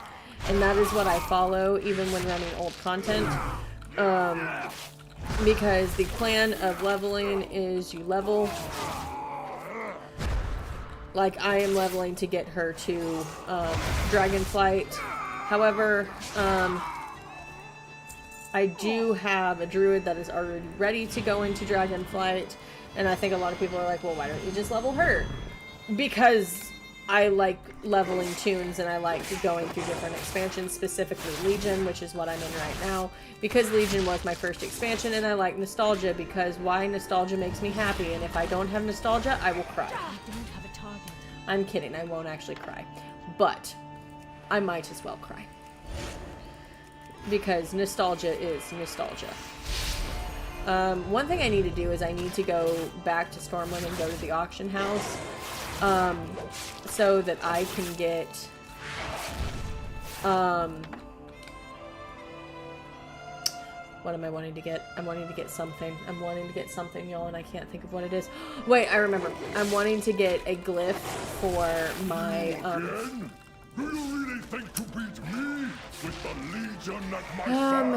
and that is what I follow even when running old content. Because the plan of leveling is you level. Like, I am leveling to get her to Dragonflight. However, I do have a druid that is already ready to go into Dragonflight, and I think a lot of people are like, well, why don't you just level her? Because I like leveling tunes, and I like going through different expansions, specifically Legion, which is what I'm in right now, because Legion was my first expansion, and I like Nostalgia, because why? Nostalgia makes me happy, and if I don't have Nostalgia, I will cry. I'm kidding, I won't actually cry, but I might as well cry. Because nostalgia is nostalgia. One thing I need to do is I need to go back to Stormwind and go to the auction house, so that I can get, what am I wanting to get? I'm wanting to get something. I'm wanting to get something, y'all, and I can't think of what it is. Wait, I remember. I'm wanting to get a glyph for my, Do you really think to beat me with the Legion at my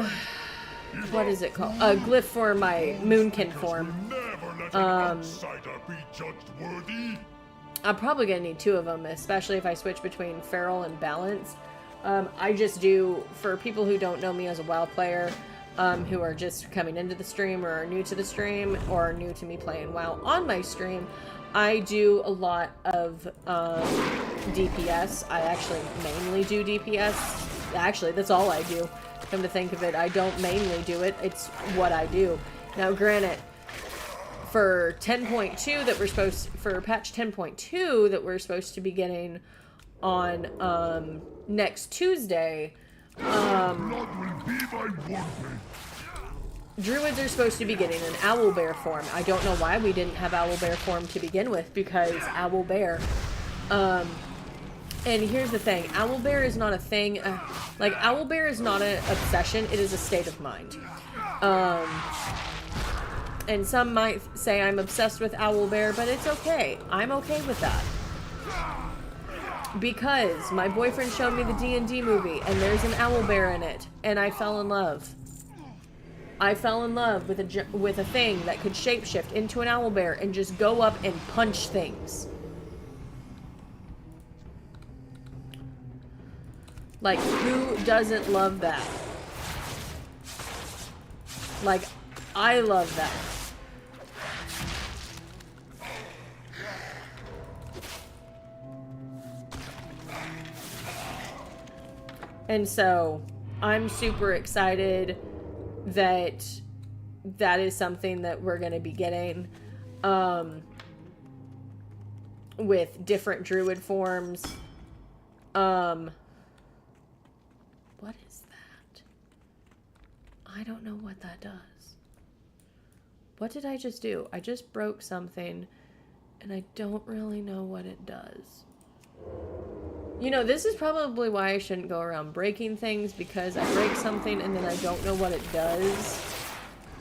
side? What is it called? A glyph for my Moonkin form. Never let an outsider be judged worthy. I'm probably gonna need 2 of them, especially if I switch between Feral and Balanced. I just do, for people who don't know me as a WoW player, who are just coming into the stream or are new to the stream or are new to me playing WoW on my stream, I do a lot of DPS. I actually mainly do DPS. Actually, that's all I do. Come to think of it, I don't mainly do it. It's what I do. Now, granted, for 10.2 that we're supposed, for patch 10.2 that we're supposed to be getting on next Tuesday, Druids are supposed to be getting an Owlbear form. I don't know why we didn't have Owlbear form to begin with, because Owlbear, and here's the thing, Owlbear is not a thing, like, Owlbear is not an obsession, it is a state of mind. And some might say I'm obsessed with Owlbear, but it's okay. I'm okay with that. Because my boyfriend showed me the D&D movie, and there's an Owlbear in it, and I fell in love. I fell in love with a thing that could shapeshift into an Owlbear and just go up and punch things. Like, who doesn't love that? Like, I love that. And so, I'm super excited that that is something that we're going to be getting, with different druid forms. What is that? I don't know what that does. What did I just do? I just broke something, and I don't really know what it does. You know, this is probably why I shouldn't go around breaking things, because I break something and then I don't know what it does.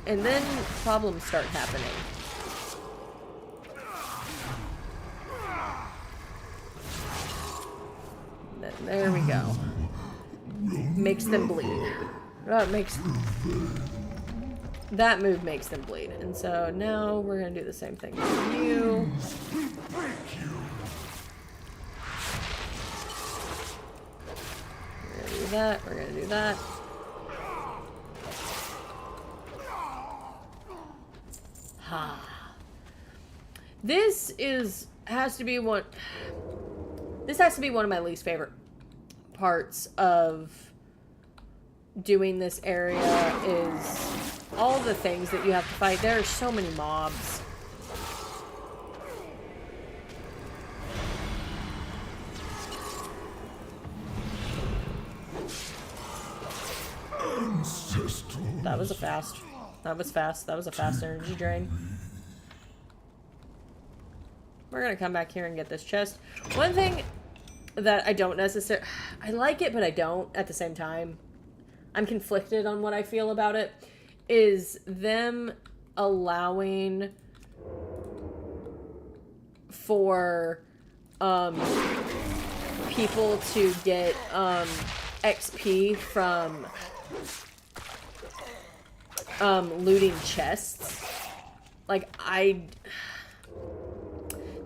And then problems start happening. There we go. Makes them bleed. Oh, it makes... that move makes them bleed. And so now we're going to do the same thing with you. We're going to do that. We're going to do that. Ha. This has to be one of my least favorite parts of doing this area is all the things that you have to fight. There are so many mobs. That was fast. That was a fast energy drain. We're gonna come back here and get this chest. One thing that I don't necessarily... I like it, but I don't at the same time. I'm conflicted on what I feel about it. Is them allowing for people to get XP from looting chests. Like,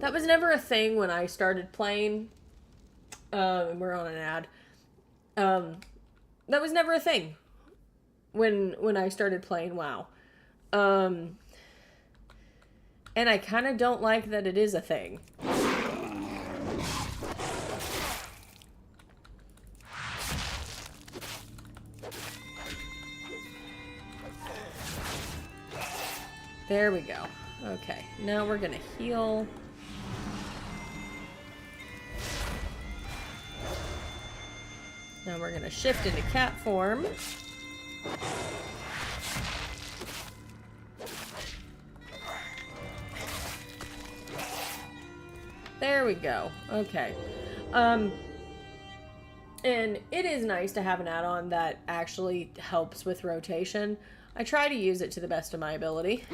that was never a thing when I started playing. We're on an ad. That was never a thing when I started playing WoW. And I kind of don't like that it is a thing. There we go. Okay, now we're gonna heal. Now we're gonna shift into cat form. There we go. Okay. And it is nice to have an add-on that actually helps with rotation. I try to use it to the best of my ability.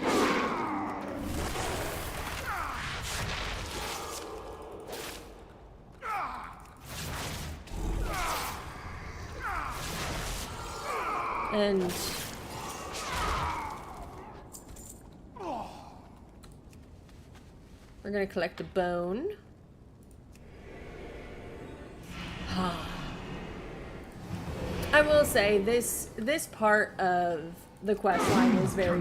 And we're gonna collect a bone. I will say this part of the quest line is very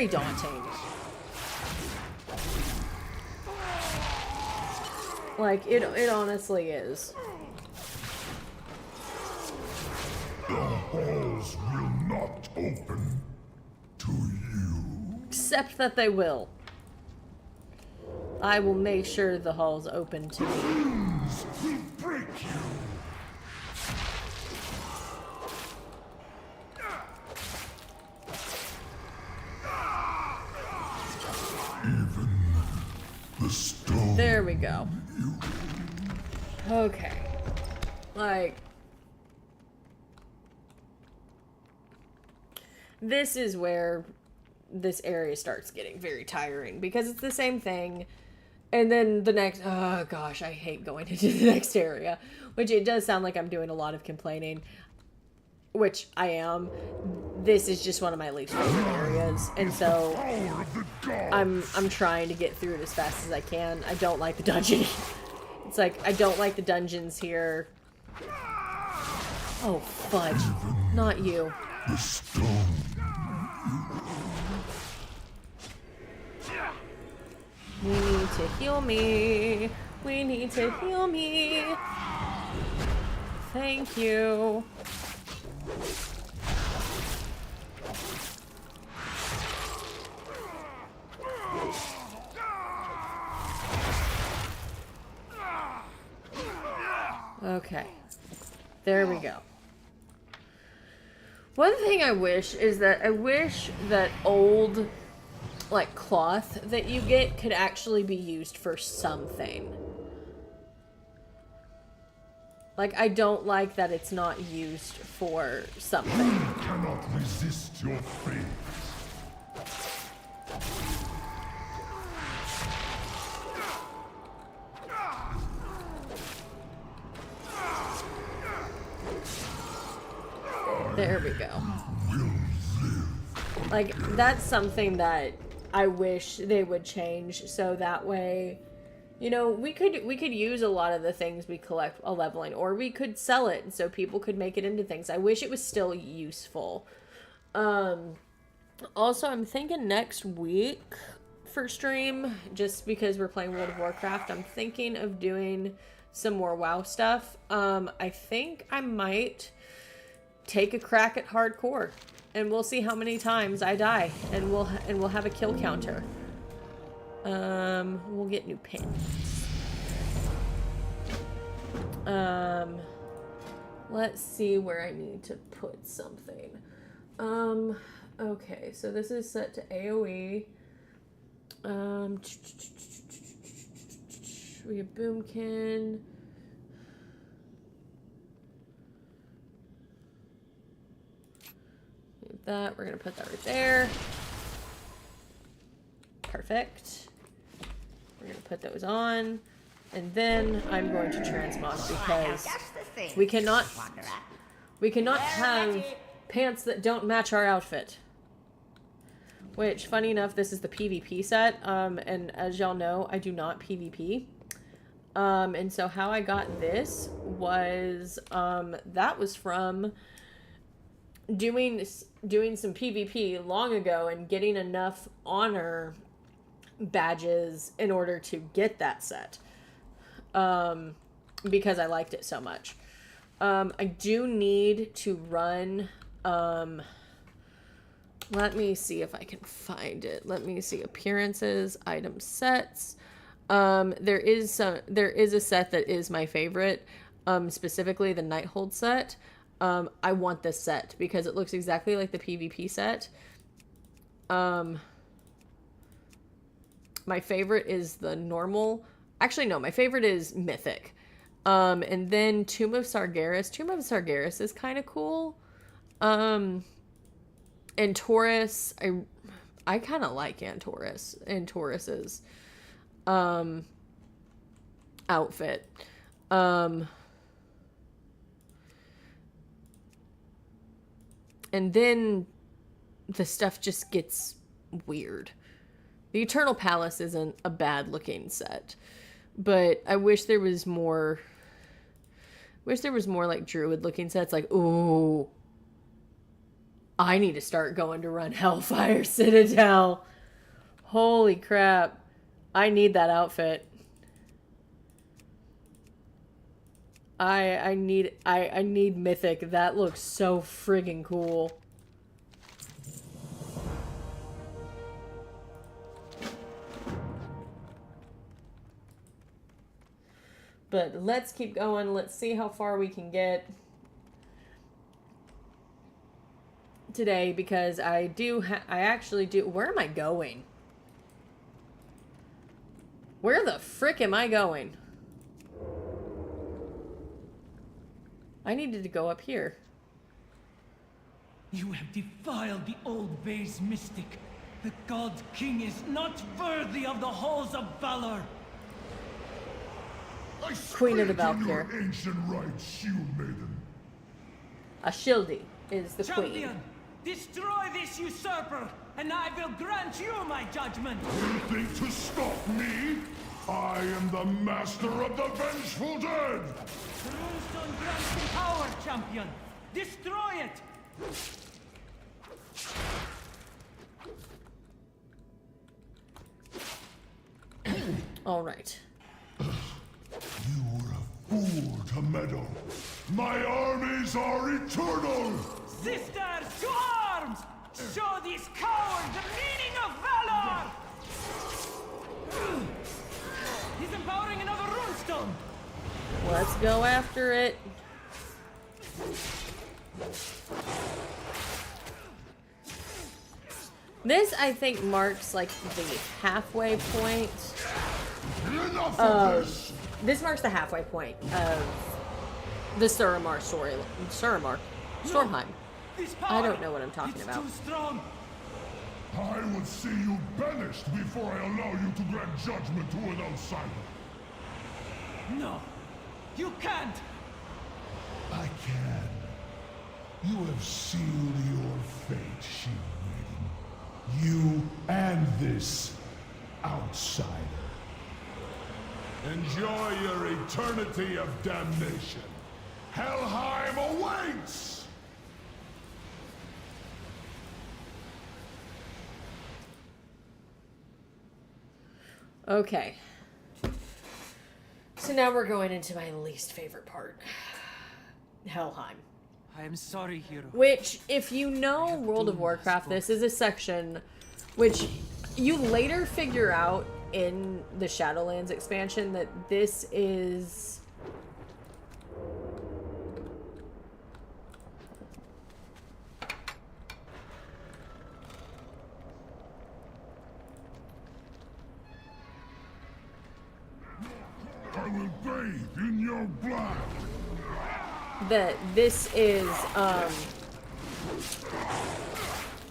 daunting. Like it honestly is. The halls will not open to you. Except that they will. I will make sure the halls open to me. Winds will break you. Even the stone. There we go. Okay. Like, this is where this area starts getting very tiring because it's the same thing. And then the next, oh gosh, I hate going into the next area, which it does sound like I'm doing a lot of complaining, which I am. This is just one of my least favorite areas, and so I'm trying to get through it as fast as I can. I don't like the dungeon. It's like, I don't like the dungeons here. Oh, fudge. Not you. The stone. We need to heal me. We need to heal me. Thank you. Okay. There we go. One thing I wish is that old, like, cloth that you get could actually be used for something. Like, I don't like that it's not used for something. You cannot resist your fate. There we go. Will live. Like, that's something that I wish they would change, so that way, you know, we could use a lot of the things we collect a leveling, or we could sell it so people could make it into things. I wish it was still useful. Also, I'm thinking next week for stream, just because we're playing World of Warcraft, I'm thinking of doing some more WoW stuff. I think I might take a crack at hardcore, and we'll see how many times I die, and we'll have a kill counter. We'll get new pins. Let's see where I need to put something. Okay, so this is set to AoE. We have Boomkin. That, we're gonna put that right there. Perfect. We're gonna put those on, and then I'm going to transmog because we cannot have pants that don't match our outfit. Which, funny enough, this is the PvP set, and as y'all know, I do not PvP. And so how I got this was, that was from doing some PvP long ago and getting enough honor badges in order to get that set. Because I liked it so much. I do need to run, let me see if I can find it. Let me see. Appearances, item sets. There is a set that is my favorite, specifically the Nighthold set. I want this set because it looks exactly like the PvP set. My favorite is the normal. Actually, no, my favorite is Mythic. And then Tomb of Sargeras. Tomb of Sargeras is kind of cool. And Taurus, I kind of like Taurus and Taurus's outfit. And then the stuff just gets weird. The Eternal Palace isn't a bad looking set, but I wish there was more. Like druid looking sets. Like, ooh, I need to start going to run Hellfire Citadel. Holy crap. I need that outfit. I need Mythic. That looks so friggin' cool. But let's keep going. Let's see how far we can get today, because I actually do. Where am I going? Where the frick am I going? I needed to go up here. You have defiled the old Bay's mystic. The God King is not worthy of the halls of valor. Queen of the Valkyr. Ancient rights, shield maiden. A Shildy is the Champion, queen. Destroy this usurper, and I will grant you my judgment. You think to stop me? I am the master of the vengeful dead! The runestone grants you power, champion. Destroy it! All right. You were a fool to meddle. My armies are eternal! Sisters, to arms! Show these cowards the meaning of valor! He's empowering another runestone! Let's go after it. This, I think, marks like the halfway point. Enough of this! This marks the halfway point of the Suramar story. Stormheim. I don't know what I'm talking about. Too strong. I would see you banished before I allow you to grant judgment to an outsider. No, you can't. I can. You have sealed your fate, shield maiden. You and this outsider. Enjoy your eternity of damnation. Helheim awaits! Okay. So now we're going into my least favorite part. Helheim. I am sorry, hero. Which, if you know World of Warcraft, this is a section which you later figure out in the Shadowlands expansion that this is... I will bathe in your blood. that this is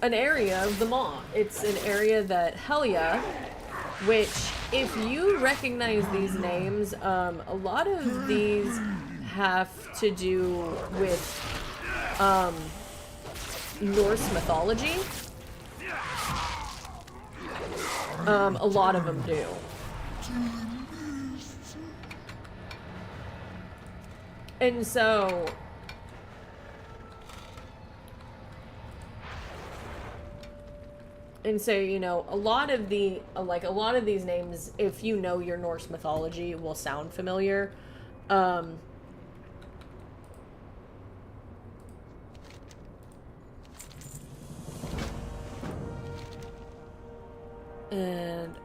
an area of the Maw. It's an area that Helya, which if you recognize these names, a lot of these have to do with Norse mythology. A lot of them do. And so, you know, a lot of these names, if you know your Norse mythology, will sound familiar. And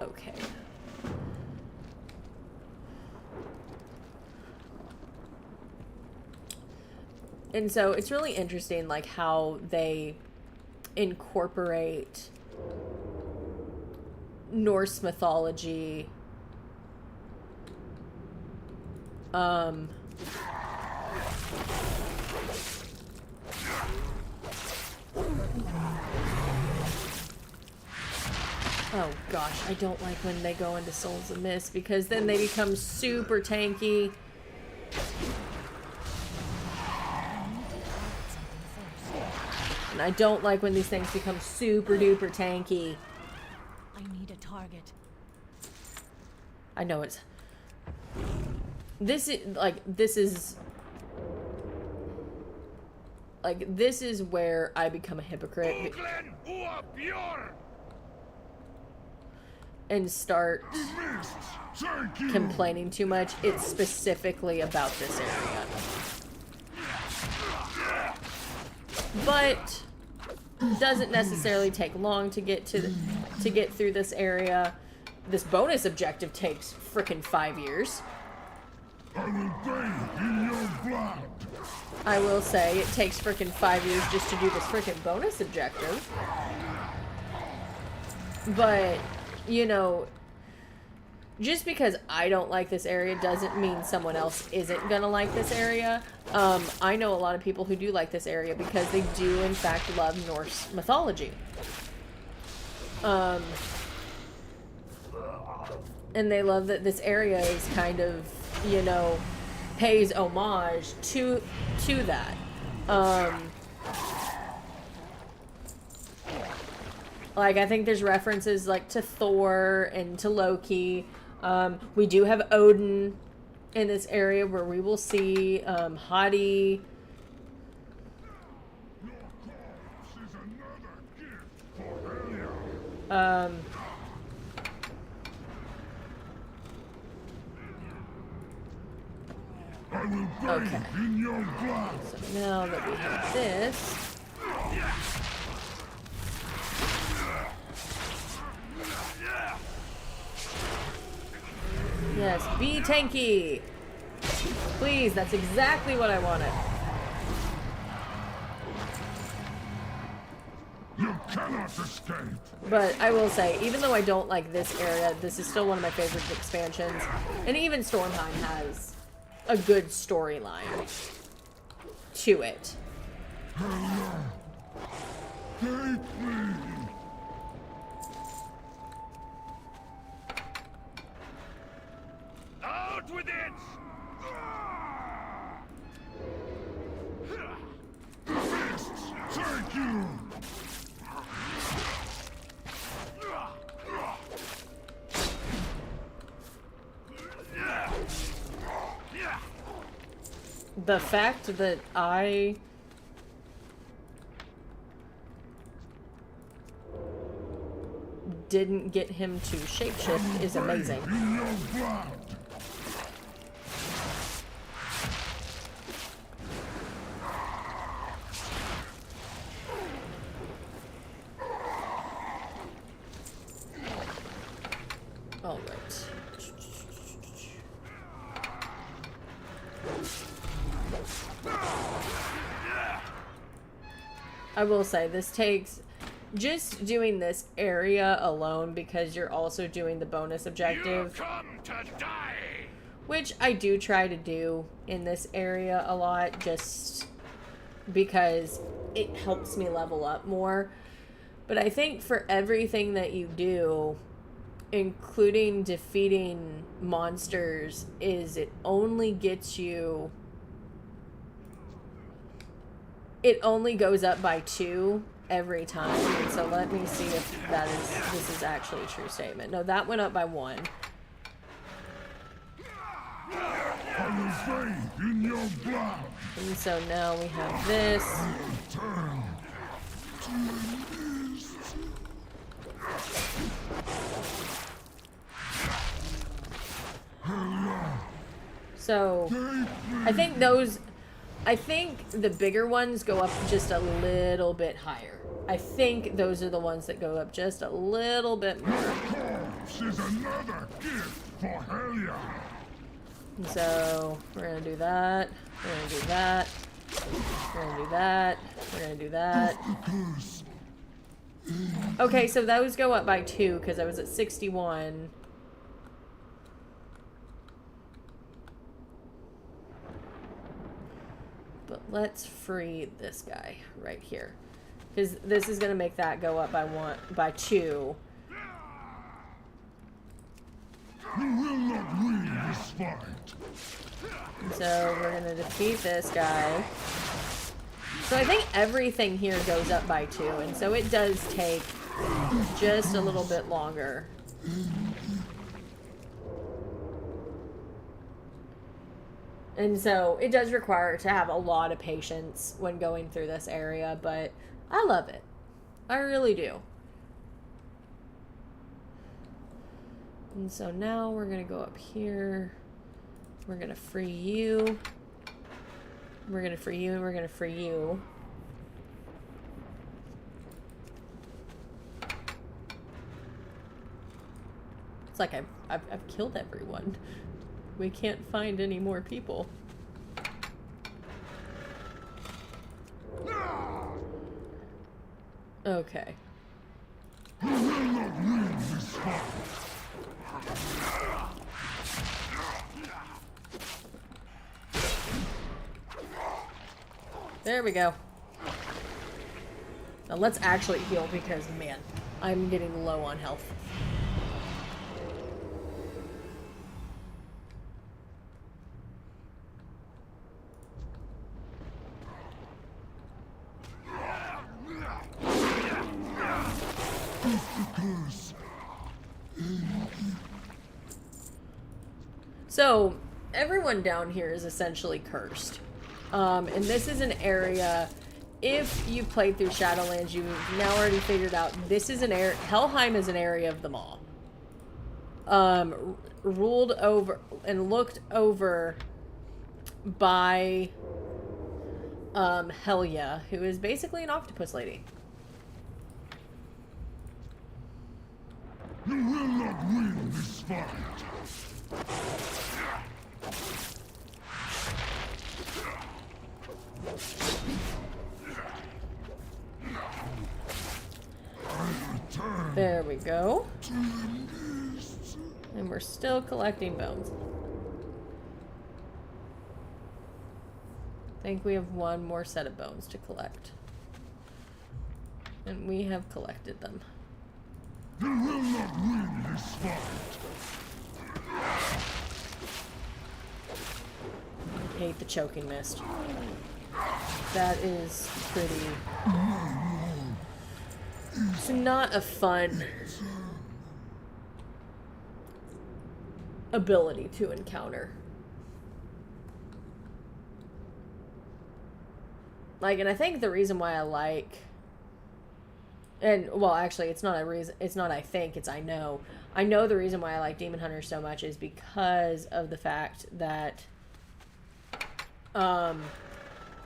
okay. And so it's really interesting, like, how they incorporate Norse mythology. Oh gosh, I don't like when they go into Souls of Mist, because then they become super tanky. And I don't like when these things become super duper tanky. I need a target. I know it's... This is where I become a hypocrite. And start complaining too much. It's specifically about this area. But doesn't necessarily take long to get through this area. This bonus objective takes frickin' 5 years. I will bathe in your blood. I will say it takes frickin' 5 years just to do this frickin' bonus objective. But, you know, just because I don't like this area doesn't mean someone else isn't gonna like this area. I know a lot of people who do like this area because they do in fact love Norse mythology. And they love that this area is kind of, you know, pays homage to that. Like, I think there's references like to Thor and to Loki. We do have Odin in this area where we will see Hadi. Okay. So now that we have this, yes, be tanky. Please, that's exactly what I wanted. You cannot escape. But I will say, even though I don't like this area, this is still one of my favorite expansions. And even Stormheim has a good storyline to it. Take me. Out with it! Fists, take you. the fact that I didn't get him to shapeshift is amazing. All right. I will say this takes just doing this area alone, because you're also doing the bonus objective, come to die. which I do try to do in this area a lot, just because it helps me level up more. But I think for everything that you do, including defeating monsters, is it only gets you, it only goes up by 2 every time. And so let me see if this is actually a true statement. No, that went up by 1. In your blood. And so now we have this. So I think the bigger ones go up just a little bit higher. I think those are the ones that go up just a little bit more. Corpse is another gift for Helia. And so we're gonna do that. We're gonna do that. We're gonna do that. We're gonna do that. Okay, so those go up by 2 because I was at 61. But let's free this guy right here, because this is gonna make that go up by 2. You will not win this fight. And so we're gonna defeat this guy. So I think everything here goes up by 2, and so it does take just a little bit longer. And so it does require to have a lot of patience when going through this area, but I love it. I really do. And so now we're going to go up here. We're going to free you. We're going to free you, and we're going to free you. It's like I've killed everyone. We can't find any more people. Okay. You will not win this fight. There we go. Now let's actually heal, because, man, I'm getting low on health. So, everyone down here is essentially cursed. And this is an area, if you played through Shadowlands, you've now already figured out this is an area, Helheim is an area of them all. Ruled over and looked over by Helia, who is basically an octopus lady. You will not win this fight. There we go. And we're still collecting bones. I think we have one more set of bones to collect. And we have collected them. You will not win this fight. I hate the choking mist. That is pretty... It's not a fun ability to encounter. Like, and I think the reason why I like, and well, actually, it's not a reason. It's not I think. It's I know. I know the reason why I like Demon Hunter so much is because of the fact that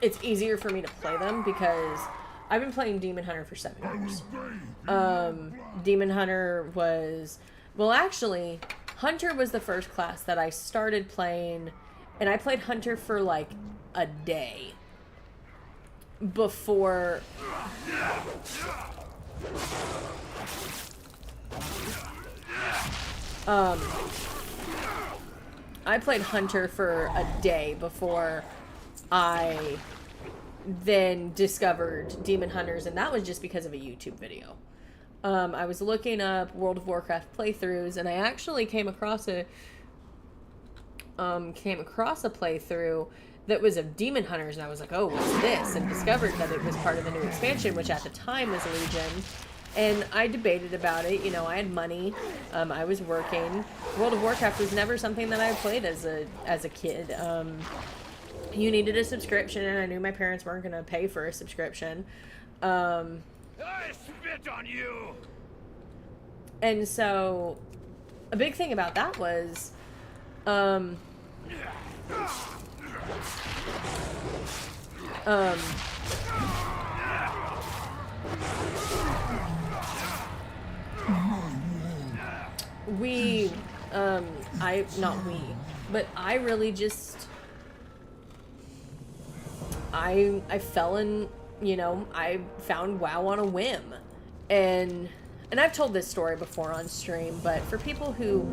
it's easier for me to play them because I've been playing Demon Hunter for 7 years. Demon Hunter was, well, actually, Hunter was the first class that I started playing, and I played Hunter for like a day before I played Hunter for a day before I then discovered Demon Hunters, and that was just because of a YouTube video. I was looking up World of Warcraft playthroughs, and I actually came across a playthrough that was of Demon Hunters, and I was like, oh, what's this? And discovered that it was part of the new expansion, which at the time was Legion. And I debated about it. You know, I had money. I was working. World of Warcraft was never something that I played as a kid. You needed a subscription, and I knew my parents weren't going to pay for a subscription. I spit on you! And so, a big thing about that was, I really just, I fell in, you know, I found WoW on a whim, and I've told this story before on stream, but for people who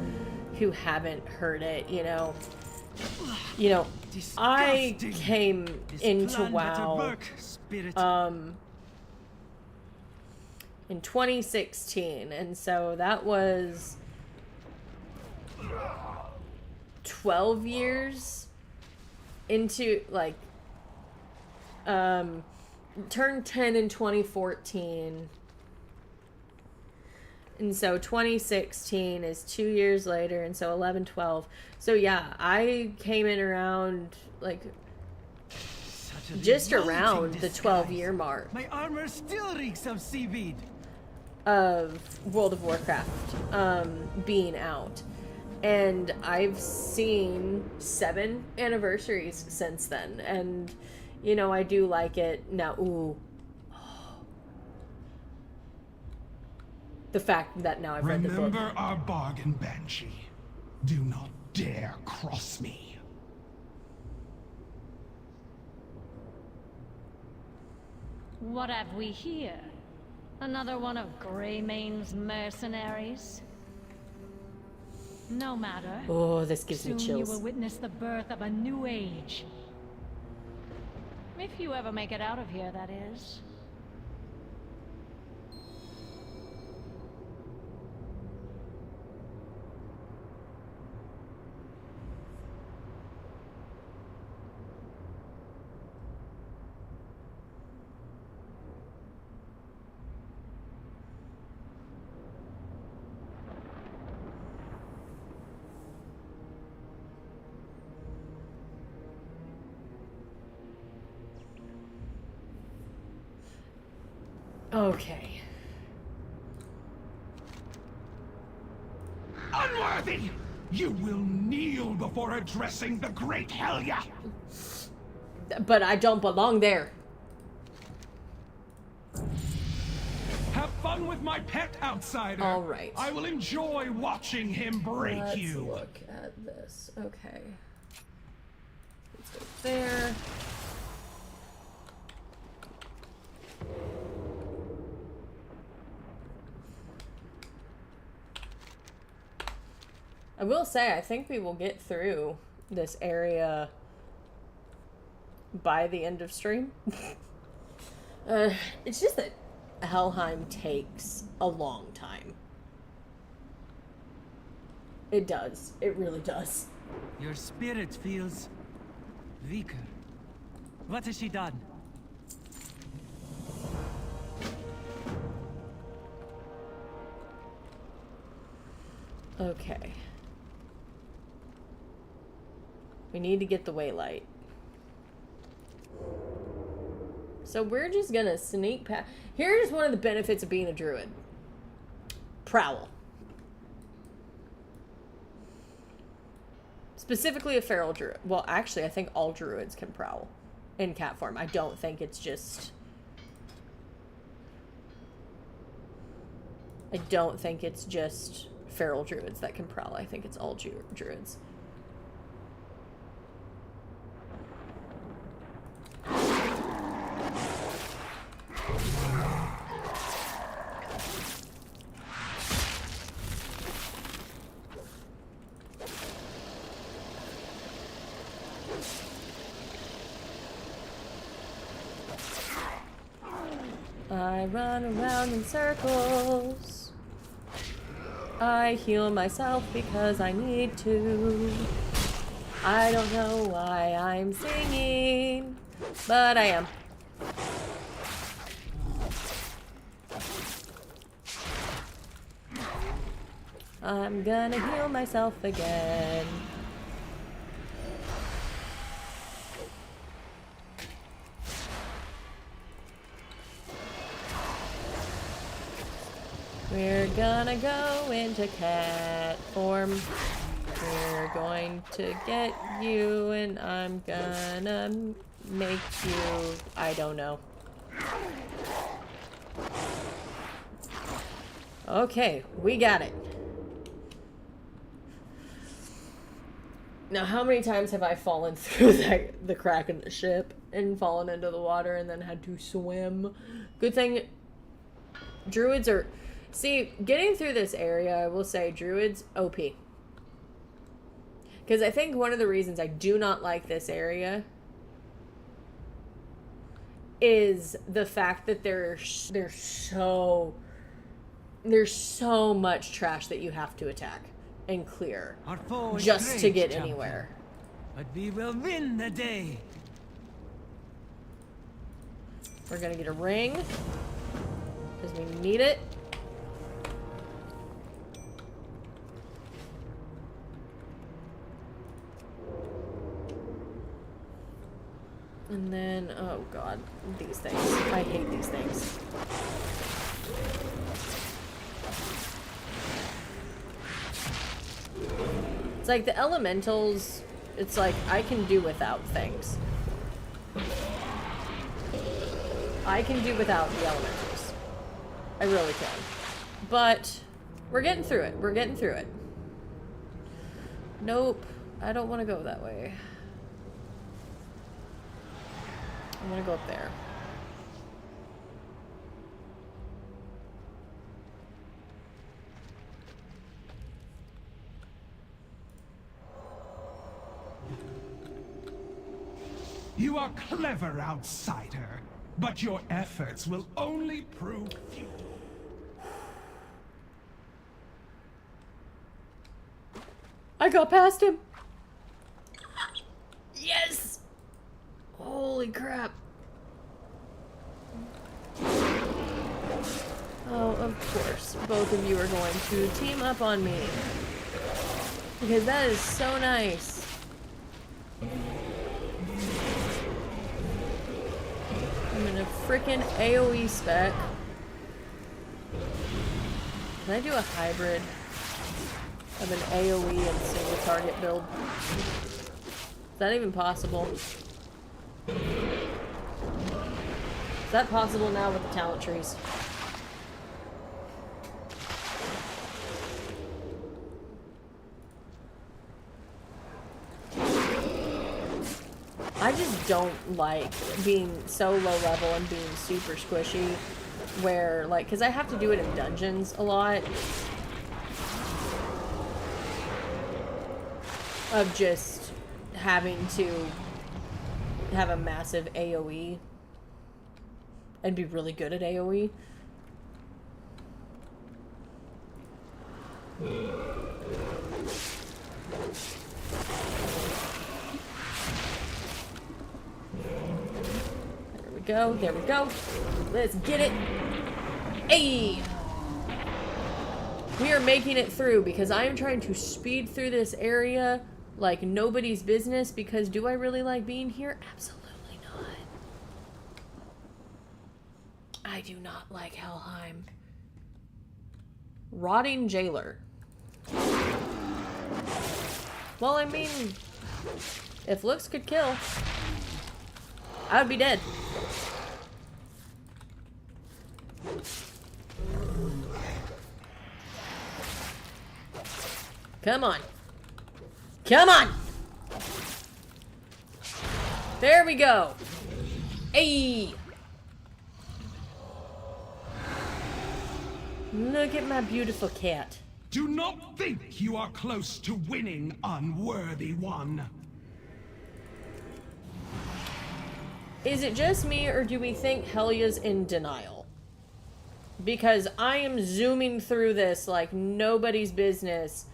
haven't heard it, you know, I came into WoW, in 2016, and so that was 12 years into, like, turned 10 in 2014, and so 2016 is 2 years later, and so 11, 12. So yeah, I came in around, like, just around the 12-year mark. My armor still reeks of seaweed. Of World of Warcraft being out. And I've seen 7 anniversaries since then. And, you know, I do like it. Now, ooh. The fact that now I've read the book. Remember our bargain, Banshee. Do not dare cross me. What have we here? Another one of Greymane's mercenaries? No matter. Oh, this gives me Soon chills. you will witness the birth of a new age. If you ever make it out of here, that is. Okay. Unworthy! You will kneel before addressing the great Helya! But I don't belong there. Have fun with my pet outsider! All right. I will enjoy watching him break you! Let's look at this. Okay. Let's go there. I will say, I think we will get through this area by the end of stream. It's just that Helheim takes a long time. It does. It really does. Your spirit feels weaker. What has she done? Okay. We need to get the Waylight. So we're just gonna sneak past. Here's one of the benefits of being a druid. Prowl. Specifically a feral druid. Well, actually, I think all druids can prowl in cat form. I don't think it's just... I don't think it's just feral druids that can prowl. I think it's all druids. I run around in circles. I heal myself because I need to. I don't know why I'm singing, but I am. I'm gonna heal myself again. We're gonna go into cat form. We're going to get you, and I'm gonna make you... I don't know. Okay, we got it. Now, how many times have I fallen through the crack in the ship and fallen into the water and then had to swim? Good thing druids are... See, getting through this area, I will say, druids, OP. Because I think one of the reasons I do not like this area is the fact that there's so much trash that you have to attack and clear just to get anywhere. But we will win the day. We're gonna get a ring because we need it. And then, oh god, these things. I hate these things. It's like the elementals, it's like I can do without things. I can do without the elementals. I really can. But we're getting through it. We're getting through it. Nope. I don't want to go that way. I'm gonna go up there. You are clever, outsider, but your efforts will only prove futile. I got past him. Yes! Holy crap. Oh, of course. Both of you are going to team up on me. Because that is so nice. I'm in a frickin' AoE spec. Can I do a hybrid of an AoE and single target build? Is that even possible? Is that possible now with the talent trees? I just don't like being so low level and being super squishy where, like, because I have to do it in dungeons a lot. Of just having to have a massive AoE and be really good at AoE. There we go, there we go. Let's get it. Hey! We are making it through because I am trying to speed through this area like nobody's business, because do I really like being here? Absolutely I do not like Helheim. Rotting jailer. Well, I mean, if looks could kill, I would be dead. Come on. Come on! There we go. Hey! Look at my beautiful cat. Do not think you are close to winning, unworthy one. Is it just me, or do we think Helya's in denial? Because I am zooming through this like nobody's business,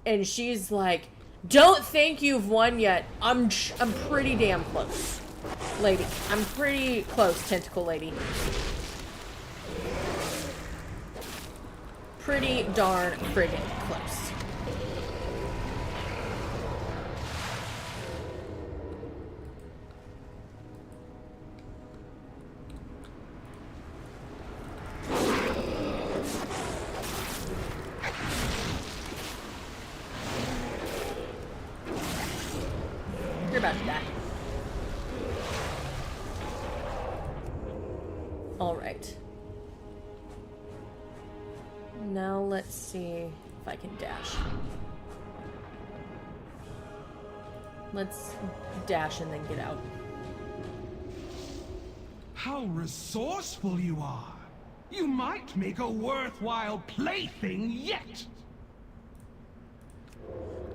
and she's like, "Don't think you've won yet. I'm pretty damn close, lady. I'm pretty close, tentacle lady. Pretty darn friggin' close." You're about to die. All right. Now let's see if I can dash. Let's dash and then get out. How resourceful you are! You might make a worthwhile plaything yet!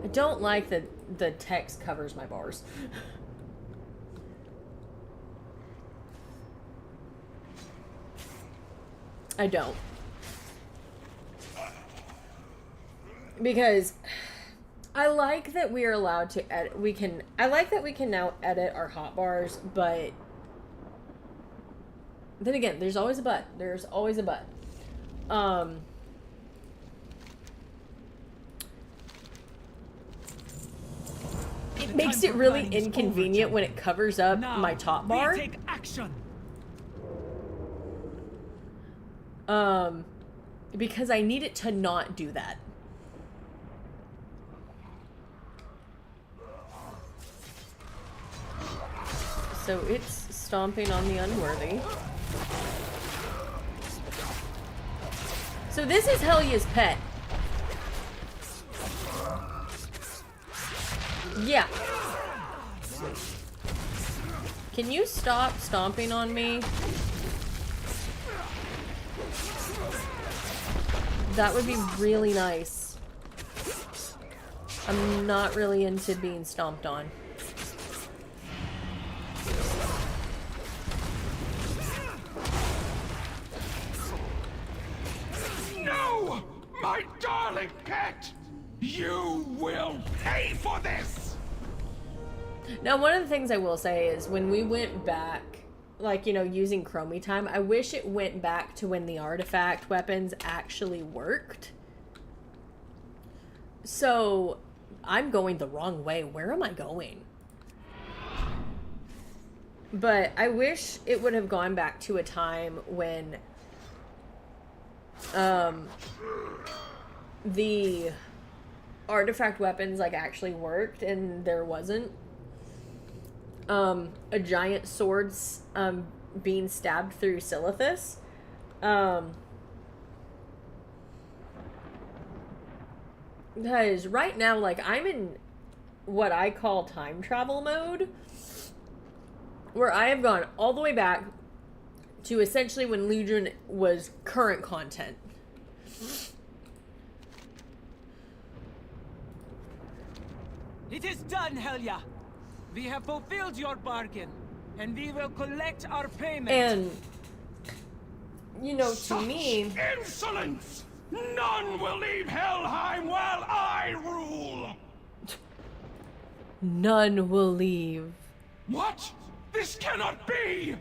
I don't like that the text covers my bars. I don't. Because I like that we are allowed to edit. I like that we can now edit our hotbars, but then again, there's always a but. There's always a but. It makes it really inconvenient when it covers up my top bar. Take action. Because I need it to not do that. So it's stomping on the unworthy. So this is Helya's pet. Yeah. Can you stop stomping on me? That would be really nice. I'm not really into being stomped on. No! My darling pet! You will pay for this! Now, one of the things I will say is when we went back, like, you know, using Chromie time, I wish it went back to when the artifact weapons actually worked. So, I'm going the wrong way. Where am I going? But I wish it would have gone back to a time when the artifact weapons like actually worked and there wasn't a giant sword's being stabbed through Silithus. Because right now, like, I'm in what I call time travel mode, where I have gone all the way back to essentially when Ludrin was current content. It is done, Helya. We have fulfilled your bargain, and we will collect our payment. And, you know, to Such me... insolence! None will leave Helheim while I rule! None will leave. What? This cannot be!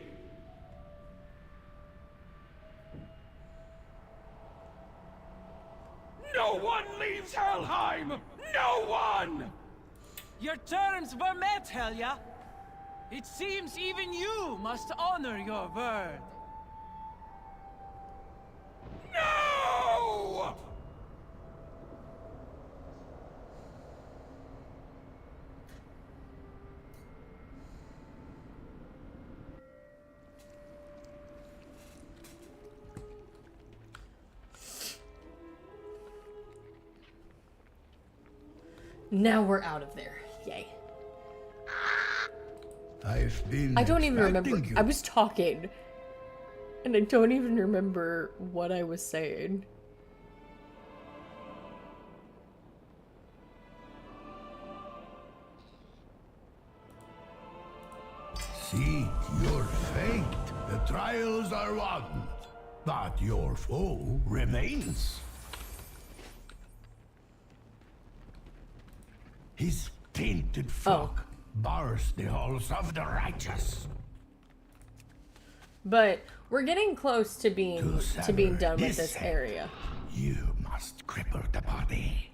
No one leaves Helheim! No one! Your terms were met, Helya. It seems even you must honor your word. Now we're out of there. Yay. I've been I don't even remember. expecting you. I was talking. And I don't even remember what I was saying. Seek your fate. The trials are won, but your foe remains. His tainted flock bars the halls of the righteous. But we're getting close to being done with this area. You must cripple the body.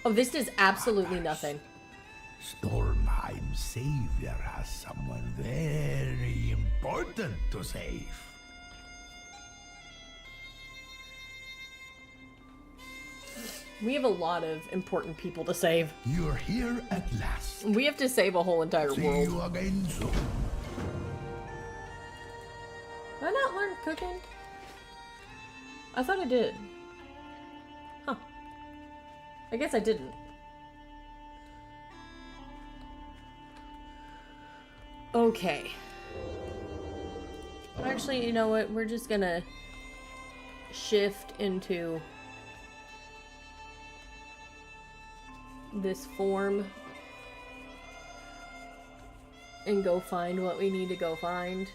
Oh, this does absolutely nothing. Stormheim's savior has someone very important to save. We have a lot of important people to save. You're here at last. We have to save a whole entire See world. you again soon. Did I not learn cooking? I thought I did. Huh. I guess I didn't. Okay. Actually, you know what? We're just gonna shift into this form and go find what we need to go find.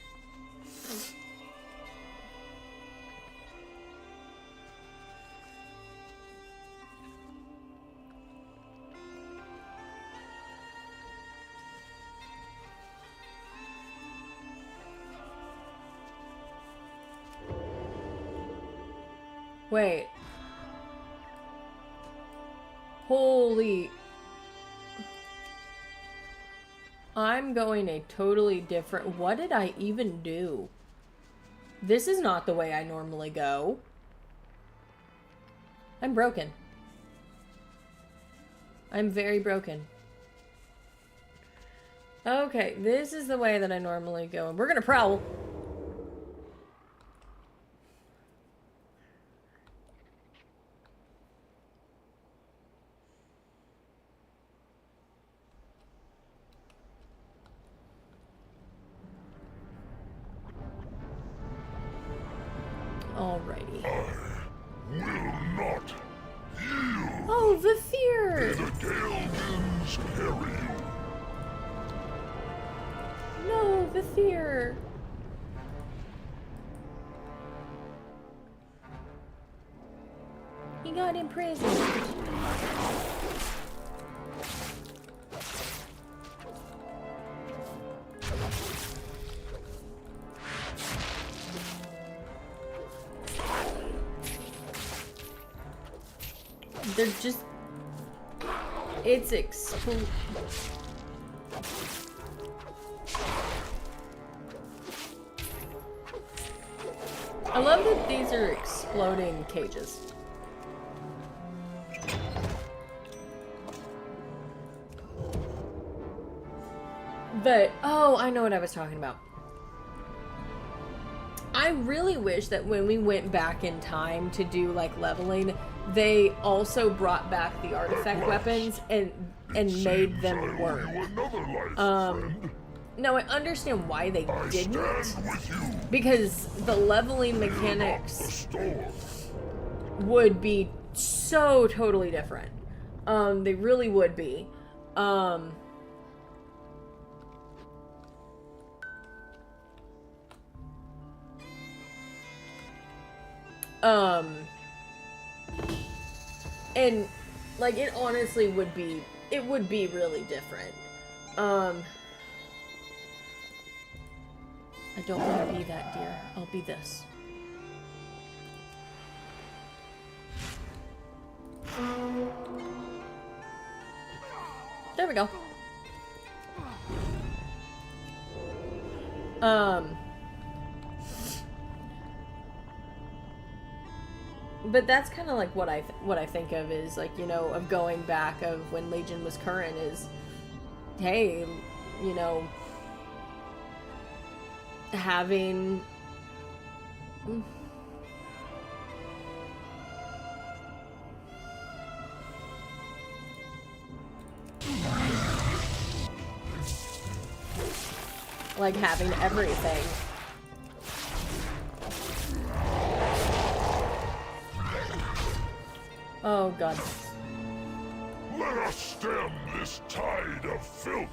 Wait. Holy... I'm going a totally different... What did I even do? This is not the way I normally go. I'm broken. I'm very broken. Okay, this is the way that I normally go. And we're gonna prowl. Alrighty. Will not yield. Oh, the fear! May the gale winds carry you. No, the fear. He got imprisoned. They're just... It's I love that these are exploding cages. But, oh, I know what I was talking about. I really wish that when we went back in time to do, like, leveling, they also brought back the artifact weapons and made them work. No, I understand why they didn't. Because the leveling mechanics would be so totally different. They really would be. And like it honestly would be really different. I don't want to be that deer. I'll be this. There we go. But that's kind of like what I think of is like, you know, of going back of when Legion was current is, hey, you know, having like having everything. Oh god. Let us stem this tide of filth.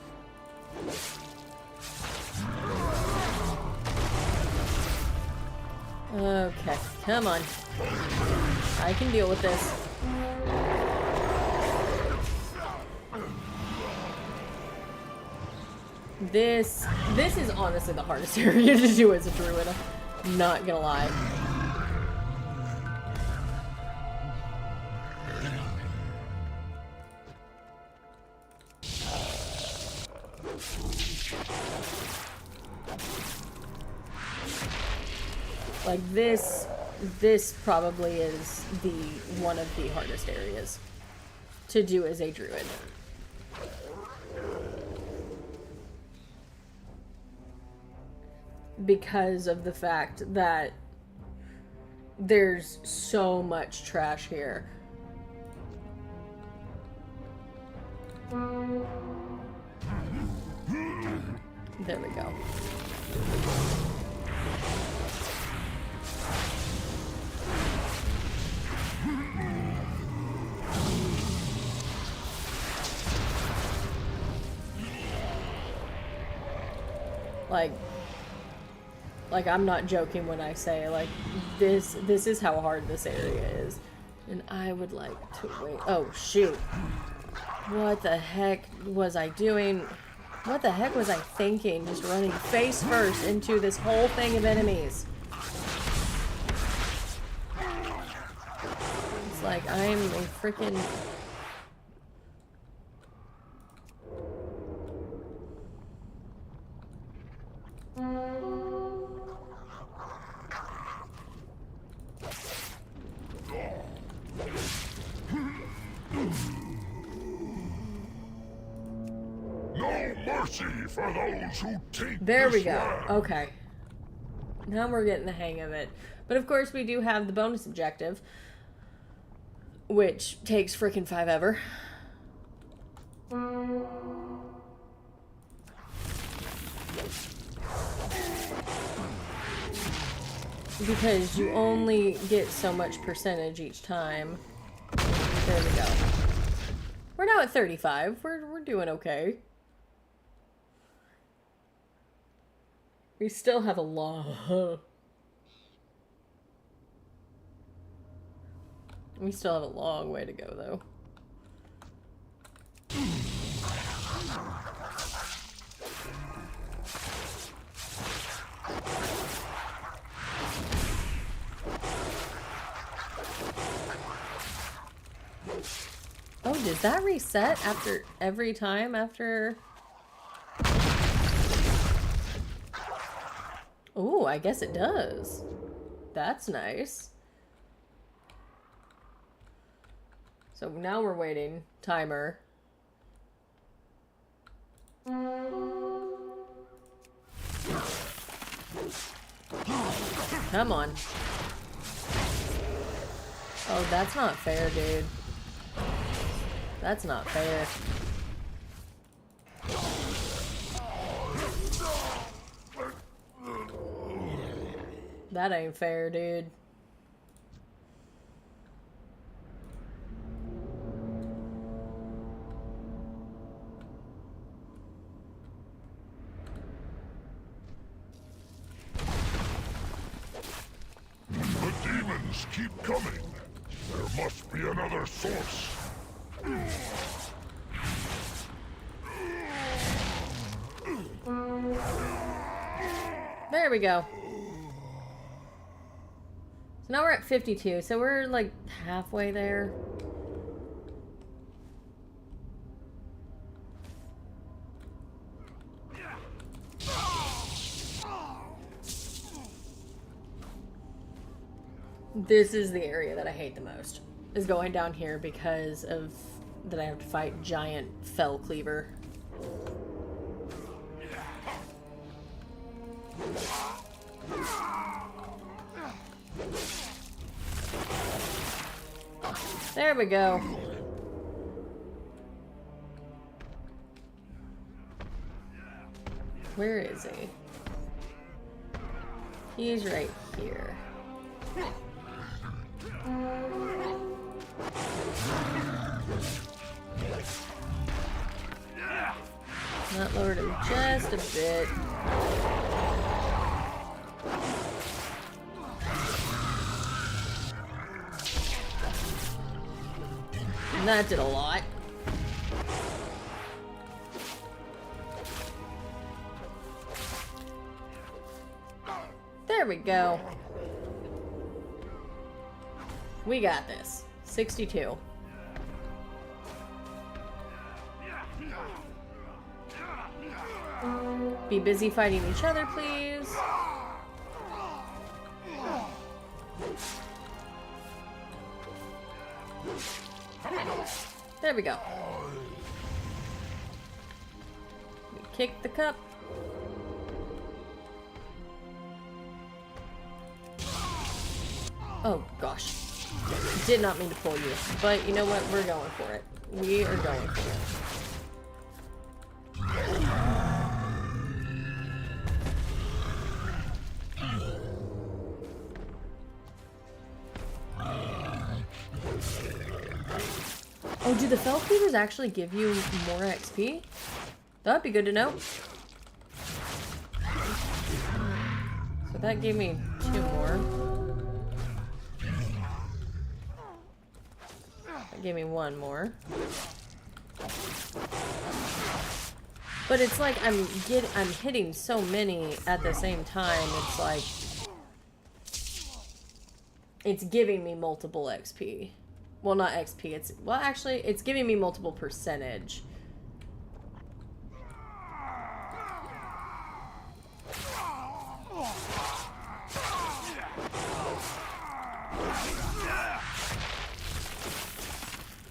Okay, come on. I can deal with this. This is honestly the hardest area to do as a druid. I'm not gonna lie. Like this probably is one of the hardest areas to do as a druid. Because of the fact that there's so much trash here. There we go. Like I'm not joking when I say like this is how hard this area is. And I would like to wait. Oh shoot. What the heck was I doing? What the heck was I thinking? Just running face first into this whole thing of enemies. It's like I'm a freaking... For those who take there we go. Okay. Now we're getting the hang of it. But of course we do have the bonus objective, which takes freaking 5 ever. Because you only get so much percentage each time. There we go. We're now at 35. We're doing okay. We still have a long... We still have a long way to go, though. Oh, does that reset after every time after... Ooh, I guess it does. That's nice. So now we're waiting. Timer. Come on. Oh, that's not fair, dude. That's not fair. That ain't fair, dude. The demons keep coming. There must be another source. There we go. So now we're at 52, so we're like halfway there. This is the area that I hate the most, is going down here because of that I have to fight giant fell cleaver. There we go. Where is he? He's right here. Not lowered him just a bit. And that did a lot. There we go. We got this. 62. Be busy fighting each other, please. There we go. We kick the cup. Oh gosh. Did not mean to pull you. But you know what? We're going for it. We are going for it. Oh, do the Fell Cleavers actually give you more XP? That'd be good to know. So that gave me 2 more. That gave me 1 more. But it's like I'm hitting so many at the same time. It's like it's giving me multiple XP. Well, not XP. Well, actually, it's giving me multiple percentage.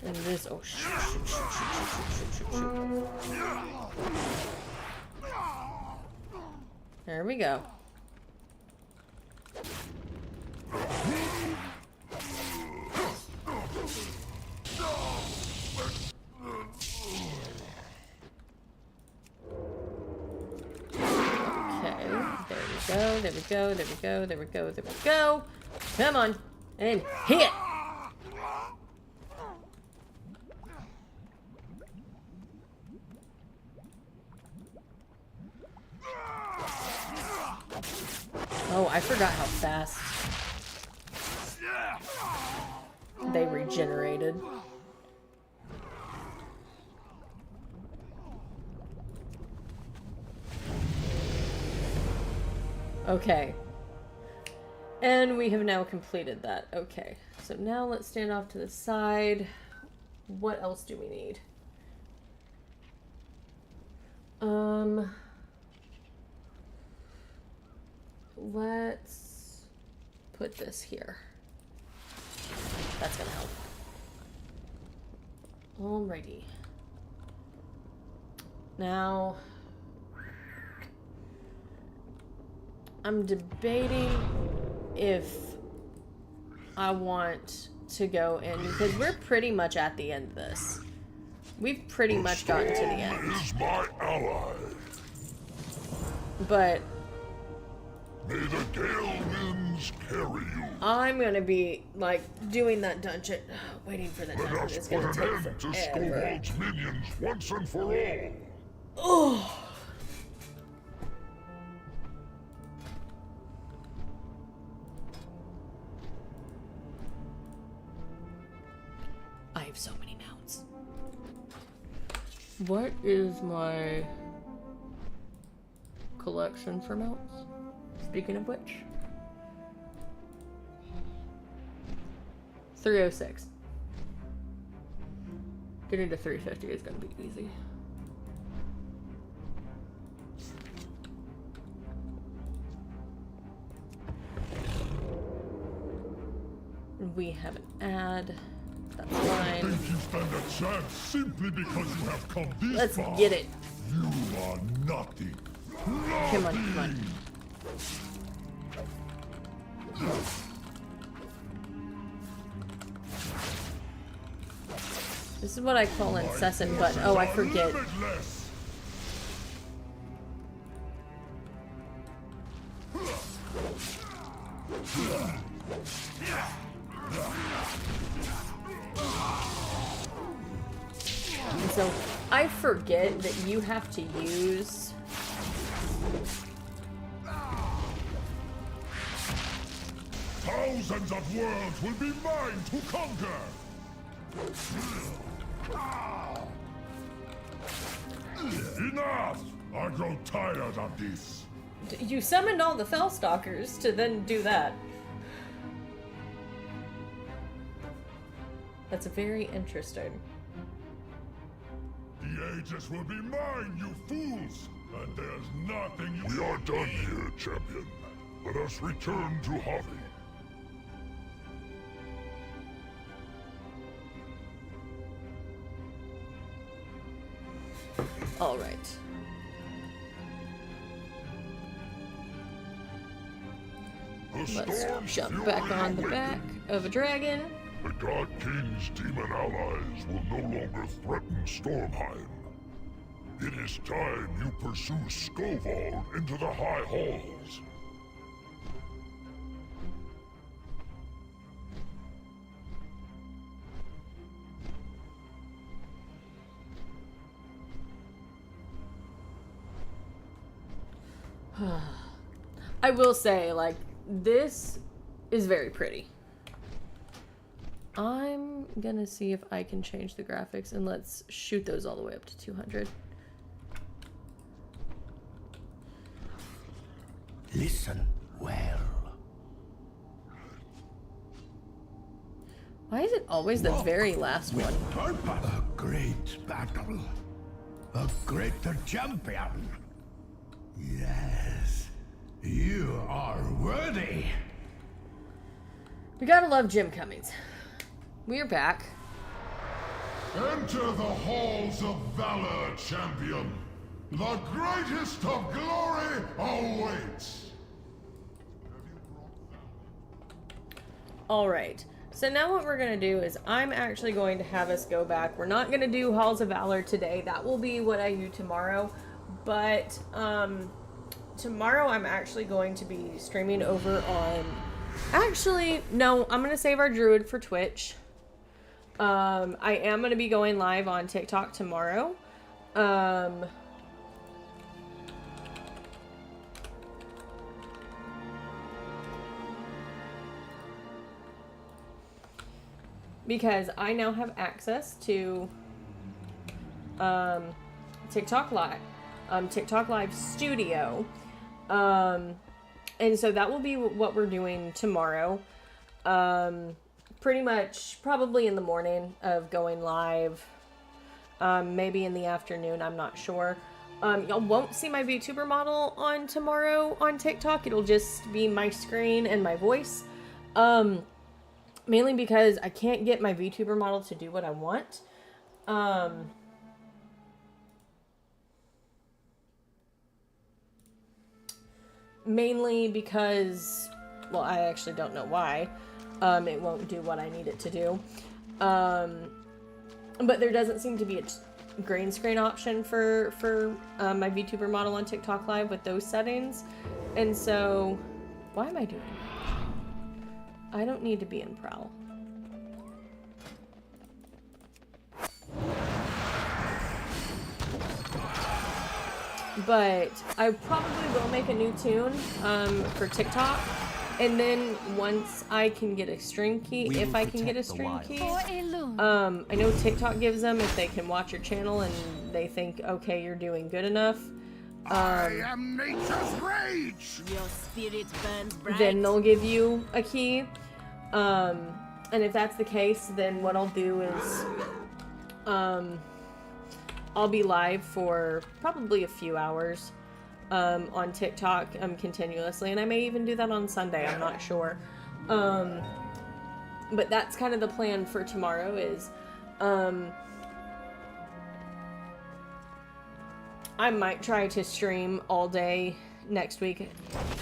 And this, oh shoot. There we go. There we go. Come on. And hit! Oh, I forgot how fast they regenerated. Okay. And we have now completed that. Okay. So now let's stand off to the side. What else do we need? Let's put this here. That's gonna help. Alrighty. Now, I'm debating if I want to go in, because we're pretty much at the end of this. We've pretty much gotten to the end. Is my ally. But may the gale winds carry you. I'm gonna be like doing that dungeon, waiting for the dungeon. It's gonna take forever. To Scovold's minions once and for all. Oh. I have so many mounts. What is my collection for mounts? Speaking of which. 306. Getting to 350 is going to be easy. We have an ad. That's fine. Think you stand a chance simply because you have come this Let's far. get it. You are nothing. Come on, come on. This is what I call incessant, but oh, I forget. So I forget that you have to use... Thousands of worlds will be mine to conquer! Enough! I grow tired of this. You summoned all the Fellstalkers to then do that. That's very interesting. The Aegis will be mine, you fools! And there's nothing you— We are done here, champion. Let us return to Harvey. All right. Let's jump back on the back of a dragon. The God King's demon allies will no longer threaten Stormheim. It is time you pursue Skovald into the High Halls. I will say, like, this is very pretty. I'm gonna see if I can change the graphics, and let's shoot those all the way up to 200. Listen well. Why is it always the very last one? A great battle. A greater champion. Yes. You are worthy. We gotta love Jim Cummings. We're back. Enter the halls of valor, champion. The greatest of glory awaits. All right. So now what we're going to do is I'm actually going to have us go back. We're not going to do Halls of Valor today. That will be what I do tomorrow. But tomorrow I'm actually going to be streaming over on... Actually, no, I'm going to save our druid for Twitch. I am going to be going live on TikTok tomorrow. Because I now have access to TikTok Live, TikTok Live Studio, and so that will be what we're doing tomorrow. Pretty much, probably in the morning of going live, maybe in the afternoon. I'm not sure. Y'all won't see my VTuber model on tomorrow on TikTok. It'll just be my screen and my voice. Mainly because I can't get my VTuber model to do what I want. Mainly because, well, I actually don't know why. It won't do what I need it to do. But there doesn't seem to be a green screen option for my VTuber model on TikTok Live with those settings. And so, why am I doing that? I don't need to be in Prowl. But I probably will make a new tune for TikTok. And then once I can get a stream key, if I can get a stream key, I know TikTok gives them if they can watch your channel and they think, okay, you're doing good enough. I am nature's rage. Your spirit burns bright. Then they'll give you a key. And if that's the case, then what I'll do is I'll be live for probably a few hours on TikTok continuously, and I may even do that on Sunday. I'm not sure. But that's kind of the plan for tomorrow is I might try to stream all day next week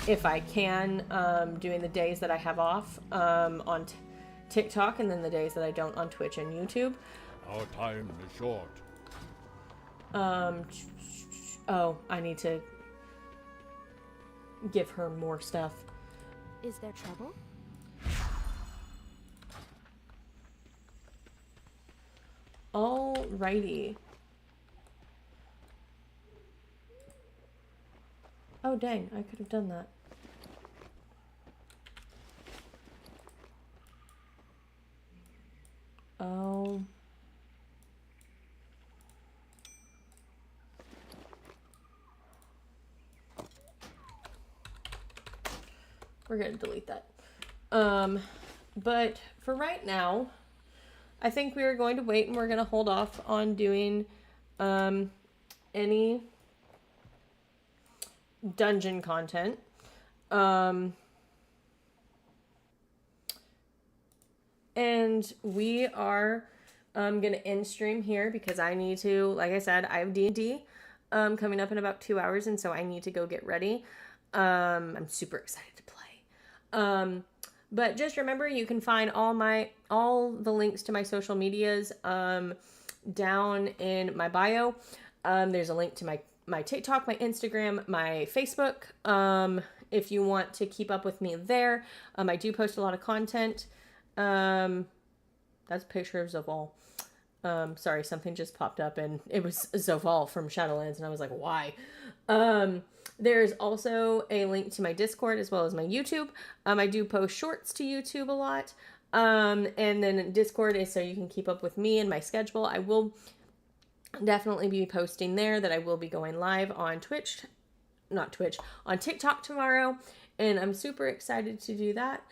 if I can, doing the days that I have off on TikTok, and then the days that I don't on Twitch and YouTube. Our time is short. Oh, I need to give her more stuff. Is there trouble? Alrighty. Oh, dang. I could have done that. Oh. We're going to delete that. But for right now, I think we are going to wait and we're going to hold off on doing any dungeon content. And we are going to end stream here because I need to, like I said, I have D&D coming up in about 2 hours, and so I need to go get ready. I'm super excited to play. But just remember, you can find all the links to my social medias down in my bio. There's a link to my TikTok, my Instagram, my Facebook. If you want to keep up with me there, I do post a lot of content. That's a picture of Zoval. Sorry, something just popped up and it was Zoval from Shadowlands, and I was like, why? There's also a link to my Discord as well as my YouTube. I do post shorts to YouTube a lot. And then Discord is so you can keep up with me and my schedule. I will definitely be posting there that I will be going live on on TikTok tomorrow. And I'm super excited to do that.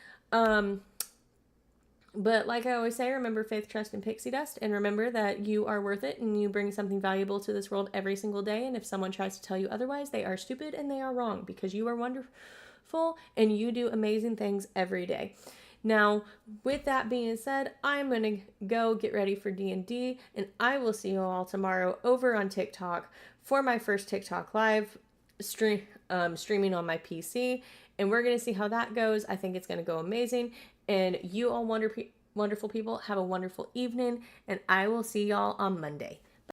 But like I always say, remember faith, trust, and pixie dust. And remember that you are worth it and you bring something valuable to this world every single day. And if someone tries to tell you otherwise, they are stupid and they are wrong, because you are wonderful and you do amazing things every day. Now, with that being said, I'm going to go get ready for D&D, and I will see you all tomorrow over on TikTok for my first TikTok live streaming on my PC. And we're going to see how that goes. I think it's going to go amazing. And you all wonderful people, have a wonderful evening, and I will see y'all on Monday.